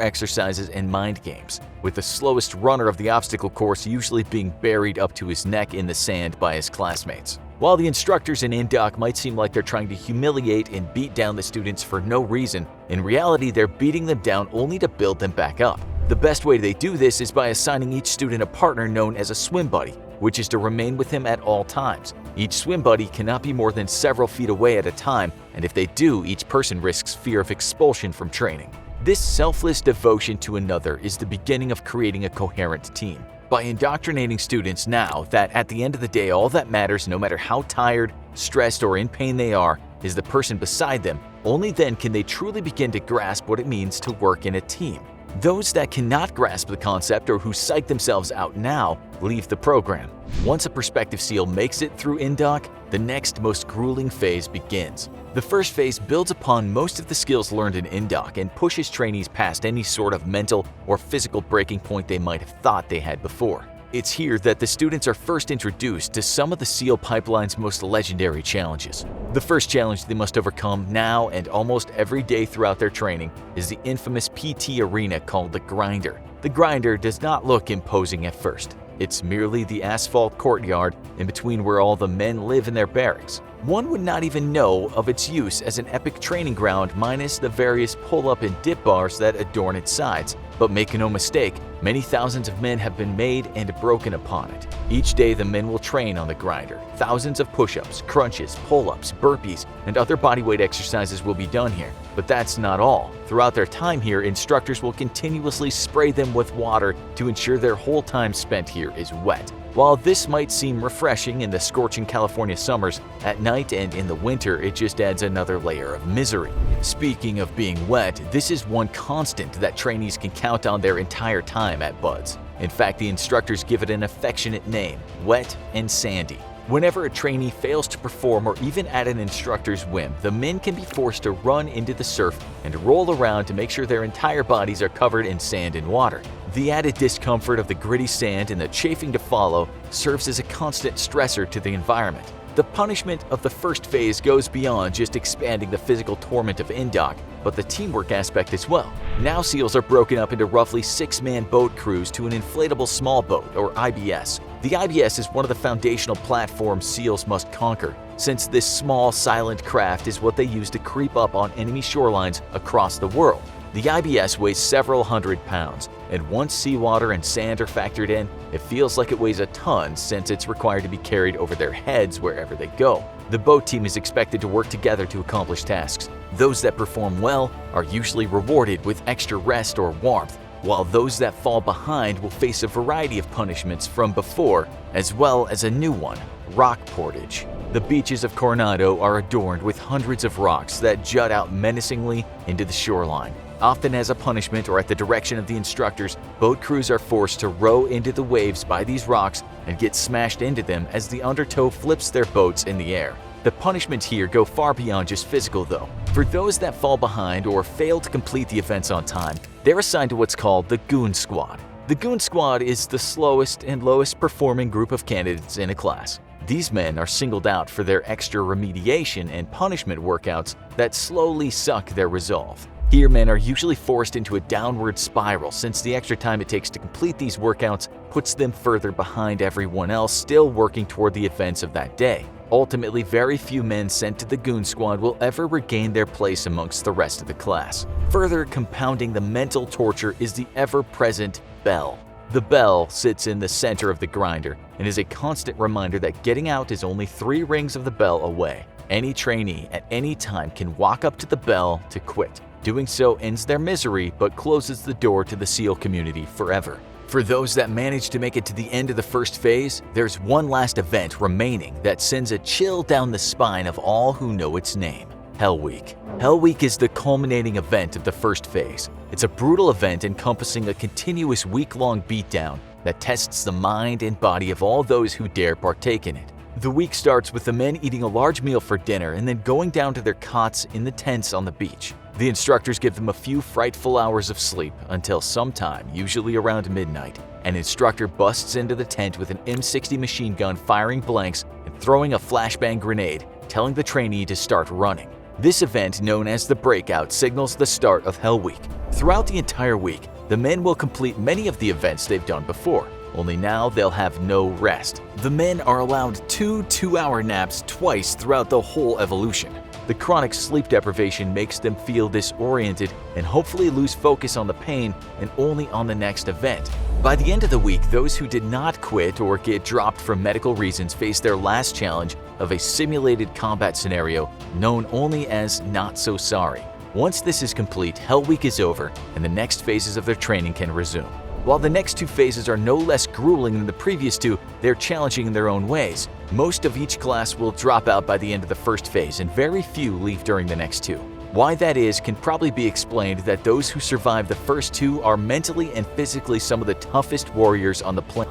exercises and mind games, with the slowest runner of the obstacle course usually being buried up to his neck in the sand by his classmates. While the instructors in Indoc might seem like they're trying to humiliate and beat down the students for no reason, in reality they're beating them down only to build them back up. The best way they do this is by assigning each student a partner known as a swim buddy, which is to remain with him at all times. Each swim buddy cannot be more than several feet away at a time, and if they do, each person risks fear of expulsion from training. This selfless devotion to another is the beginning of creating a coherent team. By indoctrinating students now that at the end of the day all that matters, no matter how tired, stressed, or in pain they are, is the person beside them, only then can they truly begin to grasp what it means to work in a team. Those that cannot grasp the concept or who psych themselves out now leave the program. Once a prospective SEAL makes it through Indoc, the next most grueling phase begins. The first phase builds upon most of the skills learned in Indoc and pushes trainees past any sort of mental or physical breaking point they might have thought they had before. It's here that the students are first introduced to some of the SEAL pipeline's most legendary challenges. The first challenge they must overcome now and almost every day throughout their training is the infamous PT arena called the Grinder. The Grinder does not look imposing at first. It's merely the asphalt courtyard in between where all the men live in their barracks. One would not even know of its use as an epic training ground minus the various pull-up and dip bars that adorn its sides. But make no mistake, many thousands of men have been made and broken upon it. Each day the men will train on the Grinder. Thousands of push-ups, crunches, pull-ups, burpees, and other bodyweight exercises will be done here. But that's not all. Throughout their time here, instructors will continuously spray them with water to ensure their whole time spent here is wet. While this might seem refreshing in the scorching California summers, at night and in the winter it just adds another layer of misery. Speaking of being wet, this is one constant that trainees can count on their entire time at BUD/S. In fact, the instructors give it an affectionate name, Wet and Sandy. Whenever a trainee fails to perform or even at an instructor's whim, the men can be forced to run into the surf and roll around to make sure their entire bodies are covered in sand and water. The added discomfort of the gritty sand and the chafing to follow serves as a constant stressor to the environment. The punishment of the first phase goes beyond just expanding the physical torment of Indoc, but the teamwork aspect as well. Now SEALs are broken up into roughly 6-man boat crews to an inflatable small boat, or IBS. The IBS is one of the foundational platforms SEALs must conquer, since this small, silent craft is what they use to creep up on enemy shorelines across the world. The IBS weighs several hundred pounds, and once seawater and sand are factored in, it feels like it weighs a ton since it's required to be carried over their heads wherever they go. The boat team is expected to work together to accomplish tasks. Those that perform well are usually rewarded with extra rest or warmth, while those that fall behind will face a variety of punishments from before, as well as a new one, rock portage. The beaches of Coronado are adorned with hundreds of rocks that jut out menacingly into the shoreline. Often as a punishment or at the direction of the instructors, boat crews are forced to row into the waves by these rocks and get smashed into them as the undertow flips their boats in the air. The punishments here go far beyond just physical though. For those that fall behind or fail to complete the events on time, they're assigned to what's called the Goon Squad. The Goon Squad is the slowest and lowest performing group of candidates in a class. These men are singled out for their extra remediation and punishment workouts that slowly suck their resolve. Here, men are usually forced into a downward spiral since the extra time it takes to complete these workouts puts them further behind everyone else still working toward the events of that day. Ultimately, very few men sent to the Goon Squad will ever regain their place amongst the rest of the class. Further compounding the mental torture is the ever-present bell. The bell sits in the center of the grinder and is a constant reminder that getting out is only 3 rings of the bell away. Any trainee at any time can walk up to the bell to quit. Doing so ends their misery but closes the door to the SEAL community forever. For those that manage to make it to the end of the first phase, there's one last event remaining that sends a chill down the spine of all who know its name: Hell Week. Hell Week is the culminating event of the first phase. It's a brutal event encompassing a continuous week-long beatdown that tests the mind and body of all those who dare partake in it. The week starts with the men eating a large meal for dinner and then going down to their cots in the tents on the beach. The instructors give them a few frightful hours of sleep until sometime, usually around midnight, an instructor busts into the tent with an M60 machine gun firing blanks and throwing a flashbang grenade, telling the trainee to start running. This event, known as the Breakout, signals the start of Hell Week. Throughout the entire week, the men will complete many of the events they've done before, only now they'll have no rest. The men are allowed 2 2-hour naps twice throughout the whole evolution. The chronic sleep deprivation makes them feel disoriented and hopefully lose focus on the pain and only on the next event. By the end of the week, those who did not quit or get dropped for medical reasons face their last challenge of a simulated combat scenario known only as Not So Sorry. Once this is complete, Hell Week is over and the next phases of their training can resume. While the next 2 phases are no less grueling than the previous 2, they're challenging in their own ways. Most of each class will drop out by the end of the first phase and very few leave during the next 2. Why that is can probably be explained that those who survive the first 2 are mentally and physically some of the toughest warriors on the planet.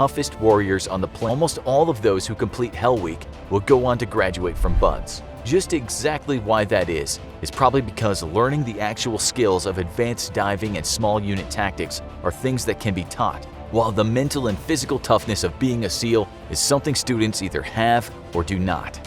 Almost all of those who complete Hell Week will go on to graduate from BUD/S. Just exactly why that is probably because learning the actual skills of advanced diving and small unit tactics are things that can be taught, while the mental and physical toughness of being a SEAL is something students either have or do not.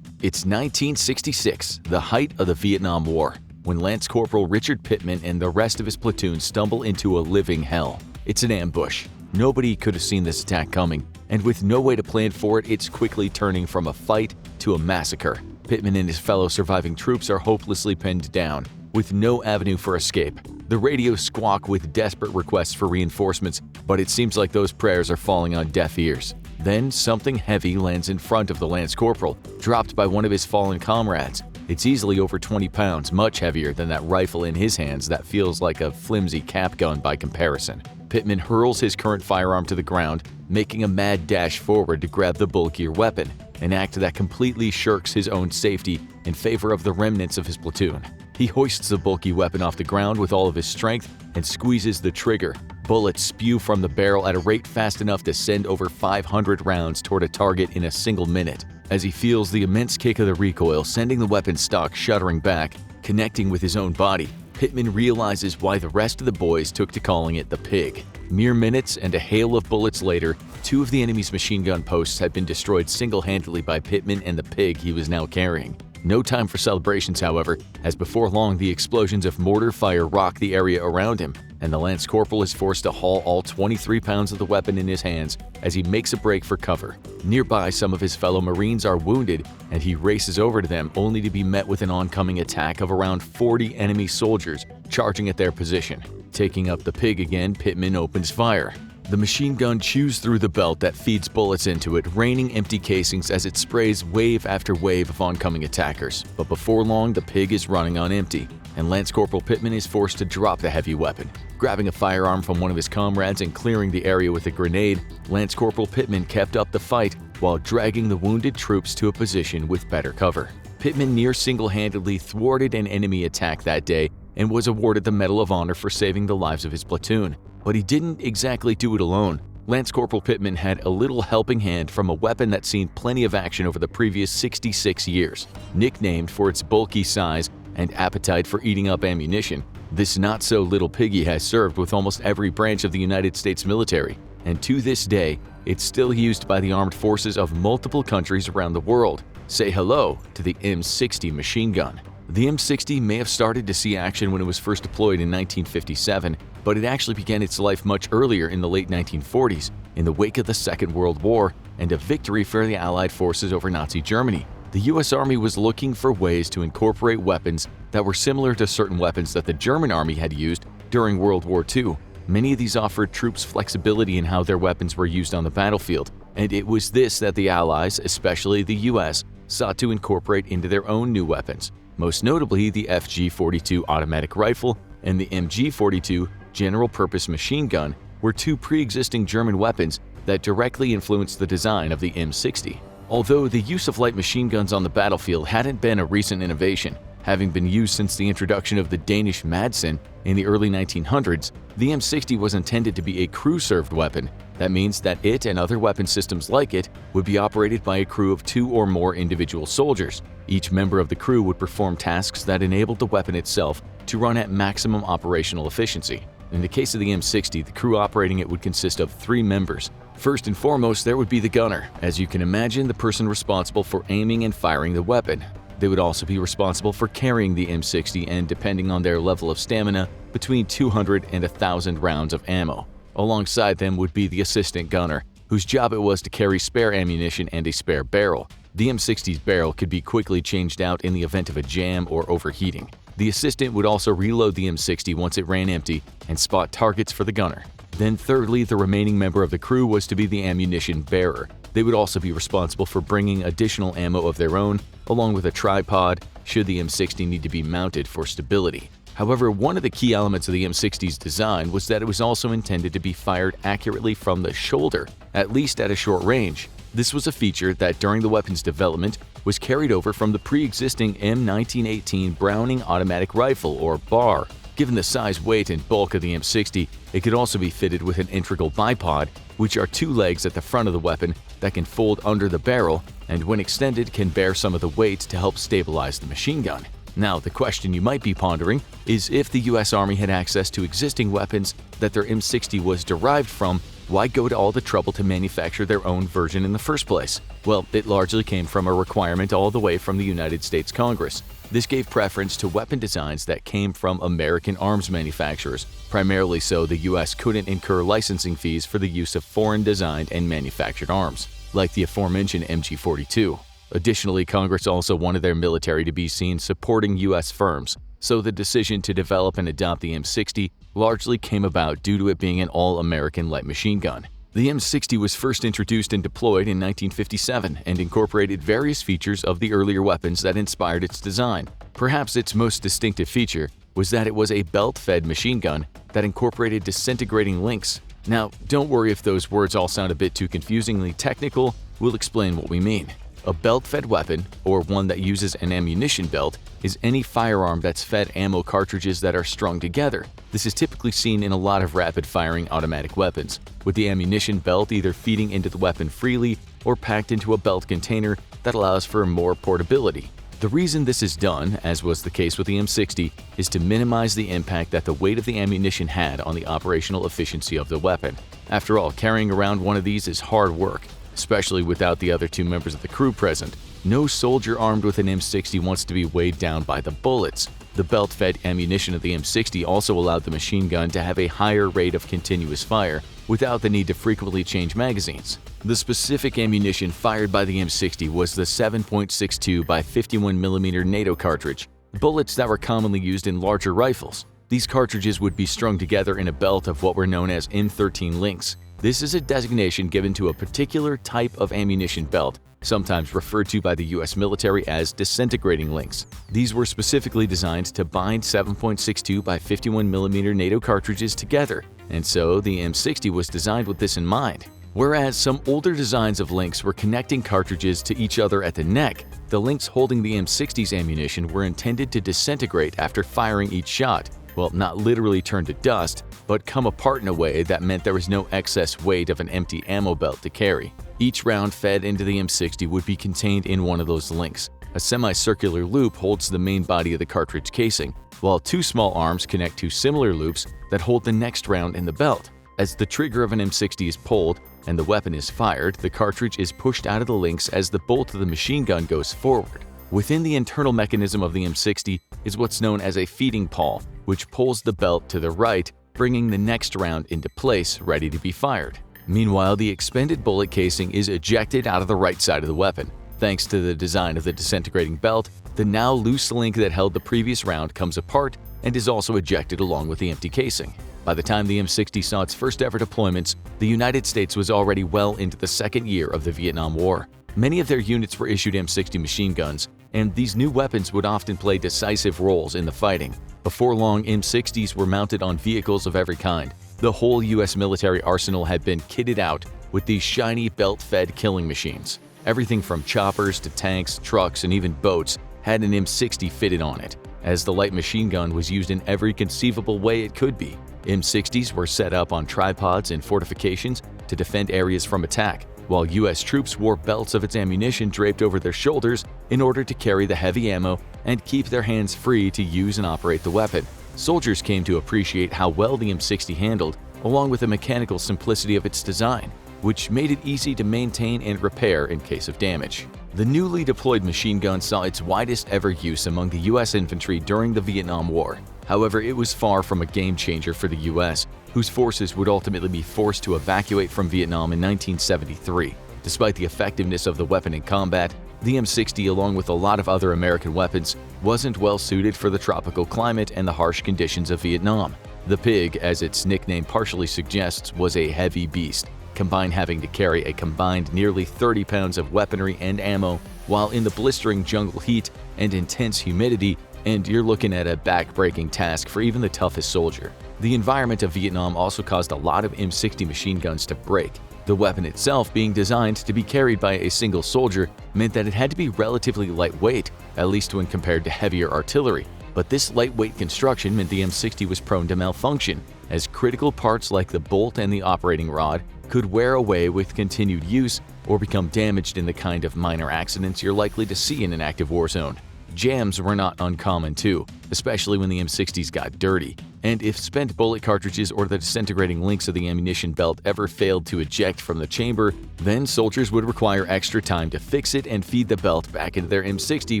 It's 1966, the height of the Vietnam War, when Lance Corporal Richard Pittman and the rest of his platoon stumble into a living hell. It's an ambush. Nobody could have seen this attack coming, and with no way to plan for it, it's quickly turning from a fight to a massacre. Pittman and his fellow surviving troops are hopelessly pinned down, with no avenue for escape. The radios squawk with desperate requests for reinforcements, but it seems like those prayers are falling on deaf ears. Then something heavy lands in front of the Lance Corporal, dropped by one of his fallen comrades. It's easily over 20 pounds, much heavier than that rifle in his hands that feels like a flimsy cap gun by comparison. Pittman hurls his current firearm to the ground, making a mad dash forward to grab the bulkier weapon, an act that completely shirks his own safety in favor of the remnants of his platoon. He hoists the bulky weapon off the ground with all of his strength and squeezes the trigger. Bullets spew from the barrel at a rate fast enough to send over 500 rounds toward a target in a single minute. As he feels the immense kick of the recoil sending the weapon stock shuddering back, connecting with his own body, Pittman realizes why the rest of the boys took to calling it the Pig. Mere minutes and a hail of bullets later, 2 of the enemy's machine gun posts had been destroyed single-handedly by Pittman and the Pig he was now carrying. No time for celebrations, however, as before long the explosions of mortar fire rock the area around him, and the Lance Corporal is forced to haul all 23 pounds of the weapon in his hands as he makes a break for cover. Nearby, some of his fellow Marines are wounded, and he races over to them only to be met with an oncoming attack of around 40 enemy soldiers charging at their position. Taking up the Pig again, Pittman opens fire. The machine gun chews through the belt that feeds bullets into it, raining empty casings as it sprays wave after wave of oncoming attackers. But before long, the Pig is running on empty, and Lance Corporal Pittman is forced to drop the heavy weapon. Grabbing a firearm from one of his comrades and clearing the area with a grenade, Lance Corporal Pittman kept up the fight while dragging the wounded troops to a position with better cover. Pittman near single-handedly thwarted an enemy attack that day and was awarded the Medal of Honor for saving the lives of his platoon. But he didn't exactly do it alone. Lance Corporal Pittman had a little helping hand from a weapon that's seen plenty of action over the previous 66 years. Nicknamed for its bulky size and appetite for eating up ammunition, this not-so-little piggy has served with almost every branch of the United States military, and to this day, it's still used by the armed forces of multiple countries around the world. Say hello to the M60 machine gun. The M60 may have started to see action when it was first deployed in 1957, but it actually began its life much earlier in the late 1940s, in the wake of the Second World War and a victory for the Allied forces over Nazi Germany. The US Army was looking for ways to incorporate weapons that were similar to certain weapons that the German Army had used during World War II. Many of these offered troops flexibility in how their weapons were used on the battlefield, and it was this that the Allies, especially the US, sought to incorporate into their own new weapons, most notably the FG-42 automatic rifle and the MG-42 general-purpose machine gun were two pre-existing German weapons that directly influenced the design of the M60. Although the use of light machine guns on the battlefield hadn't been a recent innovation, having been used since the introduction of the Danish Madsen in the early 1900s, the M60 was intended to be a crew-served weapon. That means that it and other weapon systems like it would be operated by a crew of 2 or more individual soldiers. Each member of the crew would perform tasks that enabled the weapon itself to run at maximum operational efficiency. In the case of the M60, the crew operating it would consist of 3 members. First and foremost, there would be the gunner, as you can imagine, the person responsible for aiming and firing the weapon. They would also be responsible for carrying the M60 and, depending on their level of stamina, between 200 and 1,000 rounds of ammo. Alongside them would be the assistant gunner, whose job it was to carry spare ammunition and a spare barrel. The M60's barrel could be quickly changed out in the event of a jam or overheating. The assistant would also reload the M60 once it ran empty and spot targets for the gunner. Then thirdly, the remaining member of the crew was to be the ammunition bearer. They would also be responsible for bringing additional ammo of their own, along with a tripod, should the M60 need to be mounted for stability. However, one of the key elements of the M60's design was that it was also intended to be fired accurately from the shoulder, at least at a short range. This was a feature that during the weapon's development was carried over from the pre-existing M1918 Browning automatic rifle, or BAR. Given the size, weight, and bulk of the M60, it could also be fitted with an integral bipod, which are 2 legs at the front of the weapon that can fold under the barrel and when extended can bear some of the weight to help stabilize the machine gun. Now, the question you might be pondering is, if the US Army had access to existing weapons that their M60 was derived from, why go to all the trouble to manufacture their own version in the first place? Well, it largely came from a requirement all the way from the United States Congress. This gave preference to weapon designs that came from American arms manufacturers. Primarily so, the US couldn't incur licensing fees for the use of foreign-designed and manufactured arms, like the aforementioned MG-42. Additionally, Congress also wanted their military to be seen supporting US firms, so the decision to develop and adopt the M60 largely came about due to it being an all-American light machine gun. The M60 was first introduced and deployed in 1957 and incorporated various features of the earlier weapons that inspired its design. Perhaps its most distinctive feature was that it was a belt-fed machine gun that incorporated disintegrating links. Now, don't worry if those words all sound a bit too confusingly technical, we'll explain what we mean. A belt-fed weapon, or one that uses an ammunition belt, is any firearm that's fed ammo cartridges that are strung together. This is typically seen in a lot of rapid-firing automatic weapons, with the ammunition belt either feeding into the weapon freely or packed into a belt container that allows for more portability. The reason this is done, as was the case with the M60, is to minimize the impact that the weight of the ammunition had on the operational efficiency of the weapon. After all, carrying around one of these is hard work, especially without the other 2 members of the crew present. No soldier armed with an M60 wants to be weighed down by the bullets. The belt-fed ammunition of the M60 also allowed the machine gun to have a higher rate of continuous fire without the need to frequently change magazines. The specific ammunition fired by the M60 was the 7.62 by 51mm NATO cartridge, bullets that were commonly used in larger rifles. These cartridges would be strung together in a belt of what were known as M13 links. This is a designation given to a particular type of ammunition belt, sometimes referred to by the US military as disintegrating links. These were specifically designed to bind 7.62 by 51mm NATO cartridges together, and so the M60 was designed with this in mind. Whereas some older designs of links were connecting cartridges to each other at the neck, the links holding the M60's ammunition were intended to disintegrate after firing each shot. Well, not literally turn to dust, but come apart in a way that meant there was no excess weight of an empty ammo belt to carry. Each round fed into the M60 would be contained in one of those links. A semicircular loop holds the main body of the cartridge casing, while 2 small arms connect 2 similar loops that hold the next round in the belt. As the trigger of an M60 is pulled and the weapon is fired, the cartridge is pushed out of the links as the bolt of the machine gun goes forward. Within the internal mechanism of the M60 is what's known as a feeding pawl, which pulls the belt to the right, bringing the next round into place, ready to be fired. Meanwhile, the expended bullet casing is ejected out of the right side of the weapon. Thanks to the design of the disintegrating belt, the now loose link that held the previous round comes apart and is also ejected along with the empty casing. By the time the M60 saw its first ever deployments, the United States was already well into the second year of the Vietnam War. Many of their units were issued M60 machine guns, and these new weapons would often play decisive roles in the fighting. Before long, M60s were mounted on vehicles of every kind. The whole U.S. military arsenal had been kitted out with these shiny belt-fed killing machines. Everything from choppers to tanks, trucks, and even boats had an M60 fitted on it, as the light machine gun was used in every conceivable way it could be. M60s were set up on tripods in fortifications to defend areas from attack, while U.S. troops wore belts of its ammunition draped over their shoulders in order to carry the heavy ammo and keep their hands free to use and operate the weapon. Soldiers came to appreciate how well the M60 handled, along with the mechanical simplicity of its design, which made it easy to maintain and repair in case of damage. The newly deployed machine gun saw its widest ever use among the U.S. infantry during the Vietnam War. However, it was far from a game changer for the U.S., whose forces would ultimately be forced to evacuate from Vietnam in 1973. Despite the effectiveness of the weapon in combat, the M60, along with a lot of other American weapons, wasn't well suited for the tropical climate and the harsh conditions of Vietnam. The Pig, as its nickname partially suggests, was a heavy beast, having to carry a combined nearly 30 pounds of weaponry and ammo while in the blistering jungle heat and intense humidity, and you're looking at a back-breaking task for even the toughest soldier. The environment of Vietnam also caused a lot of M60 machine guns to break. The weapon itself, being designed to be carried by a single soldier, meant that it had to be relatively lightweight, at least when compared to heavier artillery. But this lightweight construction meant the M60 was prone to malfunction, as critical parts like the bolt and the operating rod could wear away with continued use or become damaged in the kind of minor accidents you're likely to see in an active war zone. Jams were not uncommon too, especially when the M60s got dirty, and if spent bullet cartridges or the disintegrating links of the ammunition belt ever failed to eject from the chamber, then soldiers would require extra time to fix it and feed the belt back into their M60,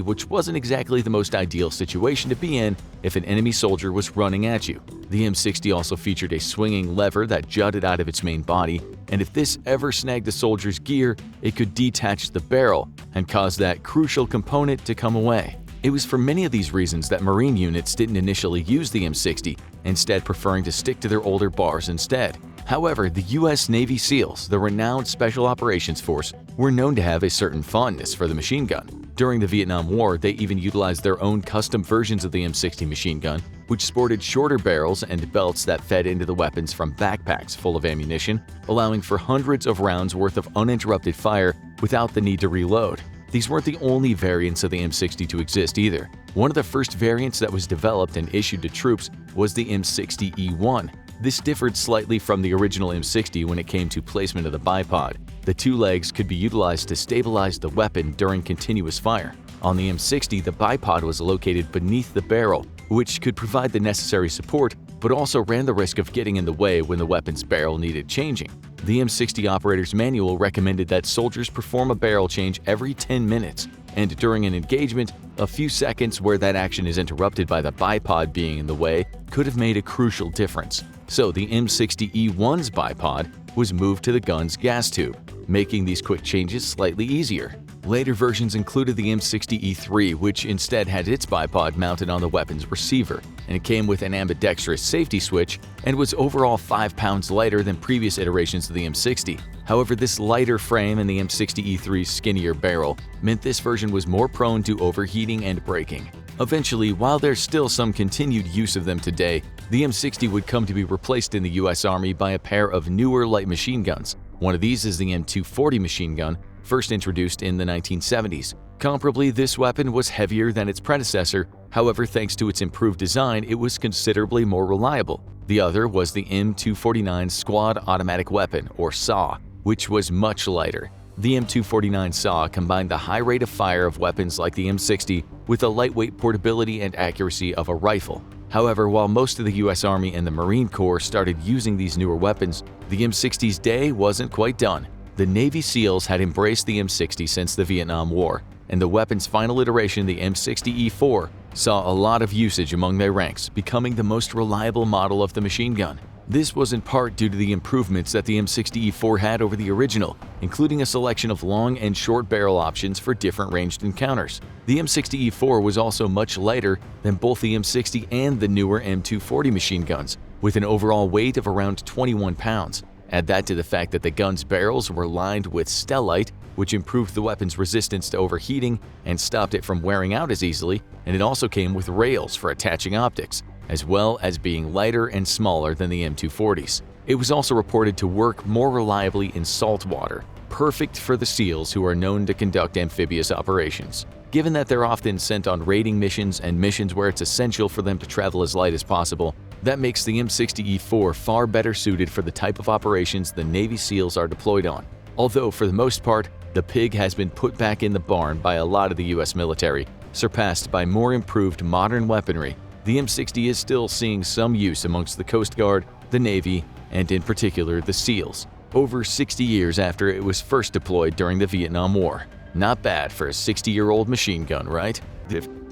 which wasn't exactly the most ideal situation to be in if an enemy soldier was running at you. The M60 also featured a swinging lever that jutted out of its main body, and if this ever snagged a soldier's gear, it could detach the barrel and cause that crucial component to come away. It was for many of these reasons that Marine units didn't initially use the M60, instead preferring to stick to their older bars instead. However, the U.S. Navy SEALs, the renowned Special Operations Force, were known to have a certain fondness for the machine gun. During the Vietnam War, they even utilized their own custom versions of the M60 machine gun, which sported shorter barrels and belts that fed into the weapons from backpacks full of ammunition, allowing for hundreds of rounds worth of uninterrupted fire without the need to reload. These weren't the only variants of the M60 to exist either. One of the first variants that was developed and issued to troops was the M60E1. This differed slightly from the original M60 when it came to placement of the bipod. The two legs could be utilized to stabilize the weapon during continuous fire. On the M60, the bipod was located beneath the barrel, which could provide the necessary support, but also ran the risk of getting in the way when the weapon's barrel needed changing. The M60 operator's manual recommended that soldiers perform a barrel change every 10 minutes, and during an engagement, a few seconds where that action is interrupted by the bipod being in the way could have made a crucial difference. So the M60E1's bipod was moved to the gun's gas tube, making these quick changes slightly easier. Later versions included the M60E3, which instead had its bipod mounted on the weapon's receiver, and it came with an ambidextrous safety switch and was overall 5 pounds lighter than previous iterations of the M60. However, this lighter frame and the M60E3's skinnier barrel meant this version was more prone to overheating and breaking. Eventually, while there's still some continued use of them today, the M60 would come to be replaced in the US Army by a pair of newer light machine guns. One of these is the M240 machine gun, first introduced in the 1970s. Comparably, this weapon was heavier than its predecessor, however, thanks to its improved design, it was considerably more reliable. The other was the M249 Squad Automatic Weapon, or SAW, which was much lighter. The M249 SAW combined the high rate of fire of weapons like the M60 with the lightweight portability and accuracy of a rifle. However, while most of the US Army and the Marine Corps started using these newer weapons, the M60's day wasn't quite done. The Navy SEALs had embraced the M60 since the Vietnam War, and the weapon's final iteration, the M60E4, saw a lot of usage among their ranks, becoming the most reliable model of the machine gun. This was in part due to the improvements that the M60E4 had over the original, including a selection of long and short barrel options for different ranged encounters. The M60E4 was also much lighter than both the M60 and the newer M240 machine guns, with an overall weight of around 21 pounds. Add that to the fact that the gun's barrels were lined with stellite, which improved the weapon's resistance to overheating and stopped it from wearing out as easily, and it also came with rails for attaching optics, as well as being lighter and smaller than the M240s. It was also reported to work more reliably in salt water, perfect for the SEALs who are known to conduct amphibious operations. Given that they're often sent on raiding missions and missions where it's essential for them to travel as light as possible, that makes the M60E4 far better suited for the type of operations the Navy SEALs are deployed on. Although, for the most part, the pig has been put back in the barn by a lot of the US military, surpassed by more improved modern weaponry, the M60 is still seeing some use amongst the Coast Guard, the Navy, and in particular the SEALs, over 60 years after it was first deployed during the Vietnam War. Not bad for a 60-year-old machine gun, right?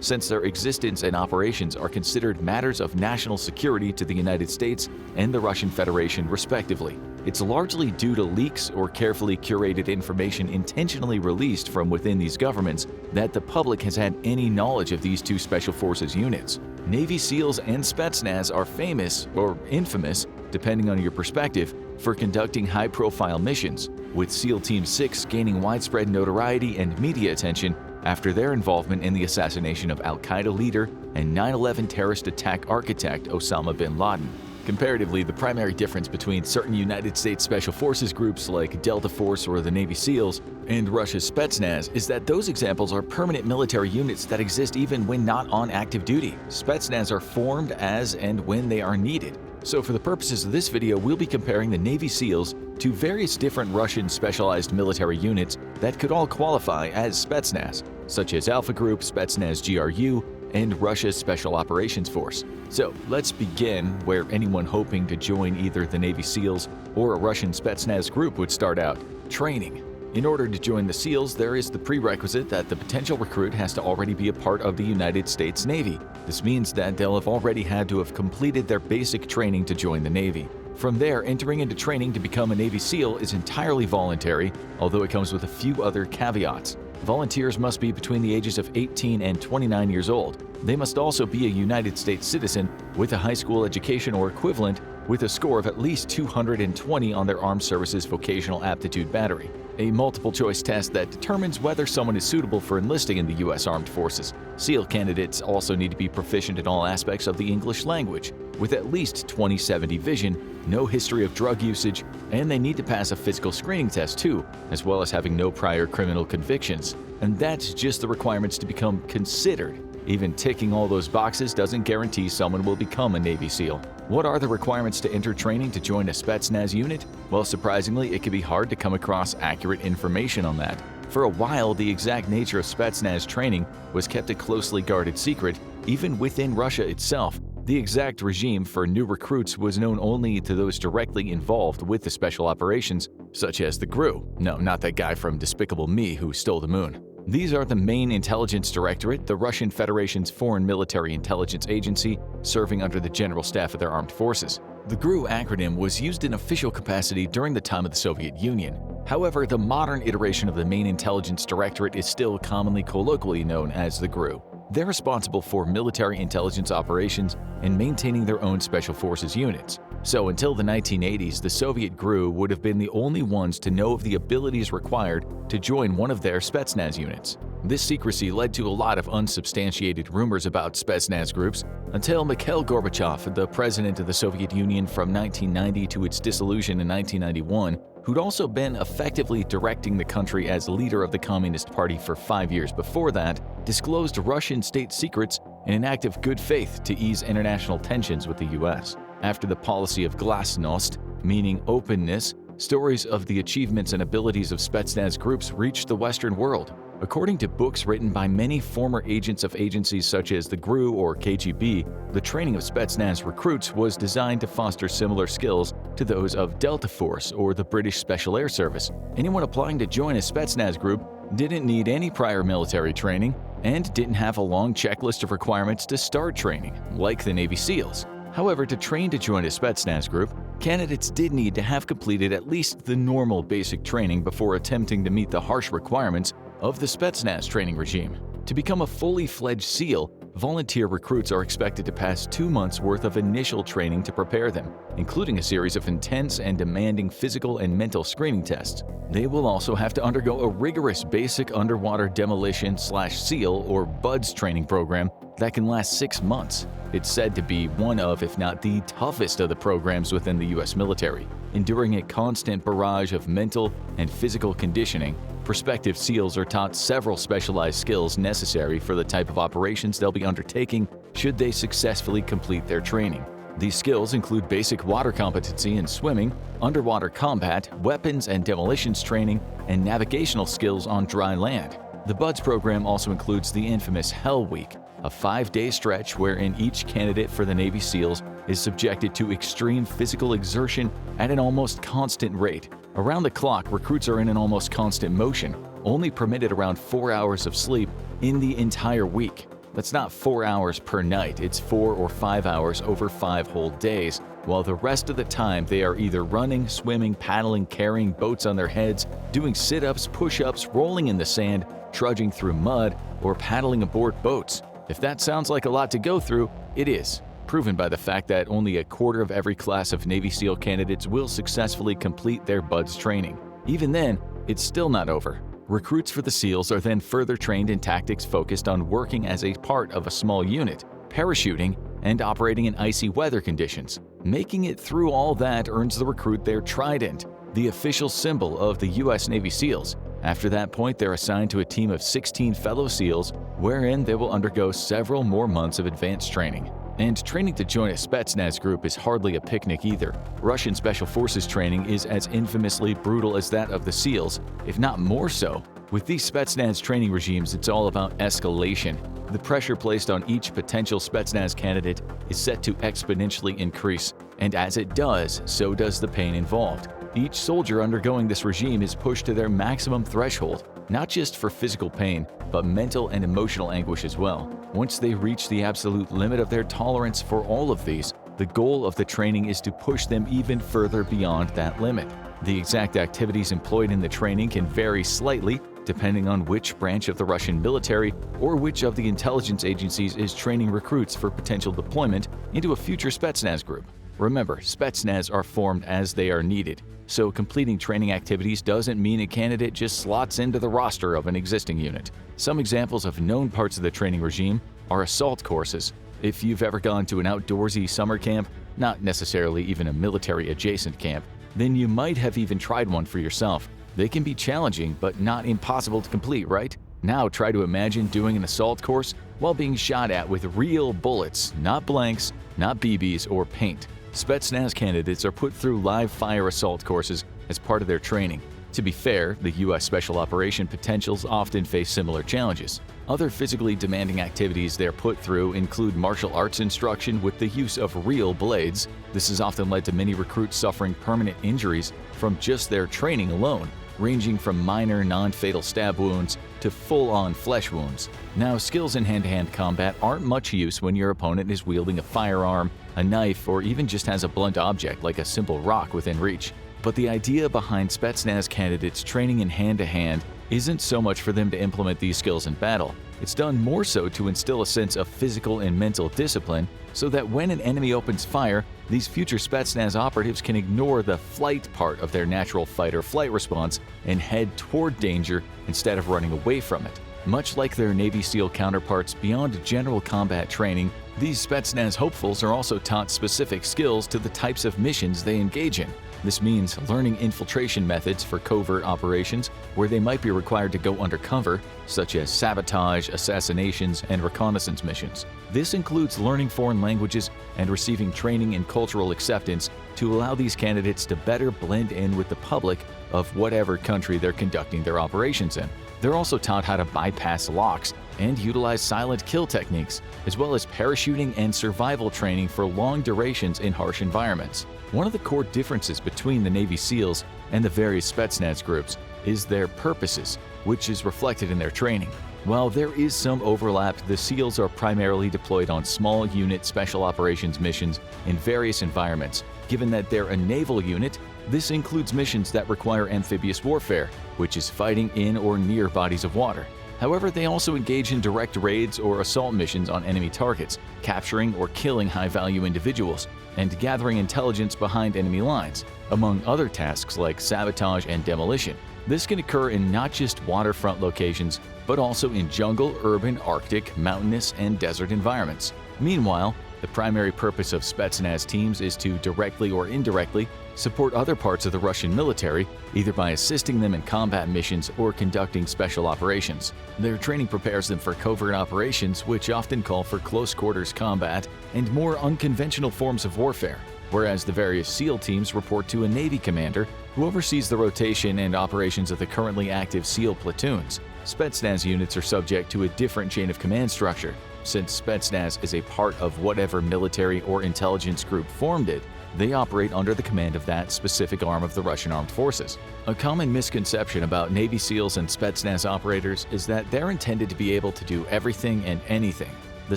Since their existence and operations are considered matters of national security to the United States and the Russian Federation respectively, it's largely due to leaks or carefully curated information intentionally released from within these governments that the public has had any knowledge of these two Special Forces units. Navy SEALs and Spetsnaz are famous, or infamous, depending on your perspective, for conducting high-profile missions, with SEAL Team 6 gaining widespread notoriety and media attention after their involvement in the assassination of al-Qaeda leader and 9/11 terrorist attack architect Osama bin Laden. Comparatively, the primary difference between certain United States Special Forces groups like Delta Force or the Navy SEALs and Russia's Spetsnaz is that those examples are permanent military units that exist even when not on active duty. Spetsnaz are formed as and when they are needed. So for the purposes of this video, we'll be comparing the Navy SEALs to various different Russian specialized military units that could all qualify as Spetsnaz, such as Alpha Group, Spetsnaz GRU, and Russia's Special Operations Force. So let's begin where anyone hoping to join either the Navy SEALs or a Russian Spetsnaz group would start out: training. In order to join the SEALs, there is the prerequisite that the potential recruit has to already be a part of the United States Navy. This means that they'll have already had to have completed their basic training to join the Navy. From there, entering into training to become a Navy SEAL is entirely voluntary, although it comes with a few other caveats. Volunteers must be between the ages of 18 and 29 years old. They must also be a United States citizen with a high school education or equivalent with a score of at least 220 on their Armed Services Vocational Aptitude Battery, a multiple-choice test that determines whether someone is suitable for enlisting in the U.S. Armed Forces. SEAL candidates also need to be proficient in all aspects of the English language, with at least 20/70 vision, no history of drug usage, and they need to pass a physical screening test too, as well as having no prior criminal convictions. And that's just the requirements to become considered. Even ticking all those boxes doesn't guarantee someone will become a Navy SEAL. What are the requirements to enter training to join a Spetsnaz unit? Well, surprisingly, it can be hard to come across accurate information on that. For a while, the exact nature of Spetsnaz training was kept a closely guarded secret, even within Russia itself. The exact regime for new recruits was known only to those directly involved with the special operations, such as the GRU. No, not that guy from Despicable Me who stole the moon. These are the main intelligence directorate, the Russian Federation's foreign military intelligence agency, serving under the general staff of their armed forces. The GRU acronym was used in official capacity during the time of the Soviet Union. However, the modern iteration of the main intelligence directorate is still commonly colloquially known as the GRU. They're responsible for military intelligence operations and maintaining their own special forces units. So until the 1980s, the Soviet GRU would have been the only ones to know of the abilities required to join one of their Spetsnaz units. This secrecy led to a lot of unsubstantiated rumors about Spetsnaz groups until Mikhail Gorbachev, the president of the Soviet Union from 1990 to its dissolution in 1991, who'd also been effectively directing the country as leader of the Communist Party for 5 years before that, disclosed Russian state secrets in an act of good faith to ease international tensions with the US. After the policy of glasnost, meaning openness, stories of the achievements and abilities of Spetsnaz groups reached the Western world. According to books written by many former agents of agencies such as the GRU or KGB, the training of Spetsnaz recruits was designed to foster similar skills to those of Delta Force or the British Special Air Service. Anyone applying to join a Spetsnaz group didn't need any prior military training and didn't have a long checklist of requirements to start training, like the Navy SEALs. However, to train to join a Spetsnaz group, candidates did need to have completed at least the normal basic training before attempting to meet the harsh requirements of the Spetsnaz training regime. To become a fully fledged SEAL, Volunteer recruits are expected to pass 2 months' worth of initial training to prepare them, including a series of intense and demanding physical and mental screening tests. They will also have to undergo a rigorous basic underwater demolition/SEAL or BUDS training program that can last 6 months. It's said to be one of, if not the toughest of the programs within the U.S. military, enduring a constant barrage of mental and physical conditioning. Prospective SEALs are taught several specialized skills necessary for the type of operations they'll be undertaking should they successfully complete their training. These skills include basic water competency in swimming, underwater combat, weapons and demolitions training, and navigational skills on dry land. The BUDS program also includes the infamous Hell Week, a 5-day stretch wherein each candidate for the Navy SEALs is subjected to extreme physical exertion at an almost constant rate. Around the clock, recruits are in an almost constant motion, only permitted around 4 hours of sleep in the entire week. That's not 4 hours per night, it's 4 or 5 hours over 5 whole days, while the rest of the time they are either running, swimming, paddling, carrying boats on their heads, doing sit-ups, push-ups, rolling in the sand, trudging through mud, or paddling aboard boats. If that sounds like a lot to go through, it is, proven by the fact that only a quarter of every class of Navy SEAL candidates will successfully complete their BUDS training. Even then, it's still not over. Recruits for the SEALs are then further trained in tactics focused on working as a part of a small unit, parachuting, and operating in icy weather conditions. Making it through all that earns the recruit their trident, the official symbol of the U.S. Navy SEALs. After that point, they're assigned to a team of 16 fellow SEALs, wherein they will undergo several more months of advanced training. And training to join a Spetsnaz group is hardly a picnic either. Russian Special Forces training is as infamously brutal as that of the SEALs, if not more so. With these Spetsnaz training regimes, it's all about escalation. The pressure placed on each potential Spetsnaz candidate is set to exponentially increase, and as it does, so does the pain involved. Each soldier undergoing this regime is pushed to their maximum threshold, not just for physical pain, but mental and emotional anguish as well. Once they reach the absolute limit of their tolerance for all of these, the goal of the training is to push them even further beyond that limit. The exact activities employed in the training can vary slightly, depending on which branch of the Russian military or which of the intelligence agencies is training recruits for potential deployment into a future Spetsnaz group. Remember, Spetsnaz are formed as they are needed, so completing training activities doesn't mean a candidate just slots into the roster of an existing unit. Some examples of known parts of the training regime are assault courses. If you've ever gone to an outdoorsy summer camp, not necessarily even a military-adjacent camp, then you might have even tried one for yourself. They can be challenging, but not impossible to complete, right? Now try to imagine doing an assault course while being shot at with real bullets, not blanks, not BBs or paint. Spetsnaz candidates are put through live fire assault courses as part of their training. To be fair, the U.S. Special Operation potentials often face similar challenges. Other physically demanding activities they're put through include martial arts instruction with the use of real blades. This has often led to many recruits suffering permanent injuries from just their training alone, ranging from minor non-fatal stab wounds to full-on flesh wounds. Now, skills in hand-to-hand combat aren't much use when your opponent is wielding a firearm, a knife, or even just has a blunt object like a simple rock within reach. But the idea behind Spetsnaz candidates training in hand-to-hand isn't so much for them to implement these skills in battle. It's done more so to instill a sense of physical and mental discipline so that when an enemy opens fire, these future Spetsnaz operatives can ignore the flight part of their natural fight-or-flight response and head toward danger instead of running away from it. Much like their Navy SEAL counterparts beyond general combat training, these Spetsnaz hopefuls are also taught specific skills to the types of missions they engage in. This means learning infiltration methods for covert operations where they might be required to go undercover, such as sabotage, assassinations, and reconnaissance missions. This includes learning foreign languages and receiving training in cultural acceptance to allow these candidates to better blend in with the public of whatever country they're conducting their operations in. They're also taught how to bypass locks and utilize silent kill techniques, as well as parachuting and survival training for long durations in harsh environments. One of the core differences between the Navy SEALs and the various Spetsnaz groups is their purposes, which is reflected in their training. While there is some overlap, the SEALs are primarily deployed on small unit special operations missions in various environments. Given that they're a naval unit, this includes missions that require amphibious warfare, which is fighting in or near bodies of water. However, they also engage in direct raids or assault missions on enemy targets, capturing or killing high-value individuals, and gathering intelligence behind enemy lines, among other tasks like sabotage and demolition. This can occur in not just waterfront locations, but also in jungle, urban, Arctic, mountainous, and desert environments. Meanwhile, the primary purpose of Spetsnaz teams is to directly or indirectly support other parts of the Russian military, either by assisting them in combat missions or conducting special operations. Their training prepares them for covert operations, which often call for close-quarters combat and more unconventional forms of warfare, whereas the various SEAL teams report to a Navy commander who oversees the rotation and operations of the currently active SEAL platoons. Spetsnaz units are subject to a different chain of command structure. Since Spetsnaz is a part of whatever military or intelligence group formed it, they operate under the command of that specific arm of the Russian armed forces. A common misconception about Navy SEALs and Spetsnaz operators is that they're intended to be able to do everything and anything. The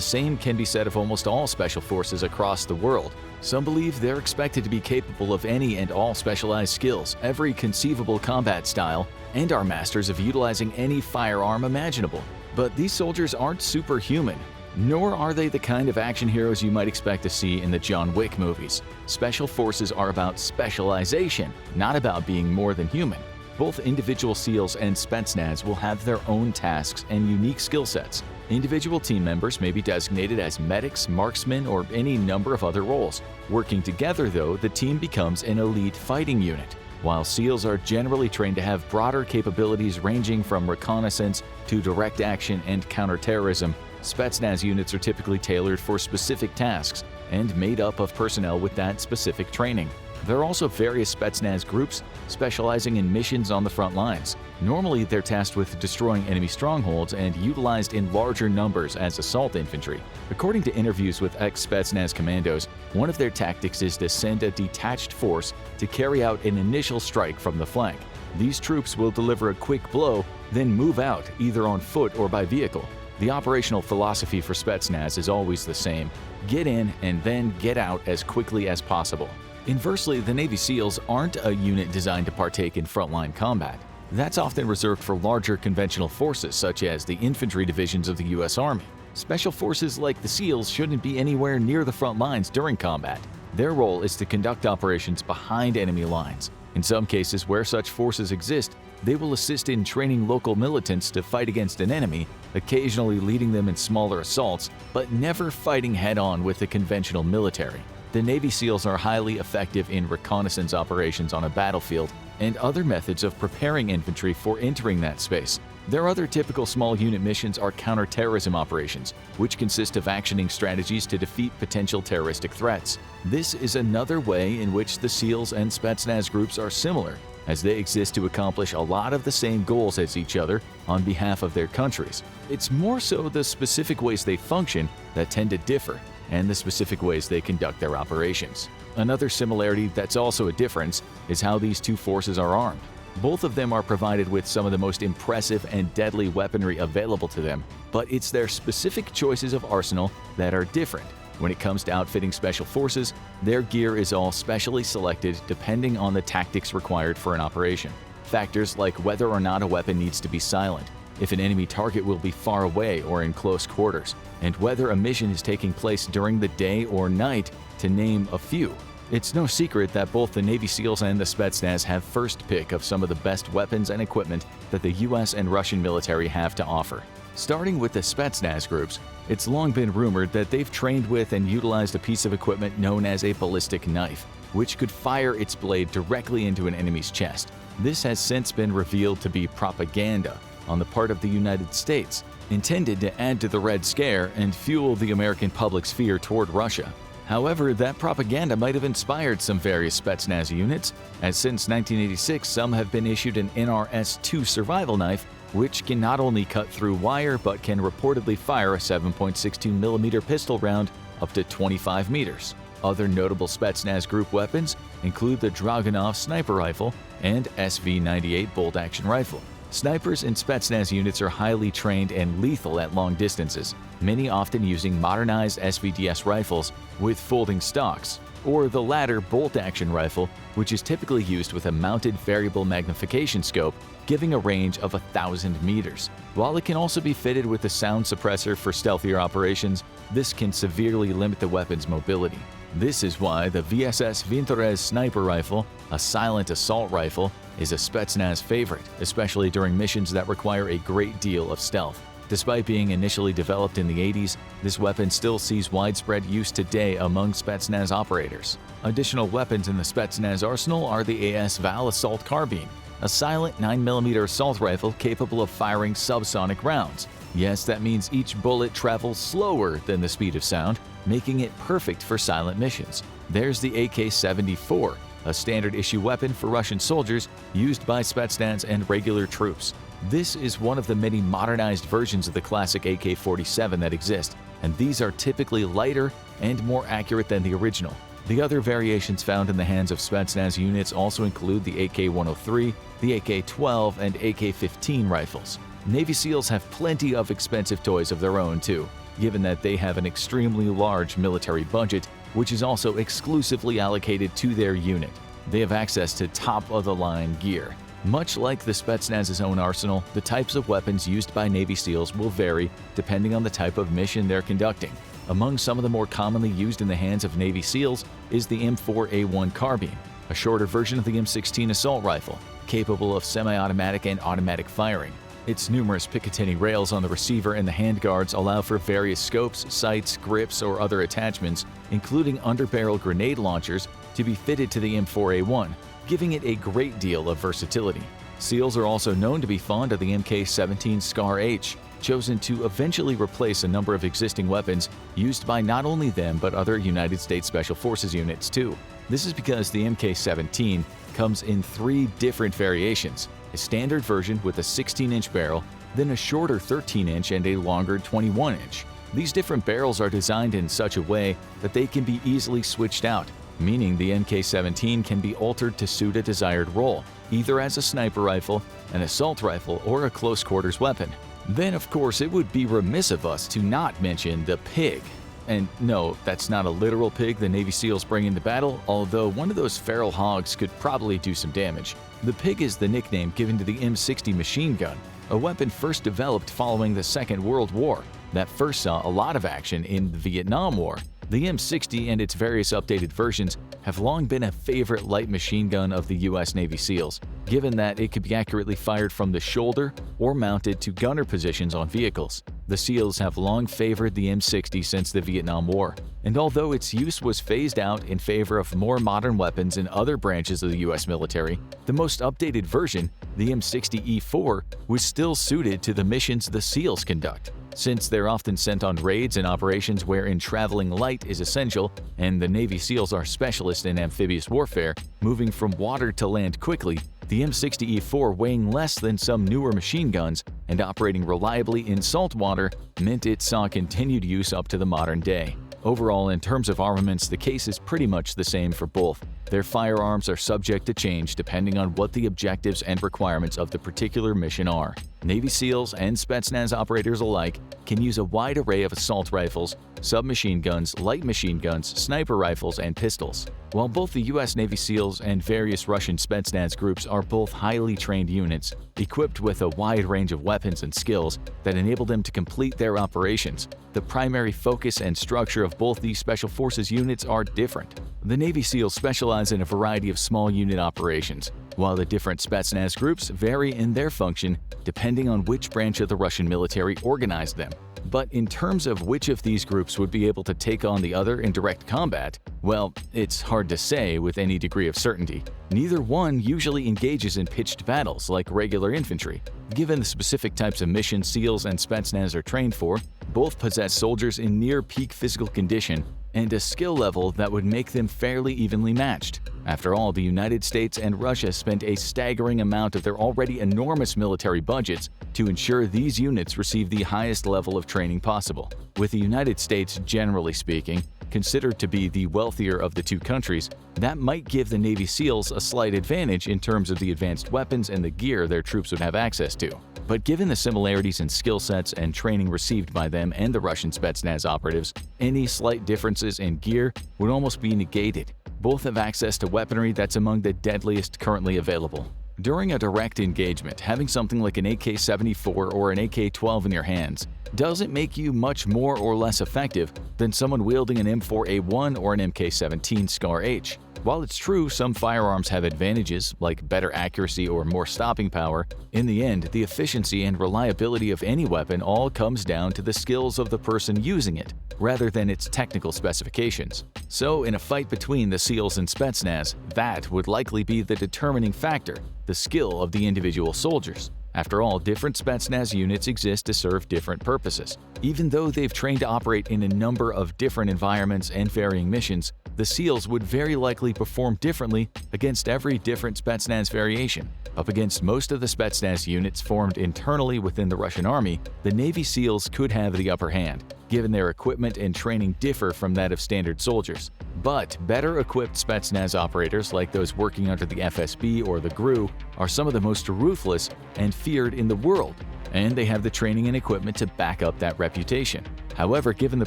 same can be said of almost all special forces across the world. Some believe they're expected to be capable of any and all specialized skills, every conceivable combat style, and are masters of utilizing any firearm imaginable. But these soldiers aren't superhuman, nor are they the kind of action heroes you might expect to see in the John Wick movies. Special forces are about specialization, not about being more than human. Both individual SEALs and Spetsnaz will have their own tasks and unique skill sets. Individual team members may be designated as medics, marksmen, or any number of other roles. Working together, though, the team becomes an elite fighting unit. While SEALs are generally trained to have broader capabilities ranging from reconnaissance to direct action and counterterrorism, Spetsnaz units are typically tailored for specific tasks and made up of personnel with that specific training. There are also various Spetsnaz groups specializing in missions on the front lines. Normally, they're tasked with destroying enemy strongholds and utilized in larger numbers as assault infantry. According to interviews with ex-Spetsnaz commandos, one of their tactics is to send a detached force to carry out an initial strike from the flank. These troops will deliver a quick blow, then move out, either on foot or by vehicle. The operational philosophy for Spetsnaz is always the same: get in and then get out as quickly as possible. Inversely, the Navy SEALs aren't a unit designed to partake in frontline combat. That's often reserved for larger conventional forces such as the infantry divisions of the U.S. Army. Special forces like the SEALs shouldn't be anywhere near the front lines during combat. Their role is to conduct operations behind enemy lines. In some cases where such forces exist, they will assist in training local militants to fight against an enemy, occasionally leading them in smaller assaults, but never fighting head-on with the conventional military. The Navy SEALs are highly effective in reconnaissance operations on a battlefield and other methods of preparing infantry for entering that space. Their other typical small unit missions are counterterrorism operations, which consist of actioning strategies to defeat potential terroristic threats. This is another way in which the SEALs and Spetsnaz groups are similar, as they exist to accomplish a lot of the same goals as each other on behalf of their countries. It's more so the specific ways they function that tend to differ, and the specific ways they conduct their operations. Another similarity that's also a difference is how these two forces are armed. Both of them are provided with some of the most impressive and deadly weaponry available to them, but it's their specific choices of arsenal that are different. When it comes to outfitting special forces, their gear is all specially selected depending on the tactics required for an operation. Factors like whether or not a weapon needs to be silent, if an enemy target will be far away or in close quarters, and whether a mission is taking place during the day or night, to name a few. It's no secret that both the Navy SEALs and the Spetsnaz have first pick of some of the best weapons and equipment that the US and Russian military have to offer. Starting with the Spetsnaz groups, it's long been rumored that they've trained with and utilized a piece of equipment known as a ballistic knife, which could fire its blade directly into an enemy's chest. This has since been revealed to be propaganda on the part of the United States, intended to add to the Red Scare and fuel the American public's fear toward Russia. However, that propaganda might have inspired some various Spetsnaz units, as since 1986 some have been issued an NRS-2 survival knife, which can not only cut through wire but can reportedly fire a 7.62mm pistol round up to 25 meters. Other notable Spetsnaz group weapons include the Dragunov sniper rifle and SV-98 bolt-action rifle. Snipers in Spetsnaz units are highly trained and lethal at long distances, many often using modernized SVDS rifles with folding stocks. or the latter bolt-action rifle, which is typically used with a mounted variable magnification scope, giving a range of 1,000 meters. While it can also be fitted with a sound suppressor for stealthier operations, this can severely limit the weapon's mobility. This is why the VSS Vintorez sniper rifle, a silent assault rifle, is a Spetsnaz favorite, especially during missions that require a great deal of stealth. Despite being initially developed in the 80s, this weapon still sees widespread use today among Spetsnaz operators. Additional weapons in the Spetsnaz arsenal are the AS-Val assault carbine, a silent 9mm assault rifle capable of firing subsonic rounds. Yes, that means each bullet travels slower than the speed of sound, making it perfect for silent missions. There's the AK-74, a standard-issue weapon for Russian soldiers used by Spetsnaz and regular troops. This is one of the many modernized versions of the classic AK-47 that exist, and these are typically lighter and more accurate than the original. The other variations found in the hands of Spetsnaz units also include the AK-103, the AK-12, and AK-15 rifles. Navy SEALs have plenty of expensive toys of their own too, given that they have an extremely large military budget, which is also exclusively allocated to their unit. They have access to top-of-the-line gear. Much like the Spetsnaz's own arsenal, the types of weapons used by Navy SEALs will vary depending on the type of mission they're conducting. Among some of the more commonly used in the hands of Navy SEALs is the M4A1 carbine, a shorter version of the M16 assault rifle, capable of semi-automatic and automatic firing. Its numerous Picatinny rails on the receiver and the handguards allow for various scopes, sights, grips, or other attachments, including underbarrel grenade launchers, to be fitted to the M4A1, giving it a great deal of versatility. SEALs are also known to be fond of the Mk17 SCAR-H, chosen to eventually replace a number of existing weapons used by not only them but other United States Special Forces units too. This is because the Mk17 comes in 3 different variations: a standard version with a 16-inch barrel, then a shorter 13-inch and a longer 21-inch. These different barrels are designed in such a way that they can be easily switched out, meaning the Mk17 can be altered to suit a desired role, either as a sniper rifle, an assault rifle, or a close-quarters weapon. Then, of course, it would be remiss of us to not mention the pig. And no, that's not a literal pig the Navy SEALs bring into battle, although one of those feral hogs could probably do some damage. The pig is the nickname given to the M60 machine gun, a weapon first developed following the Second World War that first saw a lot of action in the Vietnam War. The M60 and its various updated versions have long been a favorite light machine gun of the US Navy SEALs, given that it could be accurately fired from the shoulder or mounted to gunner positions on vehicles. The SEALs have long favored the M60 since the Vietnam War, and although its use was phased out in favor of more modern weapons in other branches of the US military, the most updated version, the M60E4, was still suited to the missions the SEALs conduct. Since they're often sent on raids and operations wherein traveling light is essential, and the Navy SEALs are specialists in amphibious warfare, moving from water to land quickly, the M60E4 weighing less than some newer machine guns and operating reliably in salt water meant it saw continued use up to the modern day. Overall, in terms of armaments, the case is pretty much the same for both. Their firearms are subject to change depending on what the objectives and requirements of the particular mission are. Navy SEALs and Spetsnaz operators alike can use a wide array of assault rifles, submachine guns, light machine guns, sniper rifles, and pistols. While both the US Navy SEALs and various Russian Spetsnaz groups are both highly trained units, equipped with a wide range of weapons and skills that enable them to complete their operations, the primary focus and structure of both these Special Forces units are different. The Navy SEALs specialize in a variety of small unit operations, while the different Spetsnaz groups vary in their function depending on which branch of the Russian military organized them. But in terms of which of these groups would be able to take on the other in direct combat, well, it's hard to say with any degree of certainty. Neither one usually engages in pitched battles like regular infantry. Given the specific types of missions SEALs and Spetsnaz are trained for, both possess soldiers in near peak physical condition and a skill level that would make them fairly evenly matched. After all, the United States and Russia spent a staggering amount of their already enormous military budgets to ensure these units receive the highest level of training possible. With the United States, generally speaking, Considered to be the wealthier of the two countries, that might give the Navy SEALs a slight advantage in terms of the advanced weapons and the gear their troops would have access to. But given the similarities in skill sets and training received by them and the Russian Spetsnaz operatives, any slight differences in gear would almost be negated. Both have access to weaponry that's among the deadliest currently available. During a direct engagement, having something like an AK-74 or an AK-12 in your hands doesn't make you much more or less effective than someone wielding an M4A1 or an MK-17 SCAR-H. While it's true some firearms have advantages, like better accuracy or more stopping power, in the end, the efficiency and reliability of any weapon all comes down to the skills of the person using it, rather than its technical specifications. So, in a fight between the SEALs and Spetsnaz, that would likely be the determining factor, the skill of the individual soldiers. After all, different Spetsnaz units exist to serve different purposes. Even though they've trained to operate in a number of different environments and varying missions, the SEALs would very likely perform differently against every different Spetsnaz variation. Up against most of the Spetsnaz units formed internally within the Russian army, the Navy SEALs could have the upper hand, given their equipment and training differ from that of standard soldiers. But better equipped Spetsnaz operators like those working under the FSB or the GRU are some of the most ruthless and feared in the world, and they have the training and equipment to back up that reputation. However, given the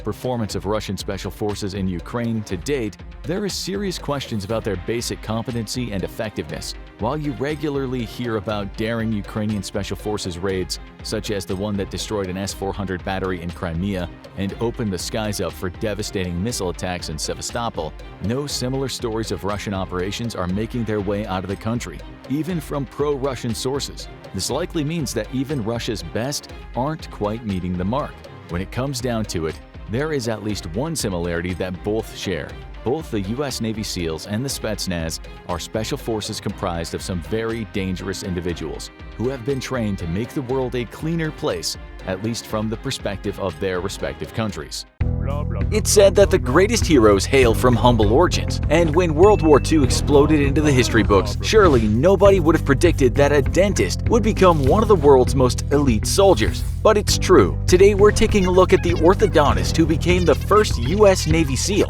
performance of Russian special forces in Ukraine to date, there is serious questions about their basic competency and effectiveness. While you regularly hear about daring Ukrainian special forces raids, such as the one that destroyed an S-400 battery in Crimea and opened the skies up for devastating missile attacks in Sevastopol, no similar stories of Russian operations are making their way out of the country, even from pro-Russian sources. This likely means that even Russia's best aren't quite meeting the mark. When it comes down to it, there is at least one similarity that both share. Both the U.S. Navy SEALs and the Spetsnaz are special forces comprised of some very dangerous individuals who have been trained to make the world a cleaner place, at least from the perspective of their respective countries. It's said that the greatest heroes hail from humble origins, and when World War II exploded into the history books, surely nobody would have predicted that a dentist would become one of the world's most elite soldiers. But it's true. Today we're taking a look at the orthodontist who became the first U.S. Navy SEAL.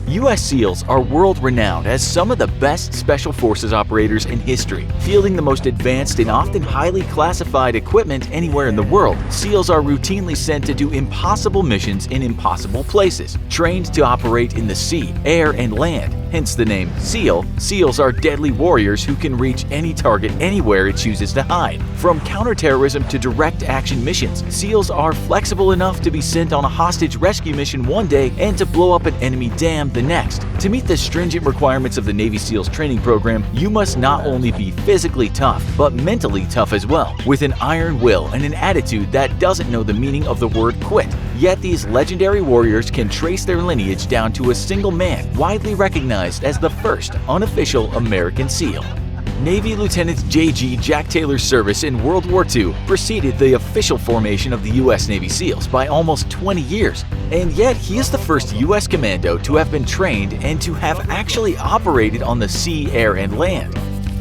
U.S. SEALs are world-renowned as some of the best special forces operators in history. Fielding the most advanced and often highly classified equipment anywhere in the world, SEALs are routinely sent to do impossible missions in impossible places. Trained to operate in the sea, air, and land, hence the name SEAL, SEALs are deadly warriors who can reach any target anywhere it chooses to hide. From counterterrorism to direct action missions, SEALs are flexible enough to be sent on a hostage rescue mission one day and to blow up an enemy dam the next. To meet the stringent requirements of the Navy SEALs training program, you must not only be physically tough, but mentally tough as well, with an iron will and an attitude that doesn't know the meaning of the word quit. Yet these legendary warriors can trace their lineage down to a single man, widely recognized as the first unofficial American SEAL. Navy Lieutenant J.G. Jack Taylor's service in World War II preceded the official formation of the U.S. Navy SEALs by almost 20 years, and yet he is the first U.S. commando to have been trained and to have actually operated on the sea, air, and land.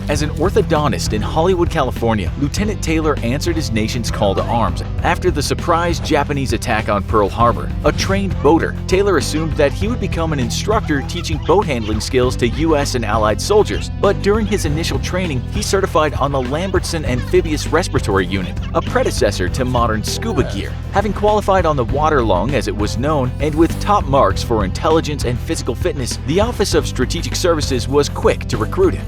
As an orthodontist in Hollywood, California, Lieutenant Taylor answered his nation's call to arms after the surprise Japanese attack on Pearl Harbor. A trained boater, Taylor assumed that he would become an instructor teaching boat handling skills to U.S. and Allied soldiers, but during his initial training, he certified on the Lambertson Amphibious Respiratory Unit, a predecessor to modern scuba gear. Having qualified on the water lung as it was known, and with top marks for intelligence and physical fitness, the Office of Strategic Services was quick to recruit him.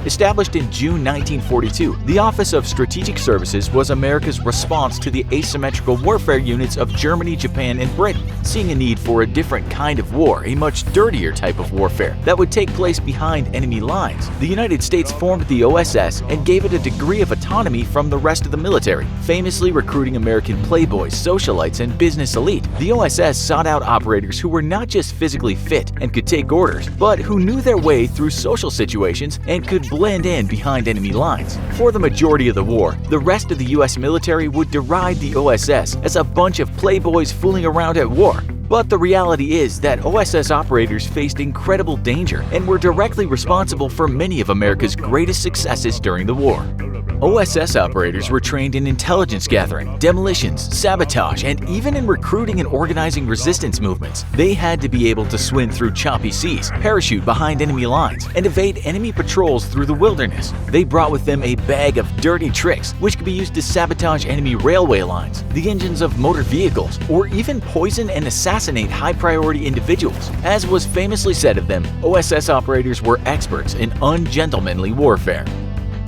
Established in June 1942, the Office of Strategic Services was America's response to the asymmetrical warfare units of Germany, Japan, and Britain, seeing a need for a different kind of war, a much dirtier type of warfare that would take place behind enemy lines. The United States formed the OSS and gave it a degree of autonomy from the rest of the military, famously recruiting American playboys, socialites, and business elite. The OSS sought out operators who were not just physically fit and could take orders, but who knew their way through social situations and could blend in behind enemy lines. For the majority of the war, the rest of the U.S. military would deride the OSS as a bunch of playboys fooling around at war. But the reality is that OSS operators faced incredible danger and were directly responsible for many of America's greatest successes during the war. OSS operators were trained in intelligence gathering, demolitions, sabotage, and even in recruiting and organizing resistance movements. They had to be able to swim through choppy seas, parachute behind enemy lines, and evade enemy patrols through the wilderness. They brought with them a bag of dirty tricks, which could be used to sabotage enemy railway lines, the engines of motor vehicles, or even poison and assassinate high-priority individuals. As was famously said of them, OSS operators were experts in ungentlemanly warfare.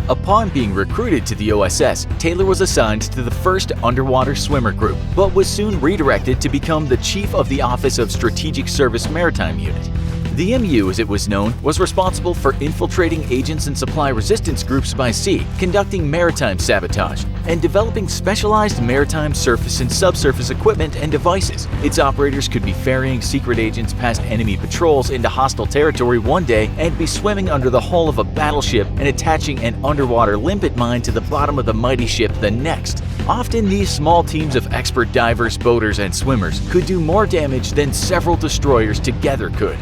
Upon being recruited to the OSS, Taylor was assigned to the 1st Underwater Swimmer Group, but was soon redirected to become the Chief of the Office of Strategic Service Maritime Unit. The MU, as it was known, was responsible for infiltrating agents and supply resistance groups by sea, conducting maritime sabotage, and developing specialized maritime surface and subsurface equipment and devices. Its operators could be ferrying secret agents past enemy patrols into hostile territory one day and be swimming under the hull of a battleship and attaching an underwater limpet mine to the bottom of the mighty ship the next. Often, these small teams of expert divers, boaters, and swimmers could do more damage than several destroyers together could.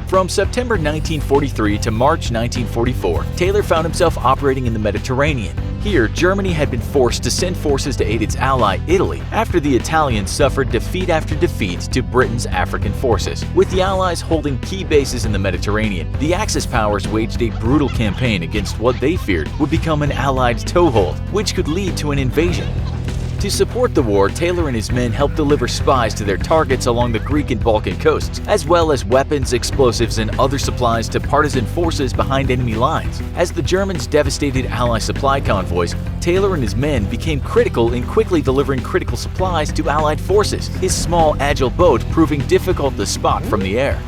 From September 1943 to March 1944, Taylor found himself operating in the Mediterranean. Here, Germany had been forced to send forces to aid its ally, Italy, after the Italians suffered defeat after defeat to Britain's African forces. With the Allies holding key bases in the Mediterranean, the Axis powers waged a brutal campaign against what they feared would become an Allied toehold, which could lead to an invasion. To support the war, Taylor and his men helped deliver spies to their targets along the Greek and Balkan coasts, as well as weapons, explosives, and other supplies to partisan forces behind enemy lines. As the Germans devastated Ally supply convoys, Taylor and his men became critical in quickly delivering critical supplies to Allied forces, his small, agile boat proving difficult to spot from the air.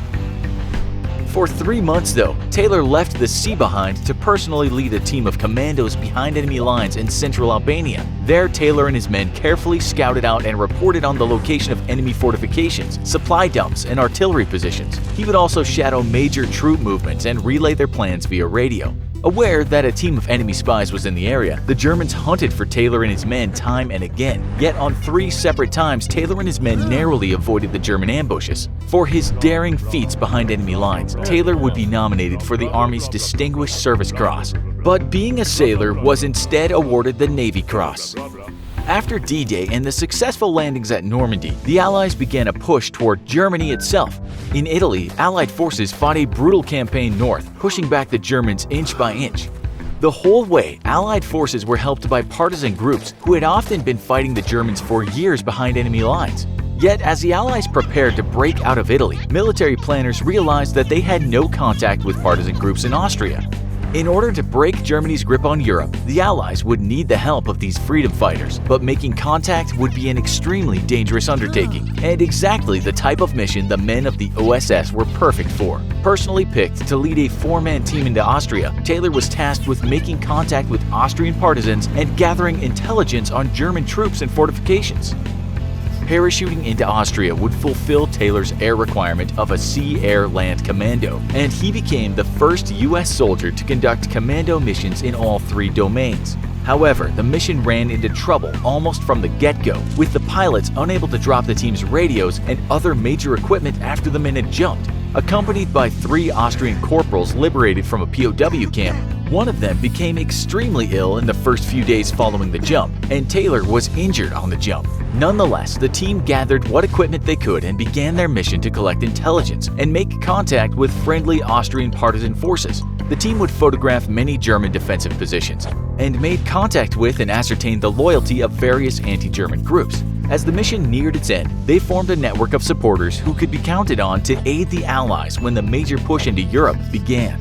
For 3 months, though, Taylor left the sea behind to personally lead a team of commandos behind enemy lines in central Albania. There, Taylor and his men carefully scouted out and reported on the location of enemy fortifications, supply dumps, and artillery positions. He would also shadow major troop movements and relay their plans via radio. Aware that a team of enemy spies was in the area, the Germans hunted for Taylor and his men time and again. Yet on 3 separate times, Taylor and his men narrowly avoided the German ambushes. For his daring feats behind enemy lines, Taylor would be nominated for the Army's Distinguished Service Cross, but being a sailor was instead awarded the Navy Cross. After D-Day and the successful landings at Normandy, the Allies began a push toward Germany itself. In Italy, Allied forces fought a brutal campaign north, pushing back the Germans inch by inch. The whole way, Allied forces were helped by partisan groups who had often been fighting the Germans for years behind enemy lines. Yet, as the Allies prepared to break out of Italy, military planners realized that they had no contact with partisan groups in Austria. In order to break Germany's grip on Europe, the Allies would need the help of these freedom fighters, but making contact would be an extremely dangerous undertaking, and exactly the type of mission the men of the OSS were perfect for. Personally picked to lead a 4-man team into Austria, Taylor was tasked with making contact with Austrian partisans and gathering intelligence on German troops and fortifications. Parachuting into Austria would fulfill Taylor's air requirement of a Sea-Air-Land Commando, and he became the first U.S. soldier to conduct commando missions in all 3 domains. However, the mission ran into trouble almost from the get-go, with the pilots unable to drop the team's radios and other major equipment after the men had jumped. Accompanied by 3 Austrian corporals liberated from a POW camp, one of them became extremely ill in the first few days following the jump, and Taylor was injured on the jump. Nonetheless, the team gathered what equipment they could and began their mission to collect intelligence and make contact with friendly Austrian partisan forces. The team would photograph many German defensive positions and made contact with and ascertained the loyalty of various anti-German groups. As the mission neared its end, they formed a network of supporters who could be counted on to aid the Allies when the major push into Europe began.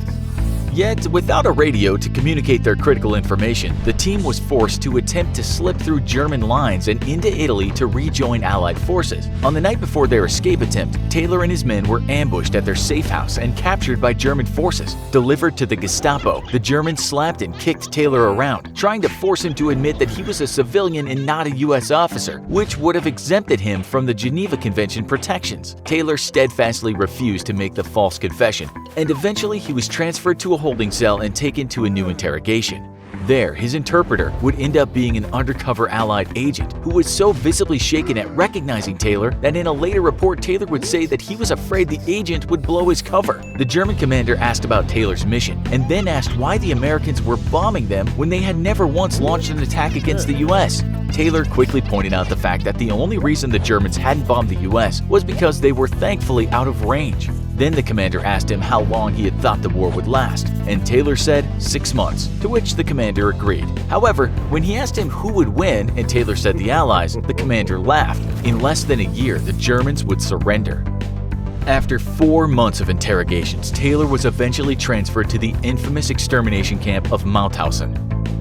Yet, without a radio to communicate their critical information, the team was forced to attempt to slip through German lines and into Italy to rejoin Allied forces. On the night before their escape attempt, Taylor and his men were ambushed at their safe house and captured by German forces. Delivered to the Gestapo, the Germans slapped and kicked Taylor around, trying to force him to admit that he was a civilian and not a U.S. officer, which would have exempted him from the Geneva Convention protections. Taylor steadfastly refused to make the false confession, and eventually he was transferred to a holding cell and taken to a new interrogation. There, his interpreter would end up being an undercover Allied agent who was so visibly shaken at recognizing Taylor that in a later report Taylor would say that he was afraid the agent would blow his cover. The German commander asked about Taylor's mission and then asked why the Americans were bombing them when they had never once launched an attack against the US. Taylor quickly pointed out the fact that the only reason the Germans hadn't bombed the US was because they were thankfully out of range. Then the commander asked him how long he had thought the war would last, and Taylor said 6 months, to which the commander agreed. However, when he asked him who would win and Taylor said the Allies, the commander laughed. In less than a year, the Germans would surrender. After 4 months of interrogations, Taylor was eventually transferred to the infamous extermination camp of Mauthausen.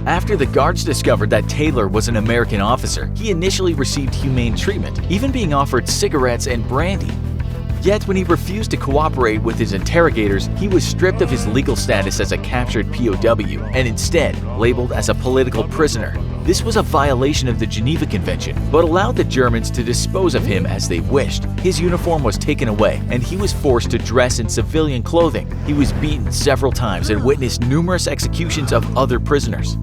After the guards discovered that Taylor was an American officer, he initially received humane treatment, even being offered cigarettes and brandy. Yet when he refused to cooperate with his interrogators, he was stripped of his legal status as a captured POW and instead labeled as a political prisoner. This was a violation of the Geneva Convention, but allowed the Germans to dispose of him as they wished. His uniform was taken away, and he was forced to dress in civilian clothing. He was beaten several times and witnessed numerous executions of other prisoners.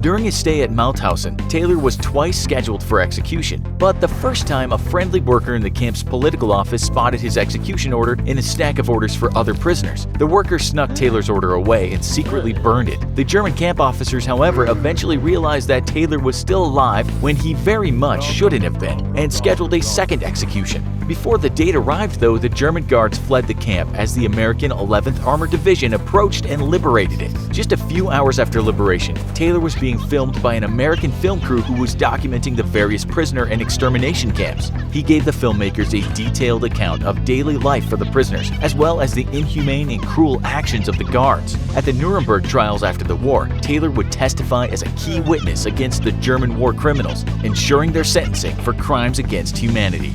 During his stay at Mauthausen, Taylor was twice scheduled for execution, but the first time a friendly worker in the camp's political office spotted his execution order in a stack of orders for other prisoners. The worker snuck Taylor's order away and secretly burned it. The German camp officers, however, eventually realized that Taylor was still alive when he very much shouldn't have been, and scheduled a second execution. Before the date arrived, though, the German guards fled the camp as the American 11th Armored Division approached and liberated it. Just a few hours after liberation, Taylor was being filmed by an American film crew who was documenting the various prisoner and extermination camps. He gave the filmmakers a detailed account of daily life for the prisoners, as well as the inhumane and cruel actions of the guards. At the Nuremberg trials after the war, Taylor would testify as a key witness against the German war criminals, ensuring their sentencing for crimes against humanity.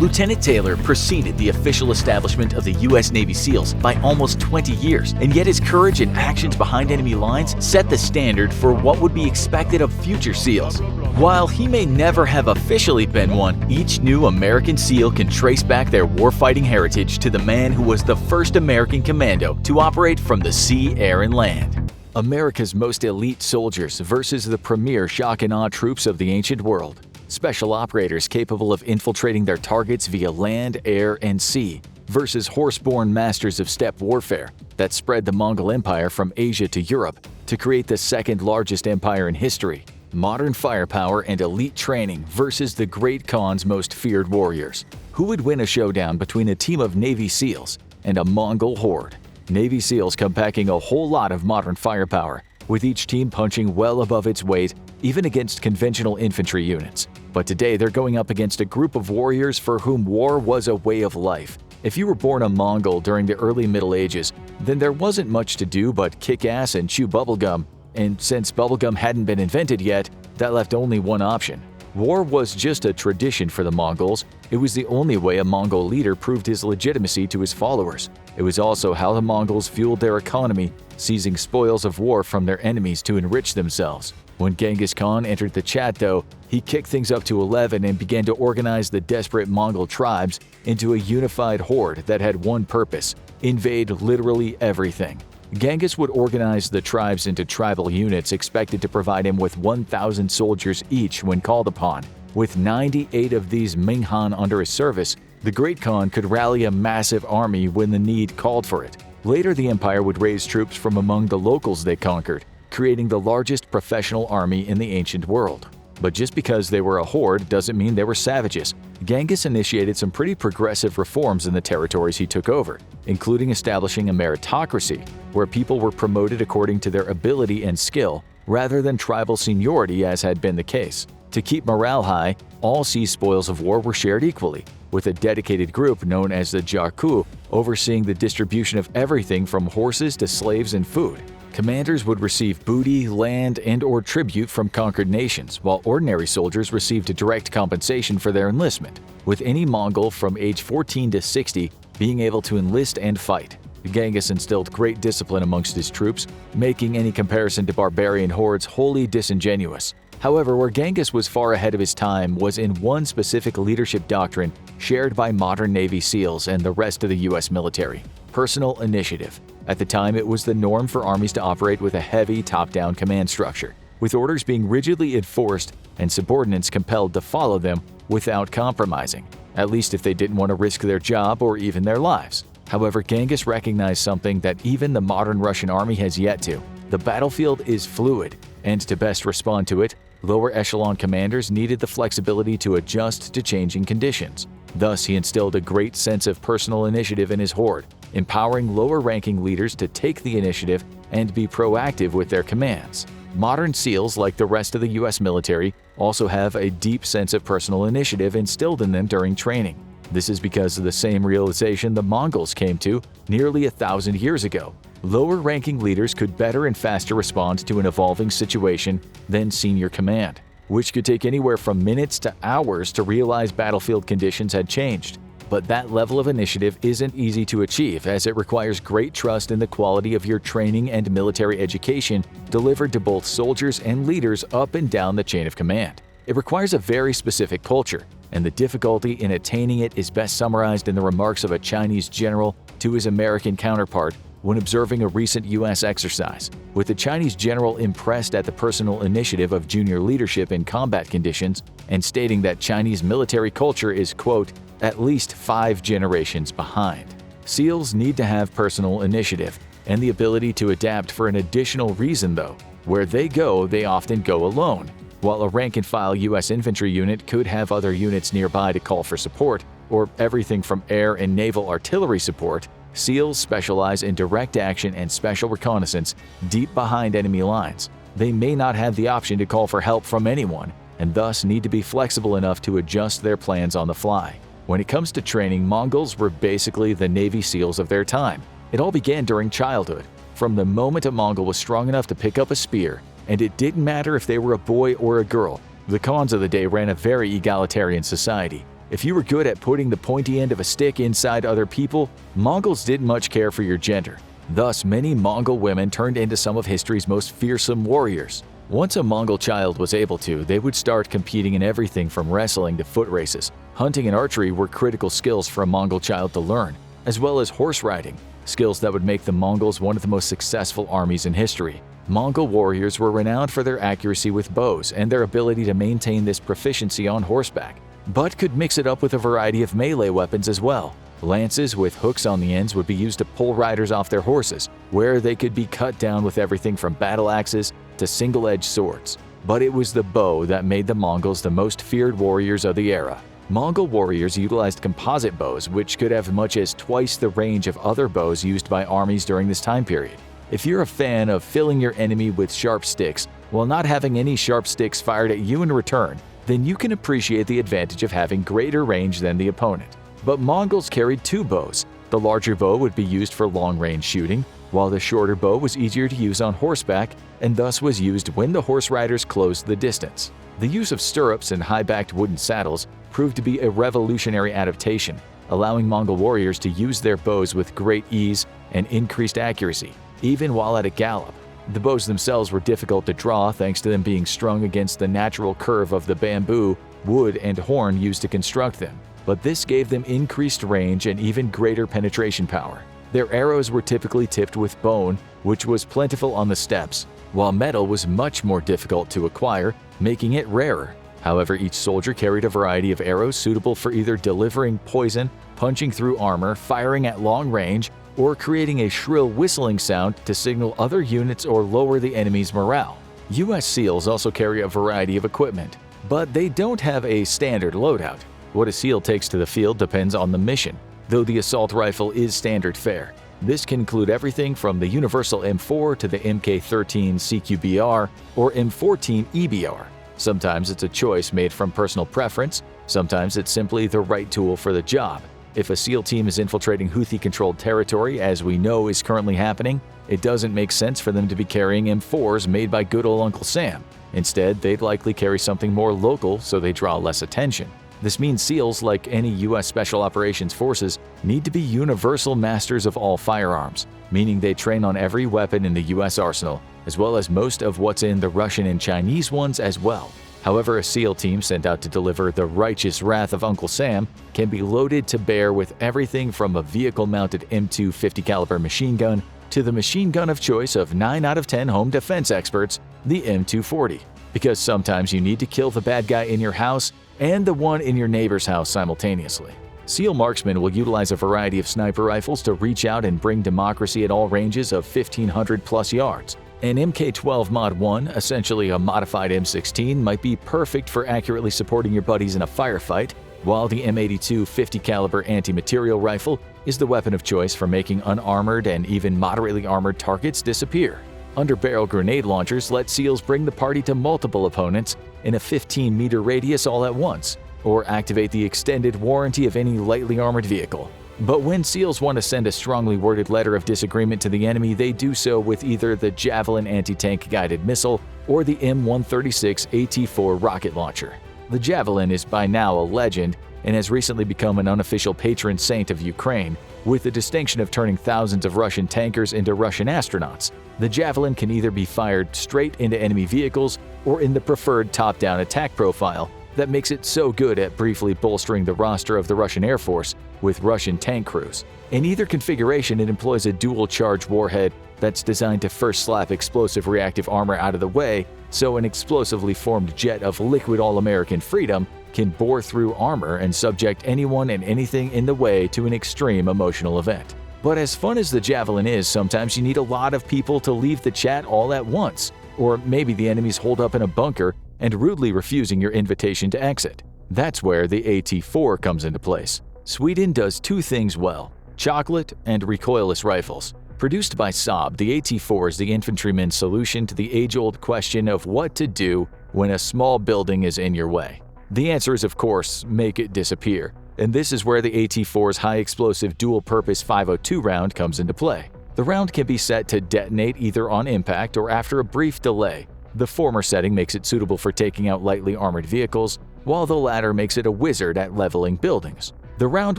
Lieutenant Taylor preceded the official establishment of the U.S. Navy SEALs by almost 20 years, and yet his courage and actions behind enemy lines set the standard for what would be expected of future SEALs. While he may never have officially been one, each new American SEAL can trace back their warfighting heritage to the man who was the first American commando to operate from the sea, air, and land. America's most elite soldiers versus the premier shock and awe troops of the ancient world. Special operators capable of infiltrating their targets via land, air, and sea versus horse-born masters of steppe warfare that spread the Mongol Empire from Asia to Europe to create the second largest empire in history. Modern firepower and elite training versus the Great Khan's most feared warriors. Who would win a showdown between a team of Navy SEALs and a Mongol horde? Navy SEALs come packing a whole lot of modern firepower, with each team punching well above its weight, even against conventional infantry units. But today they're going up against a group of warriors for whom war was a way of life. If you were born a Mongol during the early Middle Ages, then there wasn't much to do but kick ass and chew bubblegum, and since bubblegum hadn't been invented yet, that left only one option. War was just a tradition for the Mongols. It was the only way a Mongol leader proved his legitimacy to his followers. It was also how the Mongols fueled their economy, seizing spoils of war from their enemies to enrich themselves. When Genghis Khan entered the chat, though, he kicked things up to 11 and began to organize the desperate Mongol tribes into a unified horde that had one purpose: invade literally everything. Genghis would organize the tribes into tribal units expected to provide him with 1,000 soldiers each when called upon. With 98 of these Ming Han under his service, the Great Khan could rally a massive army when the need called for it. Later, the empire would raise troops from among the locals they conquered, creating the largest professional army in the ancient world. But just because they were a horde doesn't mean they were savages. Genghis initiated some pretty progressive reforms in the territories he took over, including establishing a meritocracy, where people were promoted according to their ability and skill, rather than tribal seniority as had been the case. To keep morale high, all sea spoils of war were shared equally, with a dedicated group known as the Jarku overseeing the distribution of everything from horses to slaves and food. Commanders would receive booty, land, and/or tribute from conquered nations, while ordinary soldiers received a direct compensation for their enlistment, with any Mongol from age 14 to 60 being able to enlist and fight. Genghis instilled great discipline amongst his troops, making any comparison to barbarian hordes wholly disingenuous. However, where Genghis was far ahead of his time was in one specific leadership doctrine shared by modern Navy SEALs and the rest of the U.S. military: Personal initiative. At the time, it was the norm for armies to operate with a heavy top-down command structure, with orders being rigidly enforced and subordinates compelled to follow them without compromising, at least if they didn't want to risk their job or even their lives. However, Genghis recognized something that even the modern Russian army has yet to. The battlefield is fluid, and to best respond to it, lower echelon commanders needed the flexibility to adjust to changing conditions. Thus, he instilled a great sense of personal initiative in his horde, empowering lower-ranking leaders to take the initiative and be proactive with their commands. Modern SEALs, like the rest of the U.S. military, also have a deep sense of personal initiative instilled in them during training. This is because of the same realization the Mongols came to nearly 1,000 years ago. Lower-ranking leaders could better and faster respond to an evolving situation than senior command, which could take anywhere from minutes to hours to realize battlefield conditions had changed. But that level of initiative isn't easy to achieve, as it requires great trust in the quality of your training and military education delivered to both soldiers and leaders up and down the chain of command. It requires a very specific culture, and the difficulty in attaining it is best summarized in the remarks of a Chinese general to his American counterpart when observing a recent U.S. exercise, with the Chinese general impressed at the personal initiative of junior leadership in combat conditions and stating that Chinese military culture is, quote, at least 5 generations behind. SEALs need to have personal initiative and the ability to adapt for an additional reason, though. Where they go, they often go alone. While a rank-and-file U.S. infantry unit could have other units nearby to call for support, or everything from air and naval artillery support, SEALs specialize in direct action and special reconnaissance deep behind enemy lines. They may not have the option to call for help from anyone, and thus need to be flexible enough to adjust their plans on the fly. When it comes to training, Mongols were basically the Navy SEALs of their time. It all began during childhood. From the moment a Mongol was strong enough to pick up a spear, and it didn't matter if they were a boy or a girl, the Khans of the day ran a very egalitarian society. If you were good at putting the pointy end of a stick inside other people, Mongols didn't much care for your gender. Thus, many Mongol women turned into some of history's most fearsome warriors. Once a Mongol child was able to, they would start competing in everything from wrestling to foot races. Hunting and archery were critical skills for a Mongol child to learn, as well as horse riding, skills that would make the Mongols one of the most successful armies in history. Mongol warriors were renowned for their accuracy with bows and their ability to maintain this proficiency on horseback, but could mix it up with a variety of melee weapons as well. Lances with hooks on the ends would be used to pull riders off their horses, where they could be cut down with everything from battle axes to single-edged swords. But it was the bow that made the Mongols the most feared warriors of the era. Mongol warriors utilized composite bows, which could have much as twice the range of other bows used by armies during this time period. If you're a fan of filling your enemy with sharp sticks while not having any sharp sticks fired at you in return, then you can appreciate the advantage of having greater range than the opponent. But Mongols carried 2 bows. The larger bow would be used for long-range shooting, while the shorter bow was easier to use on horseback and thus was used when the horse riders closed the distance. The use of stirrups and high-backed wooden saddles proved to be a revolutionary adaptation, allowing Mongol warriors to use their bows with great ease and increased accuracy, even while at a gallop. The bows themselves were difficult to draw thanks to them being strung against the natural curve of the bamboo, wood, and horn used to construct them, but this gave them increased range and even greater penetration power. Their arrows were typically tipped with bone, which was plentiful on the steppes, while metal was much more difficult to acquire, making it rarer. However, each soldier carried a variety of arrows suitable for either delivering poison, punching through armor, firing at long range, or creating a shrill whistling sound to signal other units or lower the enemy's morale. U.S. SEALs also carry a variety of equipment, but they don't have a standard loadout. What a SEAL takes to the field depends on the mission, though the assault rifle is standard fare. This can include everything from the Universal M4 to the MK13 CQBR or M14 EBR. Sometimes it's a choice made from personal preference, sometimes it's simply the right tool for the job. If a SEAL team is infiltrating Houthi-controlled territory, as we know is currently happening, it doesn't make sense for them to be carrying M4s made by good old Uncle Sam. Instead, they'd likely carry something more local so they draw less attention. This means SEALs, like any U.S. Special Operations Forces, need to be universal masters of all firearms, meaning they train on every weapon in the U.S. arsenal, as well as most of what's in the Russian and Chinese ones as well. However, a SEAL team sent out to deliver the righteous wrath of Uncle Sam can be loaded to bear with everything from a vehicle-mounted M2 50 caliber machine gun to the machine gun of choice of 9 out of 10 home defense experts, the M240. Because sometimes you need to kill the bad guy in your house and the one in your neighbor's house simultaneously. SEAL marksmen will utilize a variety of sniper rifles to reach out and bring democracy at all ranges of 1,500 plus yards. An MK12 Mod 1, essentially a modified M16, might be perfect for accurately supporting your buddies in a firefight, while the M82 50 caliber anti-material rifle is the weapon of choice for making unarmored and even moderately armored targets disappear. Underbarrel grenade launchers let SEALs bring the party to multiple opponents in a 15-meter radius all at once, or activate the extended warranty of any lightly armored vehicle. But when SEALs want to send a strongly worded letter of disagreement to the enemy, they do so with either the Javelin anti-tank guided missile or the M136 AT-4 rocket launcher. The Javelin is by now a legend and has recently become an unofficial patron saint of Ukraine, with the distinction of turning thousands of Russian tankers into Russian astronauts. The Javelin can either be fired straight into enemy vehicles or in the preferred top-down attack profile that makes it so good at briefly bolstering the roster of the Russian Air Force with Russian tank crews. In either configuration, it employs a dual-charge warhead that's designed to first slap explosive reactive armor out of the way, so an explosively formed jet of liquid all-American freedom can bore through armor and subject anyone and anything in the way to an extreme emotional event. But as fun as the Javelin is, sometimes you need a lot of people to leave the chat all at once, or maybe the enemy's holed up in a bunker and rudely refusing your invitation to exit. That's where the AT-4 comes into place. Sweden does two things well: chocolate and recoilless rifles. Produced by Saab, the AT-4 is the infantryman's solution to the age-old question of what to do when a small building is in your way. The answer is, of course, make it disappear. And this is where the AT-4's high-explosive dual-purpose 502 round comes into play. The round can be set to detonate either on impact or after a brief delay. The former setting makes it suitable for taking out lightly armored vehicles, while the latter makes it a wizard at leveling buildings. The round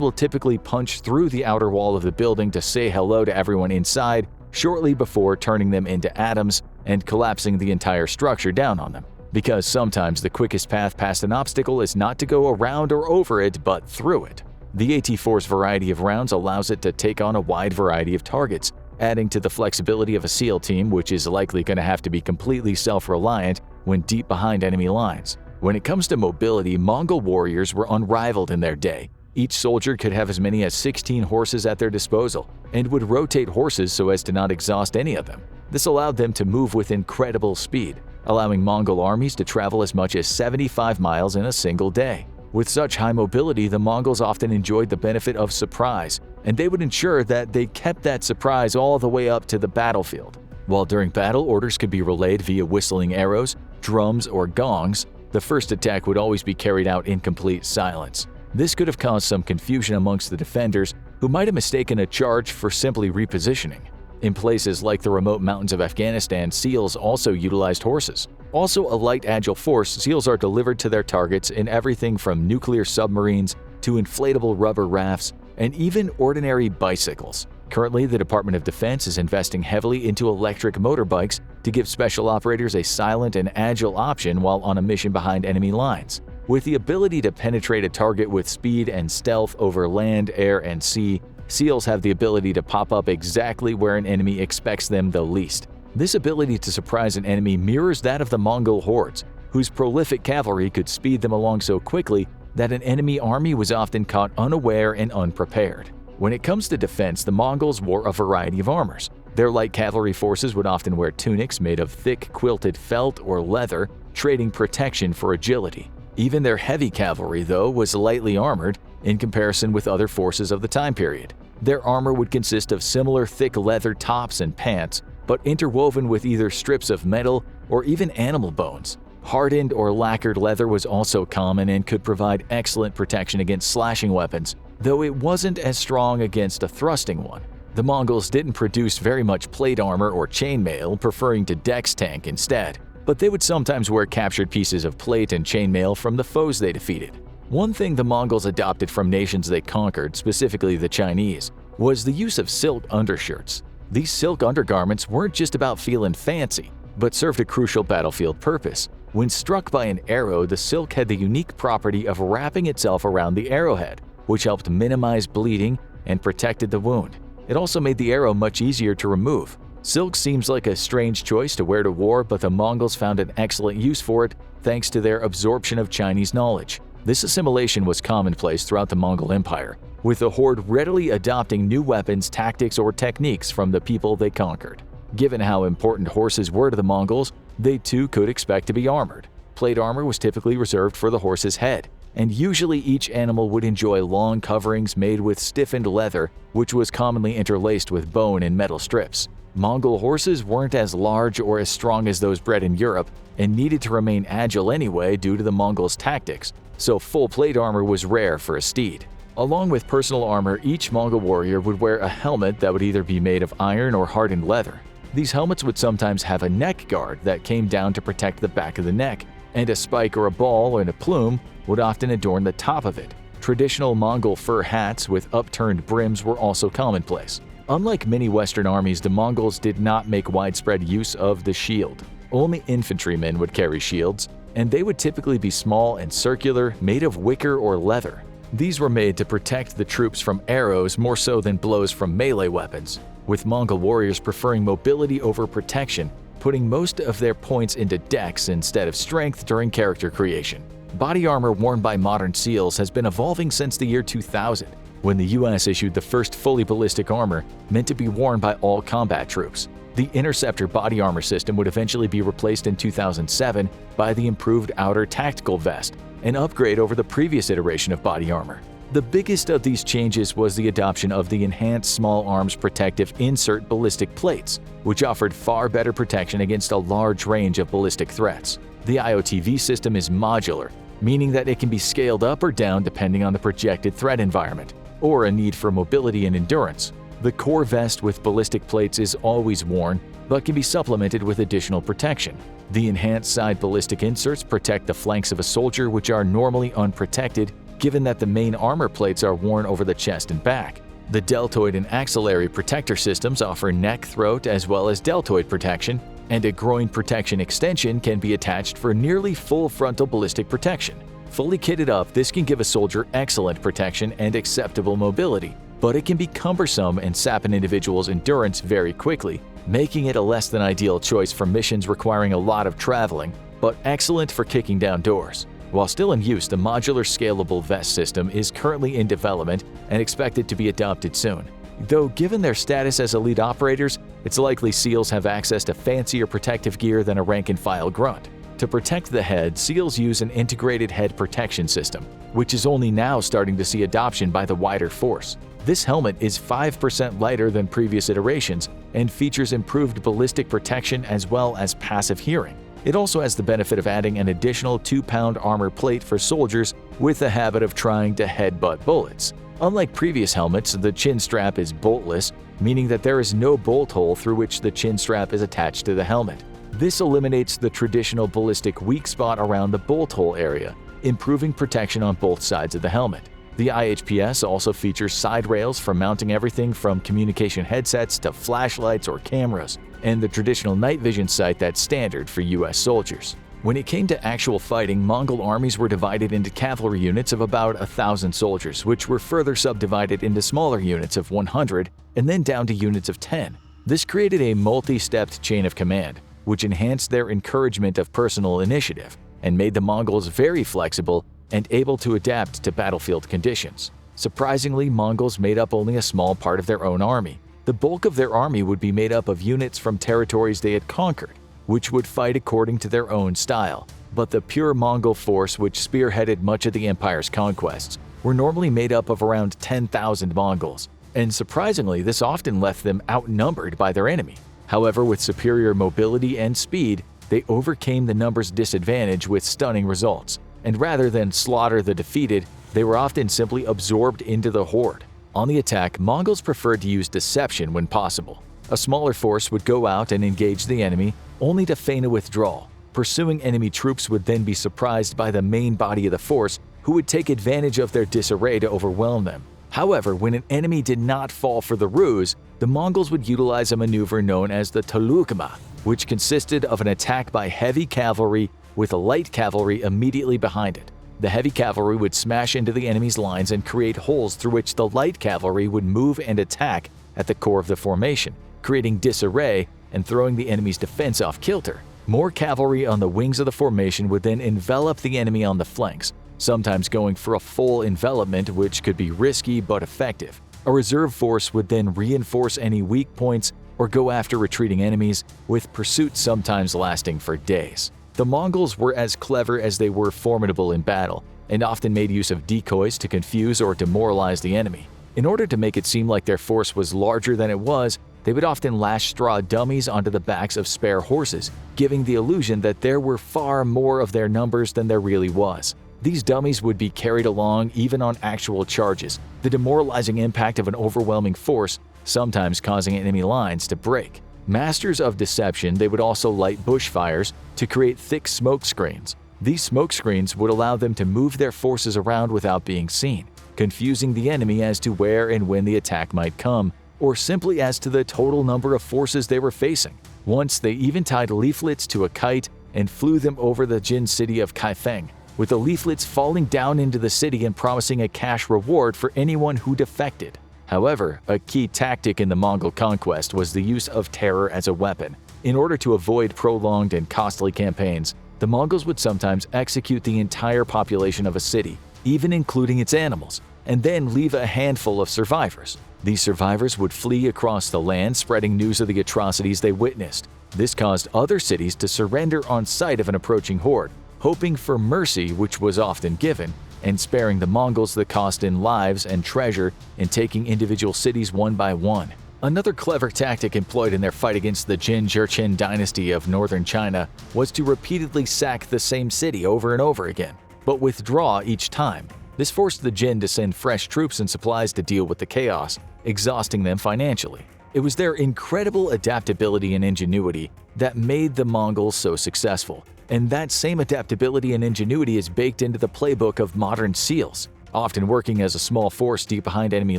will typically punch through the outer wall of the building to say hello to everyone inside shortly before turning them into atoms and collapsing the entire structure down on them. Because sometimes the quickest path past an obstacle is not to go around or over it, but through it. The AT-4's variety of rounds allows it to take on a wide variety of targets, adding to the flexibility of a SEAL team, which is likely going to have to be completely self-reliant when deep behind enemy lines. When it comes to mobility, Mongol warriors were unrivaled in their day. Each soldier could have as many as 16 horses at their disposal, and would rotate horses so as to not exhaust any of them. This allowed them to move with incredible speed, allowing Mongol armies to travel as much as 75 miles in a single day. With such high mobility, the Mongols often enjoyed the benefit of surprise, and they would ensure that they kept that surprise all the way up to the battlefield. While during battle, orders could be relayed via whistling arrows, drums, or gongs, the first attack would always be carried out in complete silence. This could have caused some confusion amongst the defenders, who might have mistaken a charge for simply repositioning. In places like the remote mountains of Afghanistan, SEALs also utilized horses. Also a light, agile force, SEALs are delivered to their targets in everything from nuclear submarines to inflatable rubber rafts and even ordinary bicycles. Currently, the Department of Defense is investing heavily into electric motorbikes to give special operators a silent and agile option while on a mission behind enemy lines. With the ability to penetrate a target with speed and stealth over land, air, and sea, SEALs have the ability to pop up exactly where an enemy expects them the least. This ability to surprise an enemy mirrors that of the Mongol hordes, whose prolific cavalry could speed them along so quickly that an enemy army was often caught unaware and unprepared. When it comes to defense, the Mongols wore a variety of armors. Their light cavalry forces would often wear tunics made of thick quilted felt or leather, trading protection for agility. Even their heavy cavalry, though, was lightly armored in comparison with other forces of the time period. Their armor would consist of similar thick leather tops and pants, but interwoven with either strips of metal or even animal bones. Hardened or lacquered leather was also common and could provide excellent protection against slashing weapons, though it wasn't as strong against a thrusting one. The Mongols didn't produce very much plate armor or chainmail, preferring to dex tank instead, but they would sometimes wear captured pieces of plate and chainmail from the foes they defeated. One thing the Mongols adopted from nations they conquered, specifically the Chinese, was the use of silk undershirts. These silk undergarments weren't just about feeling fancy, but served a crucial battlefield purpose. When struck by an arrow, the silk had the unique property of wrapping itself around the arrowhead, which helped minimize bleeding and protected the wound. It also made the arrow much easier to remove. Silk seems like a strange choice to wear to war, but the Mongols found an excellent use for it thanks to their absorption of Chinese knowledge. This assimilation was commonplace throughout the Mongol Empire, with the horde readily adopting new weapons, tactics, or techniques from the people they conquered. Given how important horses were to the Mongols, they too could expect to be armored. Plate armor was typically reserved for the horse's head, and usually each animal would enjoy long coverings made with stiffened leather, which was commonly interlaced with bone and metal strips. Mongol horses weren't as large or as strong as those bred in Europe and needed to remain agile anyway due to the Mongols' tactics, so full plate armor was rare for a steed. Along with personal armor, each Mongol warrior would wear a helmet that would either be made of iron or hardened leather. These helmets would sometimes have a neck guard that came down to protect the back of the neck, and a spike or a ball and a plume would often adorn the top of it. Traditional Mongol fur hats with upturned brims were also commonplace. Unlike many Western armies, the Mongols did not make widespread use of the shield. Only infantrymen would carry shields, and they would typically be small and circular, made of wicker or leather. These were made to protect the troops from arrows more so than blows from melee weapons, with Mongol warriors preferring mobility over protection, putting most of their points into dex instead of strength during character creation. Body armor worn by modern SEALs has been evolving since the year 2000, when the US issued the first fully ballistic armor meant to be worn by all combat troops. The Interceptor body armor system would eventually be replaced in 2007 by the improved outer tactical vest, an upgrade over the previous iteration of body armor. The biggest of these changes was the adoption of the enhanced small arms protective insert ballistic plates, which offered far better protection against a large range of ballistic threats. The IOTV system is modular, meaning that it can be scaled up or down depending on the projected threat environment, or a need for mobility and endurance. The core vest with ballistic plates is always worn, but can be supplemented with additional protection. The enhanced side ballistic inserts protect the flanks of a soldier, which are normally unprotected, given that the main armor plates are worn over the chest and back. The deltoid and axillary protector systems offer neck, throat, as well as deltoid protection, and a groin protection extension can be attached for nearly full frontal ballistic protection. Fully kitted up, this can give a soldier excellent protection and acceptable mobility, but it can be cumbersome and sap an individual's endurance very quickly, making it a less than ideal choice for missions requiring a lot of traveling, but excellent for kicking down doors. While still in use, the modular scalable vest system is currently in development and expected to be adopted soon. Though given their status as elite operators, it's likely SEALs have access to fancier protective gear than a rank-and-file grunt. To protect the head, SEALs use an integrated head protection system, which is only now starting to see adoption by the wider force. This helmet is 5% lighter than previous iterations and features improved ballistic protection as well as passive hearing. It also has the benefit of adding an additional 2-pound armor plate for soldiers with the habit of trying to headbutt bullets. Unlike previous helmets, the chin strap is boltless, meaning that there is no bolt hole through which the chin strap is attached to the helmet. This eliminates the traditional ballistic weak spot around the bolt hole area, improving protection on both sides of the helmet. The IHPS also features side rails for mounting everything from communication headsets to flashlights or cameras, and the traditional night vision sight that's standard for US soldiers. When it came to actual fighting, Mongol armies were divided into cavalry units of about 1,000 soldiers, which were further subdivided into smaller units of 100 and then down to units of 10. This created a multi-stepped chain of command, which enhanced their encouragement of personal initiative and made the Mongols very flexible and able to adapt to battlefield conditions. Surprisingly, Mongols made up only a small part of their own army. The bulk of their army would be made up of units from territories they had conquered, which would fight according to their own style. But the pure Mongol force, which spearheaded much of the empire's conquests, were normally made up of around 10,000 Mongols, and surprisingly, this often left them outnumbered by their enemy. However, with superior mobility and speed, they overcame the numbers disadvantage with stunning results, and rather than slaughter the defeated, they were often simply absorbed into the horde. On the attack, Mongols preferred to use deception when possible. A smaller force would go out and engage the enemy, only to feign a withdrawal. Pursuing enemy troops would then be surprised by the main body of the force, who would take advantage of their disarray to overwhelm them. However, when an enemy did not fall for the ruse, the Mongols would utilize a maneuver known as the Talukma, which consisted of an attack by heavy cavalry with light cavalry immediately behind it. The heavy cavalry would smash into the enemy's lines and create holes through which the light cavalry would move and attack at the core of the formation, creating disarray and throwing the enemy's defense off kilter. More cavalry on the wings of the formation would then envelop the enemy on the flanks, sometimes going for a full envelopment, which could be risky but effective. A reserve force would then reinforce any weak points or go after retreating enemies, with pursuit sometimes lasting for days. The Mongols were as clever as they were formidable in battle, and often made use of decoys to confuse or demoralize the enemy. In order to make it seem like their force was larger than it was, they would often lash straw dummies onto the backs of spare horses, giving the illusion that there were far more of their numbers than there really was. These dummies would be carried along even on actual charges, the demoralizing impact of an overwhelming force, sometimes causing enemy lines to break. Masters of deception, they would also light bushfires to create thick smoke screens. These smoke screens would allow them to move their forces around without being seen, confusing the enemy as to where and when the attack might come, or simply as to the total number of forces they were facing. Once they even tied leaflets to a kite and flew them over the Jin city of Kaifeng, with the leaflets falling down into the city and promising a cash reward for anyone who defected. However, a key tactic in the Mongol conquest was the use of terror as a weapon. In order to avoid prolonged and costly campaigns, the Mongols would sometimes execute the entire population of a city, even including its animals, and then leave a handful of survivors. These survivors would flee across the land, spreading news of the atrocities they witnessed. This caused other cities to surrender on sight of an approaching horde, hoping for mercy, which was often given, and sparing the Mongols the cost in lives and treasure in taking individual cities one by one. Another clever tactic employed in their fight against the Jin Jurchen dynasty of northern China was to repeatedly sack the same city over and over again, but withdraw each time. This forced the Jin to send fresh troops and supplies to deal with the chaos, exhausting them financially. It was their incredible adaptability and ingenuity that made the Mongols so successful. And that same adaptability and ingenuity is baked into the playbook of modern SEALs. Often working as a small force deep behind enemy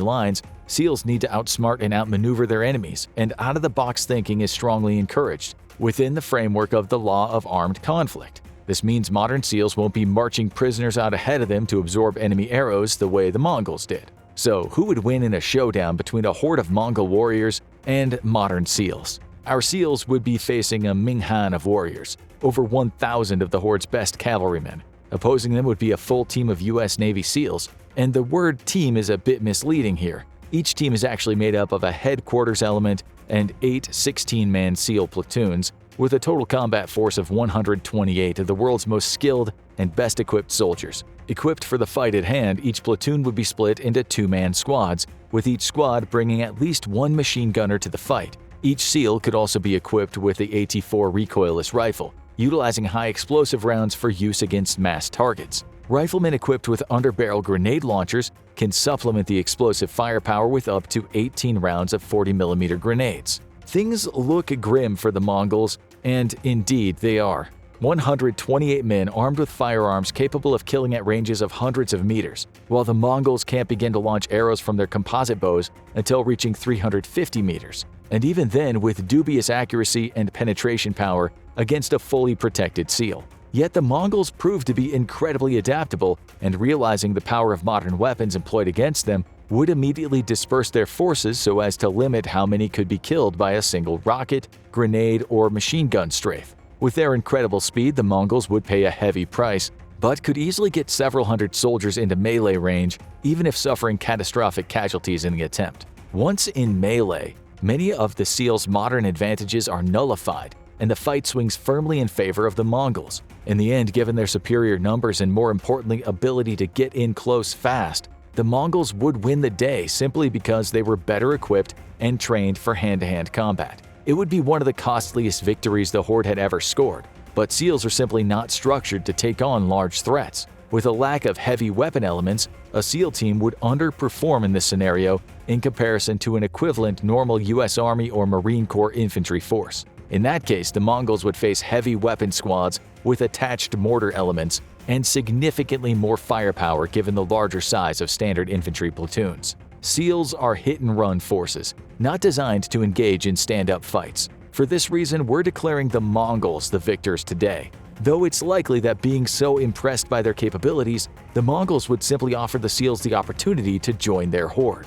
lines, SEALs need to outsmart and outmaneuver their enemies, and out-of-the-box thinking is strongly encouraged within the framework of the law of armed conflict. This means modern SEALs won't be marching prisoners out ahead of them to absorb enemy arrows the way the Mongols did. So, who would win in a showdown between a horde of Mongol warriors and modern SEALs? Our SEALs would be facing a Minghan of warriors, over 1,000 of the horde's best cavalrymen. Opposing them would be a full team of US Navy SEALs, and the word team is a bit misleading here. Each team is actually made up of a headquarters element and 8 16-man SEAL platoons, with a total combat force of 128 of the world's most skilled and best-equipped soldiers. Equipped for the fight at hand, each platoon would be split into 2-man squads, with each squad bringing at least one machine gunner to the fight. Each SEAL could also be equipped with the AT-4 recoilless rifle, utilizing high explosive rounds for use against mass targets. Riflemen equipped with underbarrel grenade launchers can supplement the explosive firepower with up to 18 rounds of 40mm grenades. Things look grim for the Mongols, and indeed they are. 128 men armed with firearms capable of killing at ranges of hundreds of meters, while the Mongols can't begin to launch arrows from their composite bows until reaching 350 meters, and even then with dubious accuracy and penetration power against a fully protected SEAL. Yet the Mongols proved to be incredibly adaptable, and realizing the power of modern weapons employed against them, would immediately disperse their forces so as to limit how many could be killed by a single rocket, grenade, or machine gun strafe. With their incredible speed, the Mongols would pay a heavy price, but could easily get several hundred soldiers into melee range, even if suffering catastrophic casualties in the attempt. Once in melee, many of the SEALs' modern advantages are nullified, and the fight swings firmly in favor of the Mongols. In the end, given their superior numbers and more importantly ability to get in close fast, the Mongols would win the day simply because they were better equipped and trained for hand-to-hand combat. It would be one of the costliest victories the Horde had ever scored, but SEALs are simply not structured to take on large threats. With a lack of heavy weapon elements, a SEAL team would underperform in this scenario in comparison to an equivalent normal US Army or Marine Corps infantry force. In that case, the Mongols would face heavy weapon squads with attached mortar elements and significantly more firepower given the larger size of standard infantry platoons. SEALs are hit-and-run forces, not designed to engage in stand-up fights. For this reason, we're declaring the Mongols the victors today. though it's likely that being so impressed by their capabilities, the Mongols would simply offer the SEALs the opportunity to join their horde.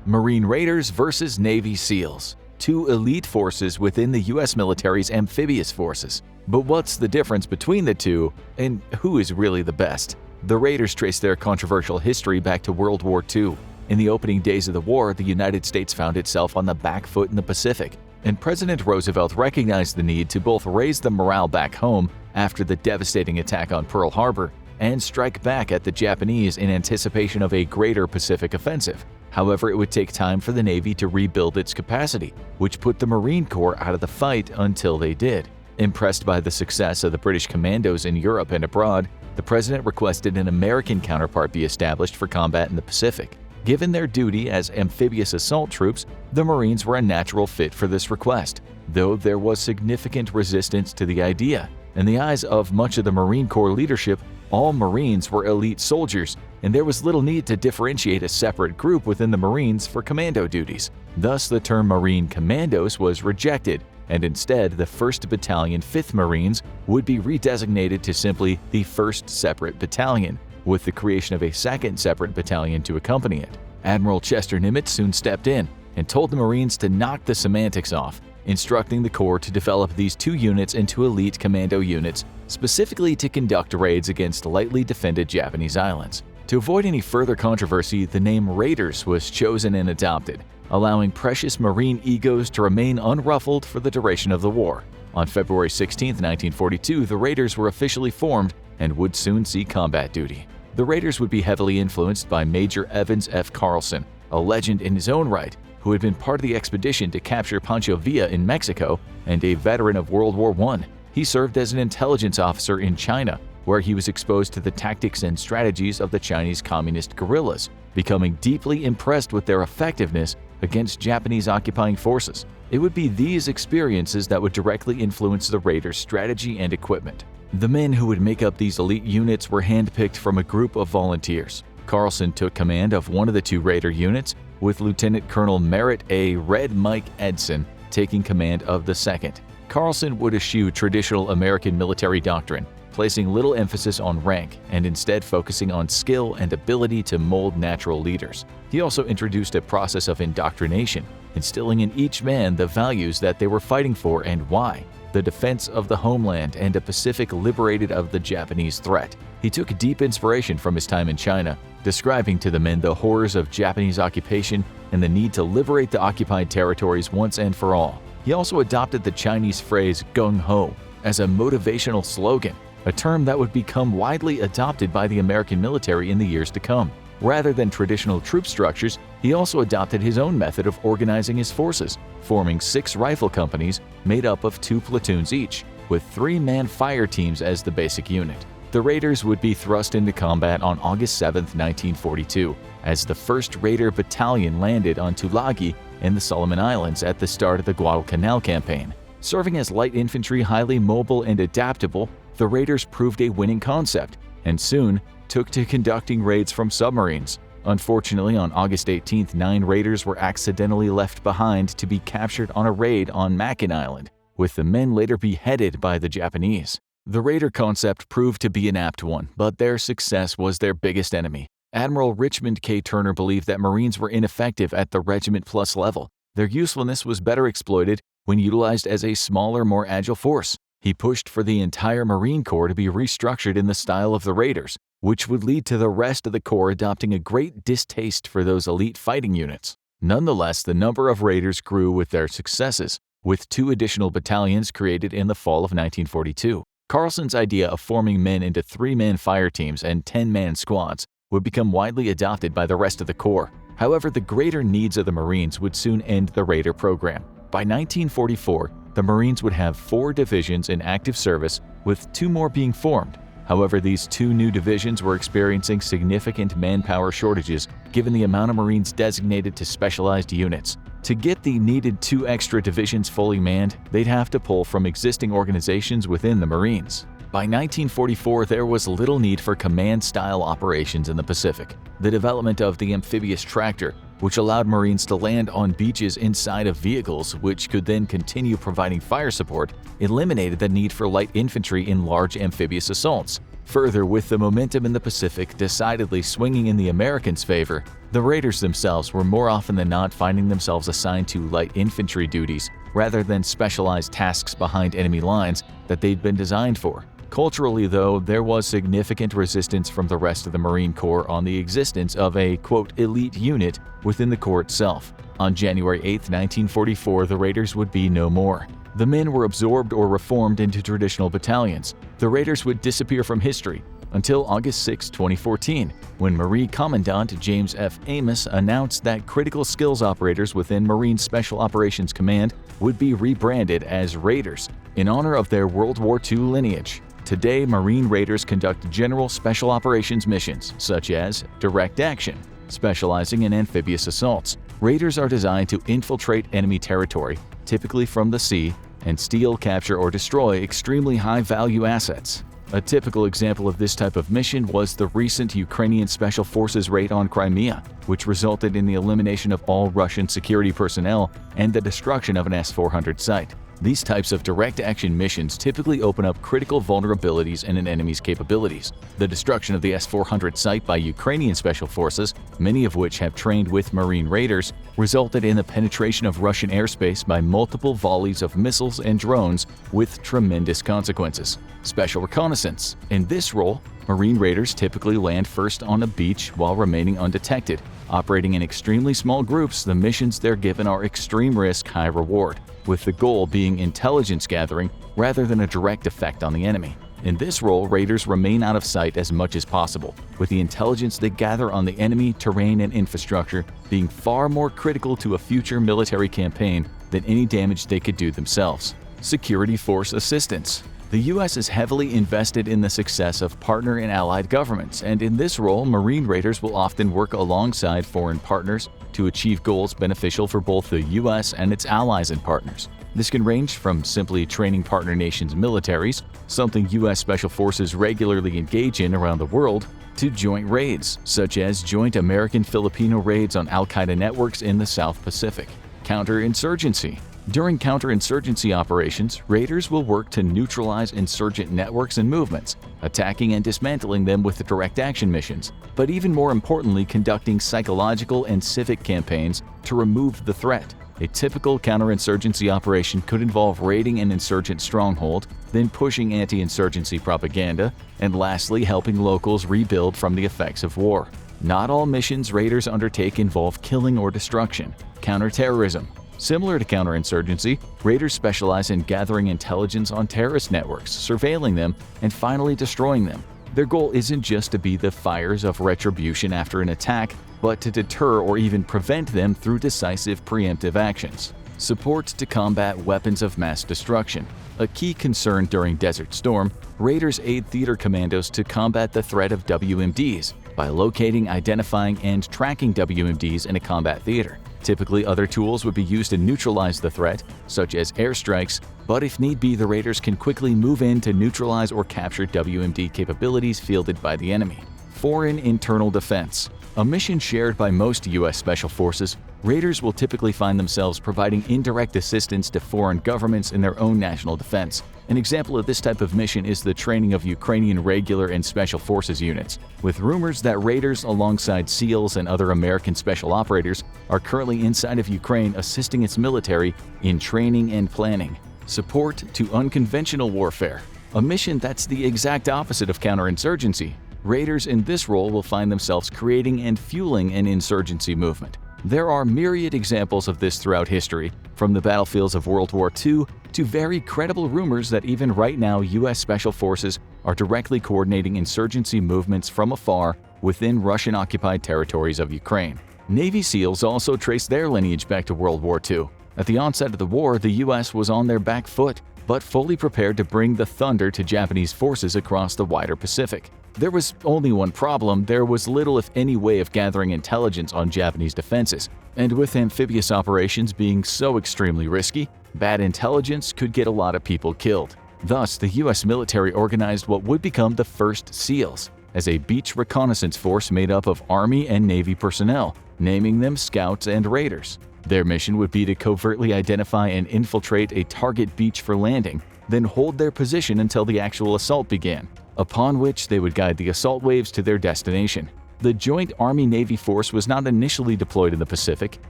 Marine Raiders versus Navy SEALs, two elite forces within the US military's amphibious forces. But what's the difference between the two, and who is really the best? The Raiders trace their controversial history back to World War II. In the opening days of the war, the United States found itself on the back foot in the Pacific, and President Roosevelt recognized the need to both raise the morale back home after the devastating attack on Pearl Harbor and strike back at the Japanese in anticipation of a greater Pacific offensive. However, it would take time for the Navy to rebuild its capacity, which put the Marine Corps out of the fight until they did. Impressed by the success of the British commandos in Europe and abroad, the president requested an American counterpart be established for combat in the Pacific. Given their duty as amphibious assault troops, the Marines were a natural fit for this request, though there was significant resistance to the idea. In the eyes of much of the Marine Corps leadership, all Marines were elite soldiers, and there was little need to differentiate a separate group within the Marines for commando duties. Thus, the term Marine Commandos was rejected, and instead the 1st Battalion 5th Marines would be redesignated to simply the 1st Separate Battalion, with the creation of a 2nd Separate Battalion to accompany it. Admiral Chester Nimitz soon stepped in and told the Marines to knock the semantics off, instructing the Corps to develop these two units into elite commando units, specifically to conduct raids against lightly defended Japanese islands. To avoid any further controversy, the name Raiders was chosen and adopted, allowing precious Marine egos to remain unruffled for the duration of the war. On February 16, 1942, the Raiders were officially formed and would soon see combat duty. The Raiders would be heavily influenced by Major Evans F. Carlson, a legend in his own right, who had been part of the expedition to capture Pancho Villa in Mexico and a veteran of World War I. He served as an intelligence officer in China, where he was exposed to the tactics and strategies of the Chinese Communist guerrillas, becoming deeply impressed with their effectiveness against Japanese occupying forces. It would be these experiences that would directly influence the Raiders' strategy and equipment. The men who would make up these elite units were handpicked from a group of volunteers. Carlson took command of one of the two Raider units, with Lieutenant Colonel Merritt A. Red Mike Edson taking command of the second. Carlson would eschew traditional American military doctrine, placing little emphasis on rank and instead focusing on skill and ability to mold natural leaders. He also introduced a process of indoctrination, instilling in each man the values that they were fighting for and why: the defense of the homeland and a Pacific liberated of the Japanese threat. He took deep inspiration from his time in China, describing to the men the horrors of Japanese occupation and the need to liberate the occupied territories once and for all. He also adopted the Chinese phrase gung ho as a motivational slogan, a term that would become widely adopted by the American military in the years to come. Rather than traditional troop structures, he also adopted his own method of organizing his forces, forming 6 rifle companies made up of 2 platoons each, with 3-man fire teams as the basic unit. The Raiders would be thrust into combat on August 7, 1942, as the 1st Raider Battalion landed on Tulagi in the Solomon Islands at the start of the Guadalcanal campaign. Serving as light infantry, highly mobile and adaptable, the Raiders proved a winning concept, and soon took to conducting raids from submarines. Unfortunately, on August 18th, 9 Raiders were accidentally left behind to be captured on a raid on Makin Island, with the men later beheaded by the Japanese. The Raider concept proved to be an apt one, but their success was their biggest enemy. Admiral Richmond K. Turner believed that Marines were ineffective at the Regiment Plus level. Their usefulness was better exploited when utilized as a smaller, more agile force. He pushed for the entire Marine Corps to be restructured in the style of the Raiders, which would lead to the rest of the Corps adopting a great distaste for those elite fighting units. Nonetheless, the number of Raiders grew with their successes, with 2 additional battalions created in the fall of 1942. Carlson's idea of forming men into 3-man fire teams and 10-man squads would become widely adopted by the rest of the Corps. However, the greater needs of the Marines would soon end the Raider program. By 1944, the Marines would have 4 divisions in active service, with 2 more being formed. However, these 2 new divisions were experiencing significant manpower shortages given the amount of Marines designated to specialized units. To get the needed 2 extra divisions fully manned, they'd have to pull from existing organizations within the Marines. By 1944, there was little need for command-style operations in the Pacific. The development of the amphibious tractor, which allowed Marines to land on beaches inside of vehicles, which could then continue providing fire support, eliminated the need for light infantry in large amphibious assaults. Further, with the momentum in the Pacific decidedly swinging in the Americans' favor, the raiders themselves were more often than not finding themselves assigned to light infantry duties rather than specialized tasks behind enemy lines that they'd been designed for. Culturally, though, there was significant resistance from the rest of the Marine Corps on the existence of a, quote, elite unit within the Corps itself. On January 8, 1944, the Raiders would be no more. The men were absorbed or reformed into traditional battalions. The Raiders would disappear from history until August 6, 2014, when Marine Commandant James F. Amos announced that critical skills operators within Marine Special Operations Command would be rebranded as Raiders in honor of their World War II lineage. Today, Marine Raiders conduct general special operations missions, such as direct action, specializing in amphibious assaults. Raiders are designed to infiltrate enemy territory, typically from the sea, and steal, capture, or destroy extremely high-value assets. A typical example of this type of mission was the recent Ukrainian Special Forces raid on Crimea, which resulted in the elimination of all Russian security personnel and the destruction of an S-400 site. These types of direct-action missions typically open up critical vulnerabilities in an enemy's capabilities. The destruction of the S-400 site by Ukrainian Special Forces, many of which have trained with Marine Raiders, resulted in the penetration of Russian airspace by multiple volleys of missiles and drones with tremendous consequences. Special reconnaissance. In this role, Marine Raiders typically land first on a beach while remaining undetected. Operating in extremely small groups, the missions they're given are extreme risk, high reward, with the goal being intelligence gathering rather than a direct effect on the enemy. In this role, Raiders remain out of sight as much as possible, with the intelligence they gather on the enemy, terrain, and infrastructure being far more critical to a future military campaign than any damage they could do themselves. Security Force Assistance. The U.S. is heavily invested in the success of partner and allied governments, and in this role, Marine Raiders will often work alongside foreign partners to achieve goals beneficial for both the U.S. and its allies and partners. This can range from simply training partner nations' militaries, something U.S. Special Forces regularly engage in around the world, to joint raids, such as joint American-Filipino raids on al-Qaeda networks in the South Pacific. Counterinsurgency. During counterinsurgency operations, raiders will work to neutralize insurgent networks and movements, attacking and dismantling them with direct action missions, but even more importantly, conducting psychological and civic campaigns to remove the threat. A typical counterinsurgency operation could involve raiding an insurgent stronghold, then pushing anti-insurgency propaganda, and lastly helping locals rebuild from the effects of war. Not all missions raiders undertake involve killing or destruction. Counterterrorism. Similar to counterinsurgency, raiders specialize in gathering intelligence on terrorist networks, surveilling them, and finally destroying them. Their goal isn't just to be the fires of retribution after an attack, but to deter or even prevent them through decisive preemptive actions. Support to combat weapons of mass destruction. A key concern during Desert Storm, raiders aid theater commandos to combat the threat of WMDs by locating, identifying, and tracking WMDs in a combat theater. Typically, other tools would be used to neutralize the threat, such as airstrikes, but if need be, the raiders can quickly move in to neutralize or capture WMD capabilities fielded by the enemy. Foreign Internal Defense. A mission shared by most U.S. Special Forces, raiders will typically find themselves providing indirect assistance to foreign governments in their own national defense. An example of this type of mission is the training of Ukrainian regular and special forces units, with rumors that raiders alongside SEALs and other American special operators are currently inside of Ukraine assisting its military in training and planning. Support to unconventional warfare. A mission that's the exact opposite of counterinsurgency. Raiders in this role will find themselves creating and fueling an insurgency movement. There are myriad examples of this throughout history, from the battlefields of World War II to very credible rumors that even right now U.S. Special Forces are directly coordinating insurgency movements from afar within Russian-occupied territories of Ukraine. Navy SEALs also trace their lineage back to World War II. At the onset of the war, the U.S. was on their back foot, but fully prepared to bring the thunder to Japanese forces across the wider Pacific. There was only one problem: there was little if any way of gathering intelligence on Japanese defenses, and with amphibious operations being so extremely risky, bad intelligence could get a lot of people killed. Thus, the U.S. military organized what would become the first SEALs. as a beach reconnaissance force made up of Army and Navy personnel, naming them Scouts and Raiders. Their mission would be to covertly identify and infiltrate a target beach for landing, then hold their position until the actual assault began, upon which they would guide the assault waves to their destination. The Joint Army-Navy force was not initially deployed in the Pacific.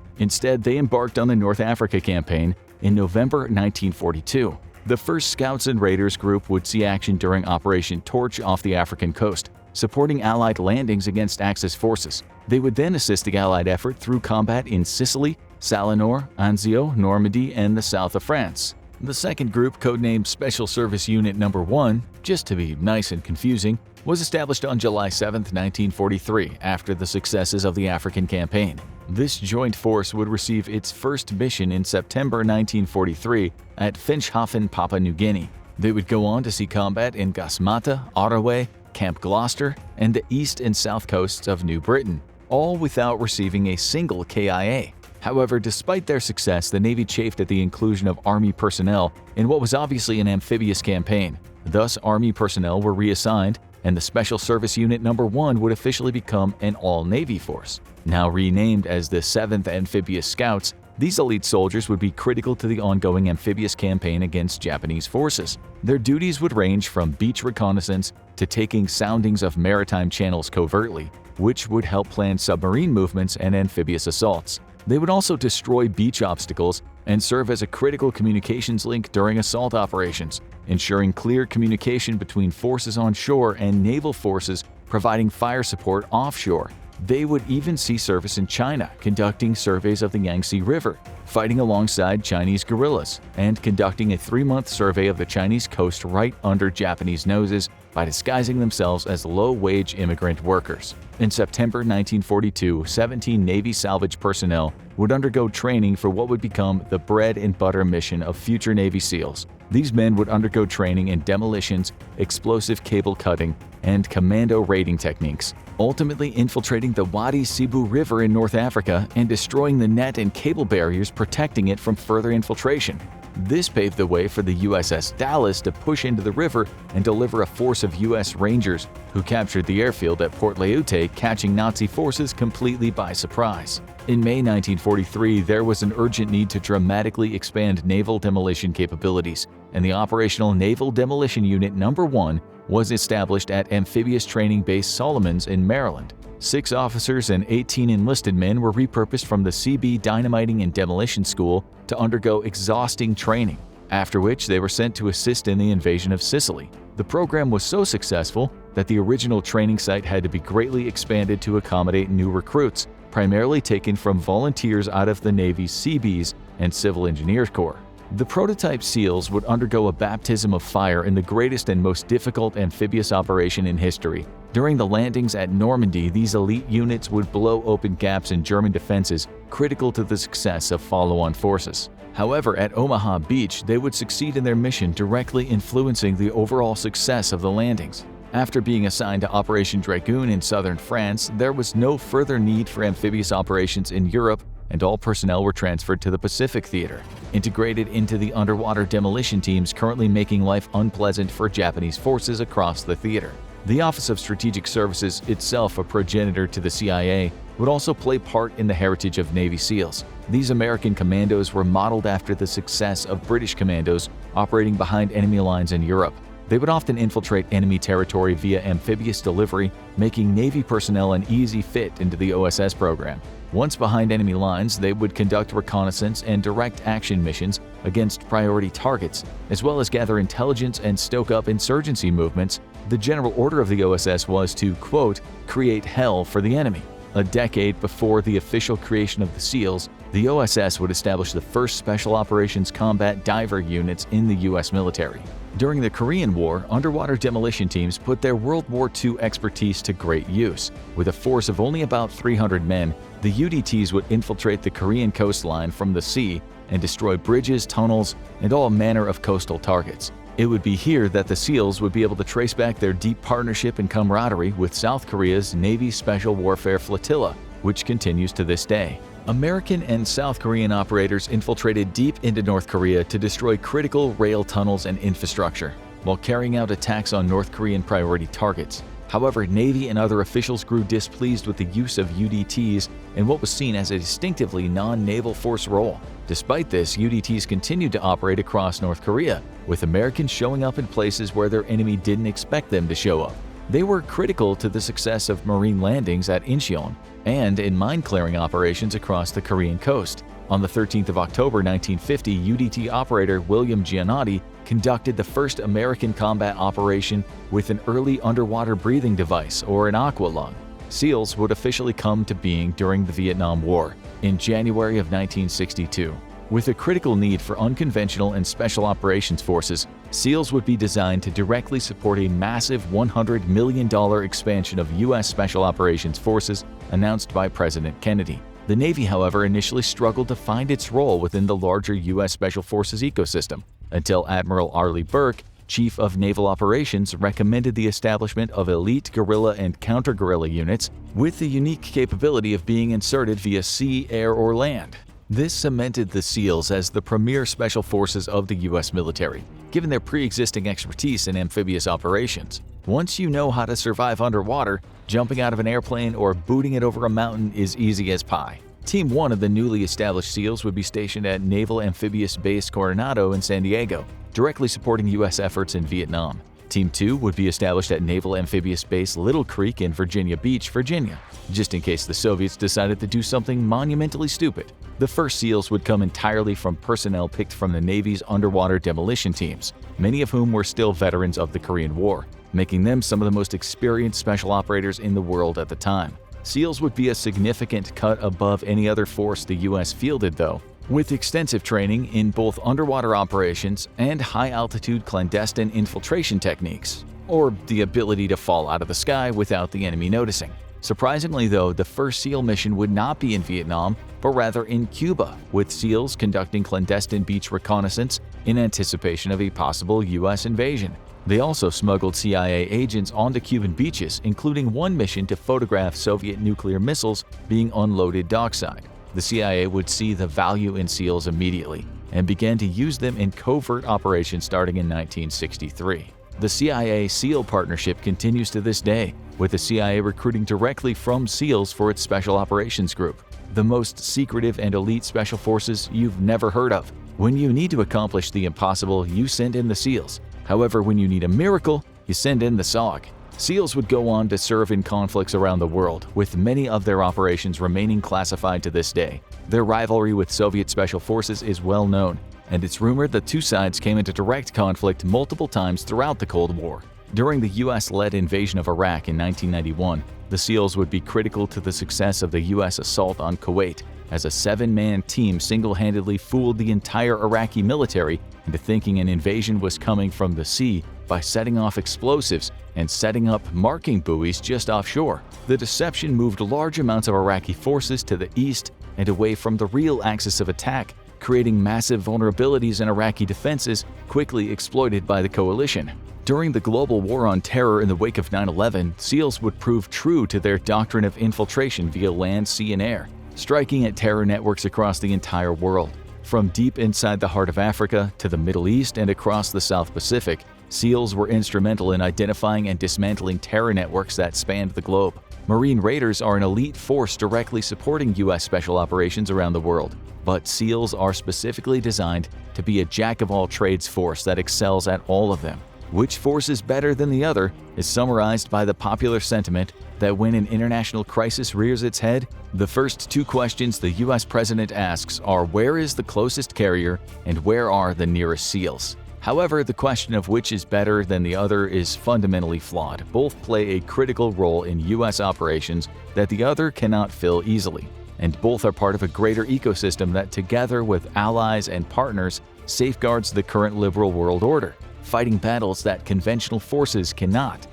Instead, they embarked on the North Africa campaign in November 1942. The 1st Scouts and Raiders Group would see action during Operation Torch off the African coast, supporting Allied landings against Axis forces. They would then assist the Allied effort through combat in Sicily, Salonor, Anzio, Normandy, and the south of France. The 2nd group, codenamed Special Service Unit No. 1, just to be nice and confusing, was established on July 7, 1943, after the successes of the African campaign. This joint force would receive its first mission in September 1943 at Finschhafen, Papua New Guinea. They would go on to see combat in Gasmata, Otterway, Camp Gloucester, and the east and south coasts of New Britain, all without receiving a single KIA. However, despite their success, the Navy chafed at the inclusion of Army personnel in what was obviously an amphibious campaign. Thus, Army personnel were reassigned, and the Special Service Unit No. 1 would officially become an all-Navy force. Now renamed as the 7th Amphibious Scouts, these elite soldiers would be critical to the ongoing amphibious campaign against Japanese forces. Their duties would range from beach reconnaissance to taking soundings of maritime channels covertly, which would help plan submarine movements and amphibious assaults. They would also destroy beach obstacles and serve as a critical communications link during assault operations, ensuring clear communication between forces on shore and naval forces providing fire support offshore. They would even see service in China, conducting surveys of the Yangtze River, fighting alongside Chinese guerrillas, and conducting a 3-month survey of the Chinese coast right under Japanese noses by disguising themselves as low-wage immigrant workers. In September 1942, 17 Navy salvage personnel would undergo training for what would become the bread and butter mission of future Navy SEALs. These men would undergo training in demolitions, explosive cable cutting, and commando raiding techniques, ultimately infiltrating the Wadi Sibu River in North Africa and destroying the net and cable barriers protecting it from further infiltration. This paved the way for the USS Dallas to push into the river and deliver a force of U.S. Rangers who captured the airfield at Port Leyte, catching Nazi forces completely by surprise. In May 1943, there was an urgent need to dramatically expand naval demolition capabilities, and the Operational Naval Demolition Unit No. 1 was established at Amphibious Training Base Solomons in Maryland. 6 officers and 18 enlisted men were repurposed from the CB Dynamiting and Demolition School to undergo exhausting training, after which they were sent to assist in the invasion of Sicily. The program was so successful that the original training site had to be greatly expanded to accommodate new recruits, primarily taken from volunteers out of the Navy's Seabees and Civil Engineers Corps. The prototype SEALs would undergo a baptism of fire in the greatest and most difficult amphibious operation in history. During the landings at Normandy, these elite units would blow open gaps in German defenses critical to the success of follow-on forces. However, at Omaha Beach, they would succeed in their mission, directly influencing the overall success of the landings. After being assigned to Operation Dragoon in southern France, there was no further need for amphibious operations in Europe, and all personnel were transferred to the Pacific Theater, integrated into the underwater demolition teams currently making life unpleasant for Japanese forces across the theater. The Office of Strategic Services, itself a progenitor to the CIA, would also play part in the heritage of Navy SEALs. These American commandos were modeled after the success of British commandos operating behind enemy lines in Europe. They would often infiltrate enemy territory via amphibious delivery, making Navy personnel an easy fit into the OSS program. Once behind enemy lines, they would conduct reconnaissance and direct action missions against priority targets, as well as gather intelligence and stoke up insurgency movements. The general order of the OSS was to, quote, create hell for the enemy. A decade before the official creation of the SEALs, the OSS would establish the first Special Operations Combat Diver units in the U.S. military. During the Korean War, underwater demolition teams put their World War II expertise to great use. With a force of only about 300 men, the UDTs would infiltrate the Korean coastline from the sea and destroy bridges, tunnels, and all manner of coastal targets. It would be here that the SEALs would be able to trace back their deep partnership and camaraderie with South Korea's Navy Special Warfare Flotilla, which continues to this day. American and South Korean operators infiltrated deep into North Korea to destroy critical rail tunnels and infrastructure, while carrying out attacks on North Korean priority targets. However, Navy and other officials grew displeased with the use of UDTs in what was seen as a distinctively non-naval force role. Despite this, UDTs continued to operate across North Korea, with Americans showing up in places where their enemy didn't expect them to show up. They were critical to the success of Marine landings at Incheon and in mine-clearing operations across the Korean coast. On the 13th of October 1950, UDT operator William Giannotti conducted the first American combat operation with an early underwater breathing device, or an aqua lung. SEALs would officially come to being during the Vietnam War in January of 1962. With a critical need for unconventional and special operations forces, SEALs would be designed to directly support a massive $100 million expansion of U.S. Special Operations Forces announced by President Kennedy. The Navy, however, initially struggled to find its role within the larger U.S. Special Forces ecosystem, until Admiral Arleigh Burke, Chief of Naval Operations, recommended the establishment of elite guerrilla and counter-guerrilla units with the unique capability of being inserted via sea, air, or land. This cemented the SEALs as the premier special forces of the U.S. military, given their pre-existing expertise in amphibious operations. Once you know how to survive underwater, jumping out of an airplane or booting it over a mountain is easy as pie. Team 1 of the newly established SEALs would be stationed at Naval Amphibious Base Coronado in San Diego, directly supporting U.S. efforts in Vietnam. Team 2 would be established at Naval Amphibious Base Little Creek in Virginia Beach, Virginia, just in case the Soviets decided to do something monumentally stupid. The first SEALs would come entirely from personnel picked from the Navy's underwater demolition teams, many of whom were still veterans of the Korean War, making them some of the most experienced special operators in the world at the time. SEALs would be a significant cut above any other force the U.S. fielded, though, with extensive training in both underwater operations and high-altitude clandestine infiltration techniques, or the ability to fall out of the sky without the enemy noticing. Surprisingly, though, the first SEAL mission would not be in Vietnam, but rather in Cuba, with SEALs conducting clandestine beach reconnaissance in anticipation of a possible U.S. invasion. They also smuggled CIA agents onto Cuban beaches, including one mission to photograph Soviet nuclear missiles being unloaded dockside. The CIA would see the value in SEALs immediately and began to use them in covert operations starting in 1963. The CIA-SEAL partnership continues to this day, with the CIA recruiting directly from SEALs for its Special Operations Group, the most secretive and elite special forces you've never heard of. When you need to accomplish the impossible, you send in the SEALs. However, when you need a miracle, you send in the SOG. SEALs would go on to serve in conflicts around the world, with many of their operations remaining classified to this day. Their rivalry with Soviet Special Forces is well known, and it's rumored that two sides came into direct conflict multiple times throughout the Cold War. During the U.S.-led invasion of Iraq in 1991, the SEALs would be critical to the success of the U.S. assault on Kuwait, as a 7-man team single-handedly fooled the entire Iraqi military into thinking an invasion was coming from the sea by setting off explosives and setting up marking buoys just offshore. The deception moved large amounts of Iraqi forces to the east and away from the real axis of attack, creating massive vulnerabilities in Iraqi defenses quickly exploited by the coalition. During the global war on terror in the wake of 9/11, SEALs would prove true to their doctrine of infiltration via land, sea, and air, striking at terror networks across the entire world. From deep inside the heart of Africa to the Middle East and across the South Pacific, SEALs were instrumental in identifying and dismantling terror networks that spanned the globe. Marine Raiders are an elite force directly supporting U.S. special operations around the world, but SEALs are specifically designed to be a jack-of-all-trades force that excels at all of them. Which force is better than the other is summarized by the popular sentiment that when an international crisis rears its head, the first two questions the U.S. president asks are where is the closest carrier and where are the nearest SEALs. However, the question of which is better than the other is fundamentally flawed. Both play a critical role in U.S. operations that the other cannot fill easily, and both are part of a greater ecosystem that, together with allies and partners, safeguards the current liberal world order, fighting battles that conventional forces cannot.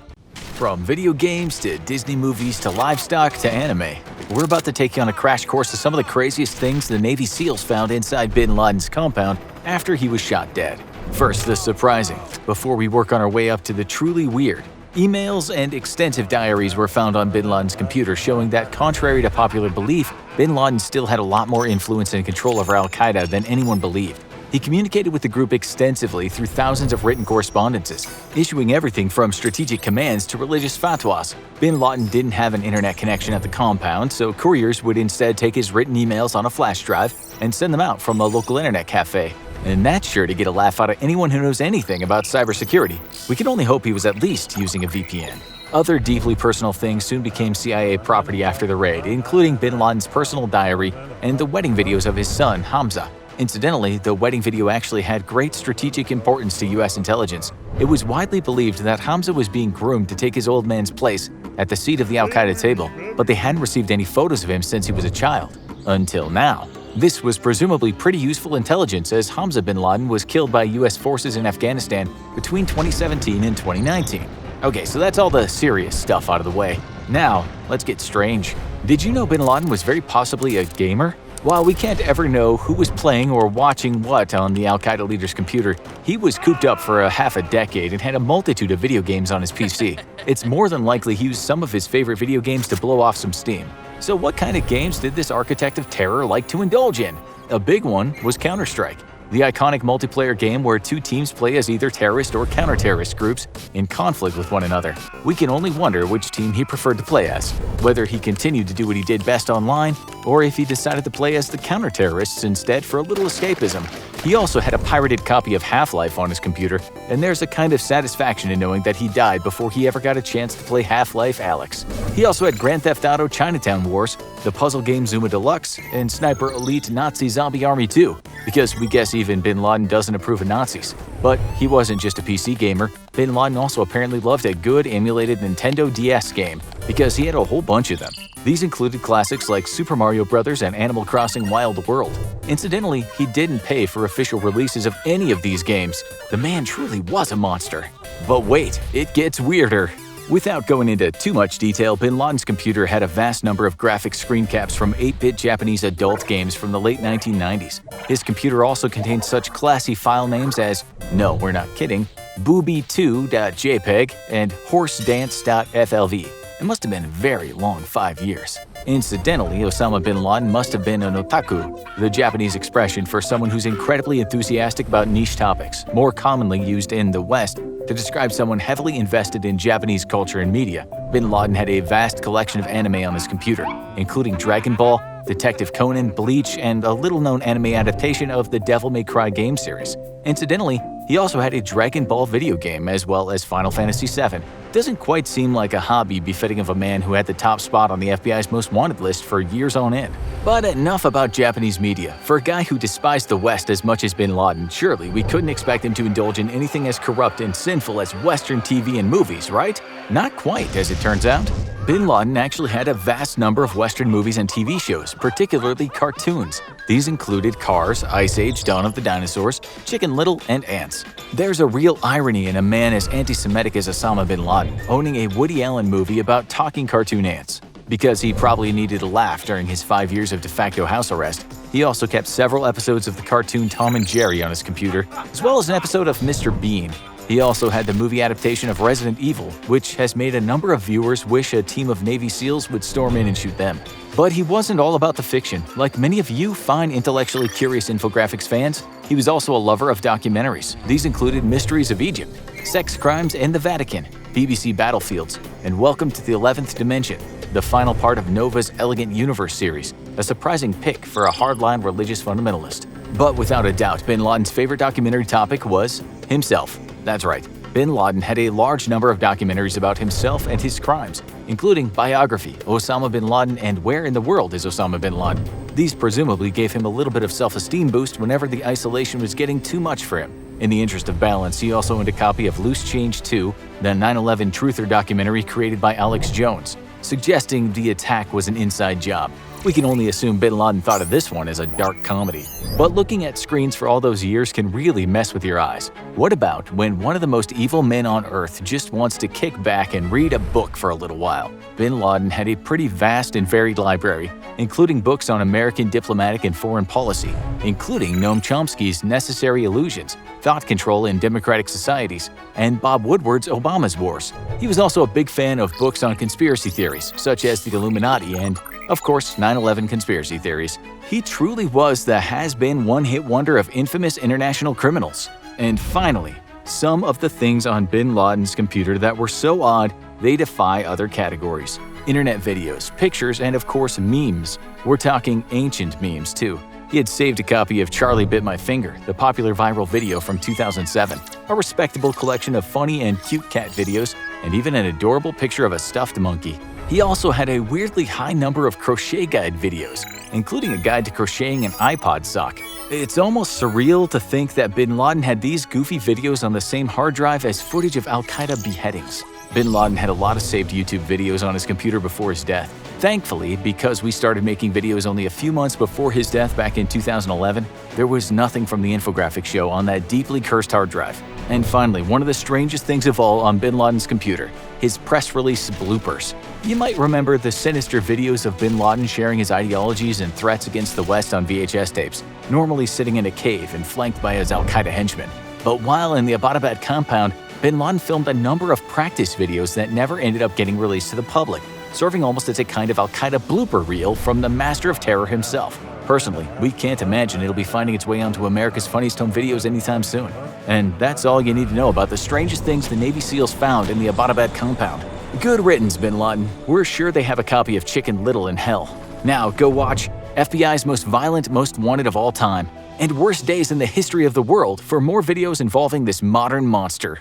From video games to Disney movies to livestock to anime, we're about to take you on a crash course of some of the craziest things the Navy SEALs found inside bin Laden's compound after he was shot dead. First, the surprising, before we work on our way up to the truly weird. Emails and extensive diaries were found on bin Laden's computer showing that, contrary to popular belief, bin Laden still had a lot more influence and control over al-Qaeda than anyone believed. He communicated with the group extensively through thousands of written correspondences, issuing everything from strategic commands to religious fatwas. Bin Laden didn't have an internet connection at the compound, so couriers would instead take his written emails on a flash drive and send them out from a local internet cafe. And that's sure to get a laugh out of anyone who knows anything about cybersecurity. We can only hope he was at least using a VPN. Other deeply personal things soon became CIA property after the raid, including Bin Laden's personal diary and the wedding videos of his son, Hamza. Incidentally, the wedding video actually had great strategic importance to US intelligence. It was widely believed that Hamza was being groomed to take his old man's place at the seat of the al-Qaeda table, but they hadn't received any photos of him since he was a child. Until now. This was presumably pretty useful intelligence, as Hamza bin Laden was killed by US forces in Afghanistan between 2017 and 2019. Okay, so that's all the serious stuff out of the way. Now, let's get strange. Did you know bin Laden was very possibly a gamer? While we can't ever know who was playing or watching what on the al-Qaeda leader's computer, he was cooped up for half a decade and had a multitude of video games on his PC. It's more than likely he used some of his favorite video games to blow off some steam. So what kind of games did this architect of terror like to indulge in? A big one was Counter-Strike, the iconic multiplayer game where two teams play as either terrorist or counter-terrorist groups in conflict with one another. We can only wonder which team he preferred to play as, whether he continued to do what he did best online, or if he decided to play as the counter-terrorists instead for a little escapism. He also had a pirated copy of Half-Life on his computer, and there's a kind of satisfaction in knowing that he died before he ever got a chance to play Half-Life Alyx. He also had Grand Theft Auto Chinatown Wars, the puzzle game Zuma Deluxe, and Sniper Elite Nazi Zombie Army 2, because we guess even bin Laden doesn't approve of Nazis. But he wasn't just a PC gamer. Bin Laden also apparently loved a good emulated Nintendo DS game, because he had a whole bunch of them. These included classics like Super Mario Bros. And Animal Crossing Wild World. Incidentally, he didn't pay for official releases of any of these games. The man truly was a monster. But wait, it gets weirder. Without going into too much detail, bin Laden's computer had a vast number of graphic screen caps from 8-bit Japanese adult games from the late 1990s. His computer also contained such classy file names as, no, we're not kidding, booby2.jpg and horsedance.flv. It must have been a very long 5 years. Incidentally, Osama bin Laden must have been an otaku, the Japanese expression for someone who's incredibly enthusiastic about niche topics, more commonly used in the West to describe someone heavily invested in Japanese culture and media. Bin Laden had a vast collection of anime on his computer, including Dragon Ball, Detective Conan, Bleach, and a little-known anime adaptation of the Devil May Cry game series. Incidentally, he also had a Dragon Ball video game as well as Final Fantasy VII. Doesn't quite seem like a hobby befitting of a man who had the top spot on the FBI's most wanted list for years on end. But enough about Japanese media. For a guy who despised the West as much as bin Laden, surely we couldn't expect him to indulge in anything as corrupt and sinful as Western TV and movies, right? Not quite, as it turns out. Bin Laden actually had a vast number of Western movies and TV shows, particularly cartoons. These included Cars, Ice Age, Dawn of the Dinosaurs, Chicken Little, and Ants. There's a real irony in a man as anti-Semitic as Osama bin Laden owning a Woody Allen movie about talking cartoon ants. Because he probably needed a laugh during his 5 years of de facto house arrest, he also kept several episodes of the cartoon Tom and Jerry on his computer, as well as an episode of Mr. Bean. He also had the movie adaptation of Resident Evil, which has made a number of viewers wish a team of Navy SEALs would storm in and shoot them. But he wasn't all about the fiction. Like many of you fine intellectually curious infographics fans, he was also a lover of documentaries. These included Mysteries of Egypt, Sex Crimes and the Vatican, BBC Battlefields, and Welcome to the 11th Dimension, the final part of Nova's Elegant Universe series, a surprising pick for a hardline religious fundamentalist. But without a doubt, bin Laden's favorite documentary topic was himself. That's right, bin Laden had a large number of documentaries about himself and his crimes, including Biography, Osama bin Laden, and Where in the World is Osama bin Laden? These presumably gave him a little bit of self-esteem boost whenever the isolation was getting too much for him. In the interest of balance, he also owned a copy of Loose Change 2, the 9/11 truther documentary created by Alex Jones, suggesting the attack was an inside job. We can only assume bin Laden thought of this one as a dark comedy. But looking at screens for all those years can really mess with your eyes. What about when one of the most evil men on earth just wants to kick back and read a book for a little while? Bin Laden had a pretty vast and varied library, including books on American diplomatic and foreign policy, including Noam Chomsky's Necessary Illusions, Thought Control in Democratic Societies, and Bob Woodward's Obama's Wars. He was also a big fan of books on conspiracy theories, such as the Illuminati and Of course, 9/11 conspiracy theories. He truly was the has-been one-hit wonder of infamous international criminals. And finally, some of the things on bin Laden's computer that were so odd they defy other categories. Internet videos, pictures, and of course memes. We're talking ancient memes too. He had saved a copy of Charlie Bit My Finger, the popular viral video from 2007, a respectable collection of funny and cute cat videos, and even an adorable picture of a stuffed monkey. He also had a weirdly high number of crochet guide videos, including a guide to crocheting an iPod sock. It's almost surreal to think that bin Laden had these goofy videos on the same hard drive as footage of Al-Qaeda beheadings. Bin Laden had a lot of saved YouTube videos on his computer before his death. Thankfully, because we started making videos only a few months before his death back in 2011, there was nothing from the infographic show on that deeply cursed hard drive. And finally, one of the strangest things of all on bin Laden's computer, his press release bloopers. You might remember the sinister videos of bin Laden sharing his ideologies and threats against the West on VHS tapes, normally sitting in a cave and flanked by his Al-Qaeda henchmen. But while in the Abbottabad compound, bin Laden filmed a number of practice videos that never ended up getting released to the public, serving almost as a kind of Al-Qaeda blooper reel from the master of terror himself. Personally, we can't imagine it'll be finding its way onto America's Funniest Home Videos anytime soon. And that's all you need to know about the strangest things the Navy SEALs found in the Abbottabad compound. Good riddance, bin Laden. We're sure they have a copy of Chicken Little in hell. Now go watch FBI's Most Violent, Most Wanted of All Time and Worst Days in the History of the World for more videos involving this modern monster.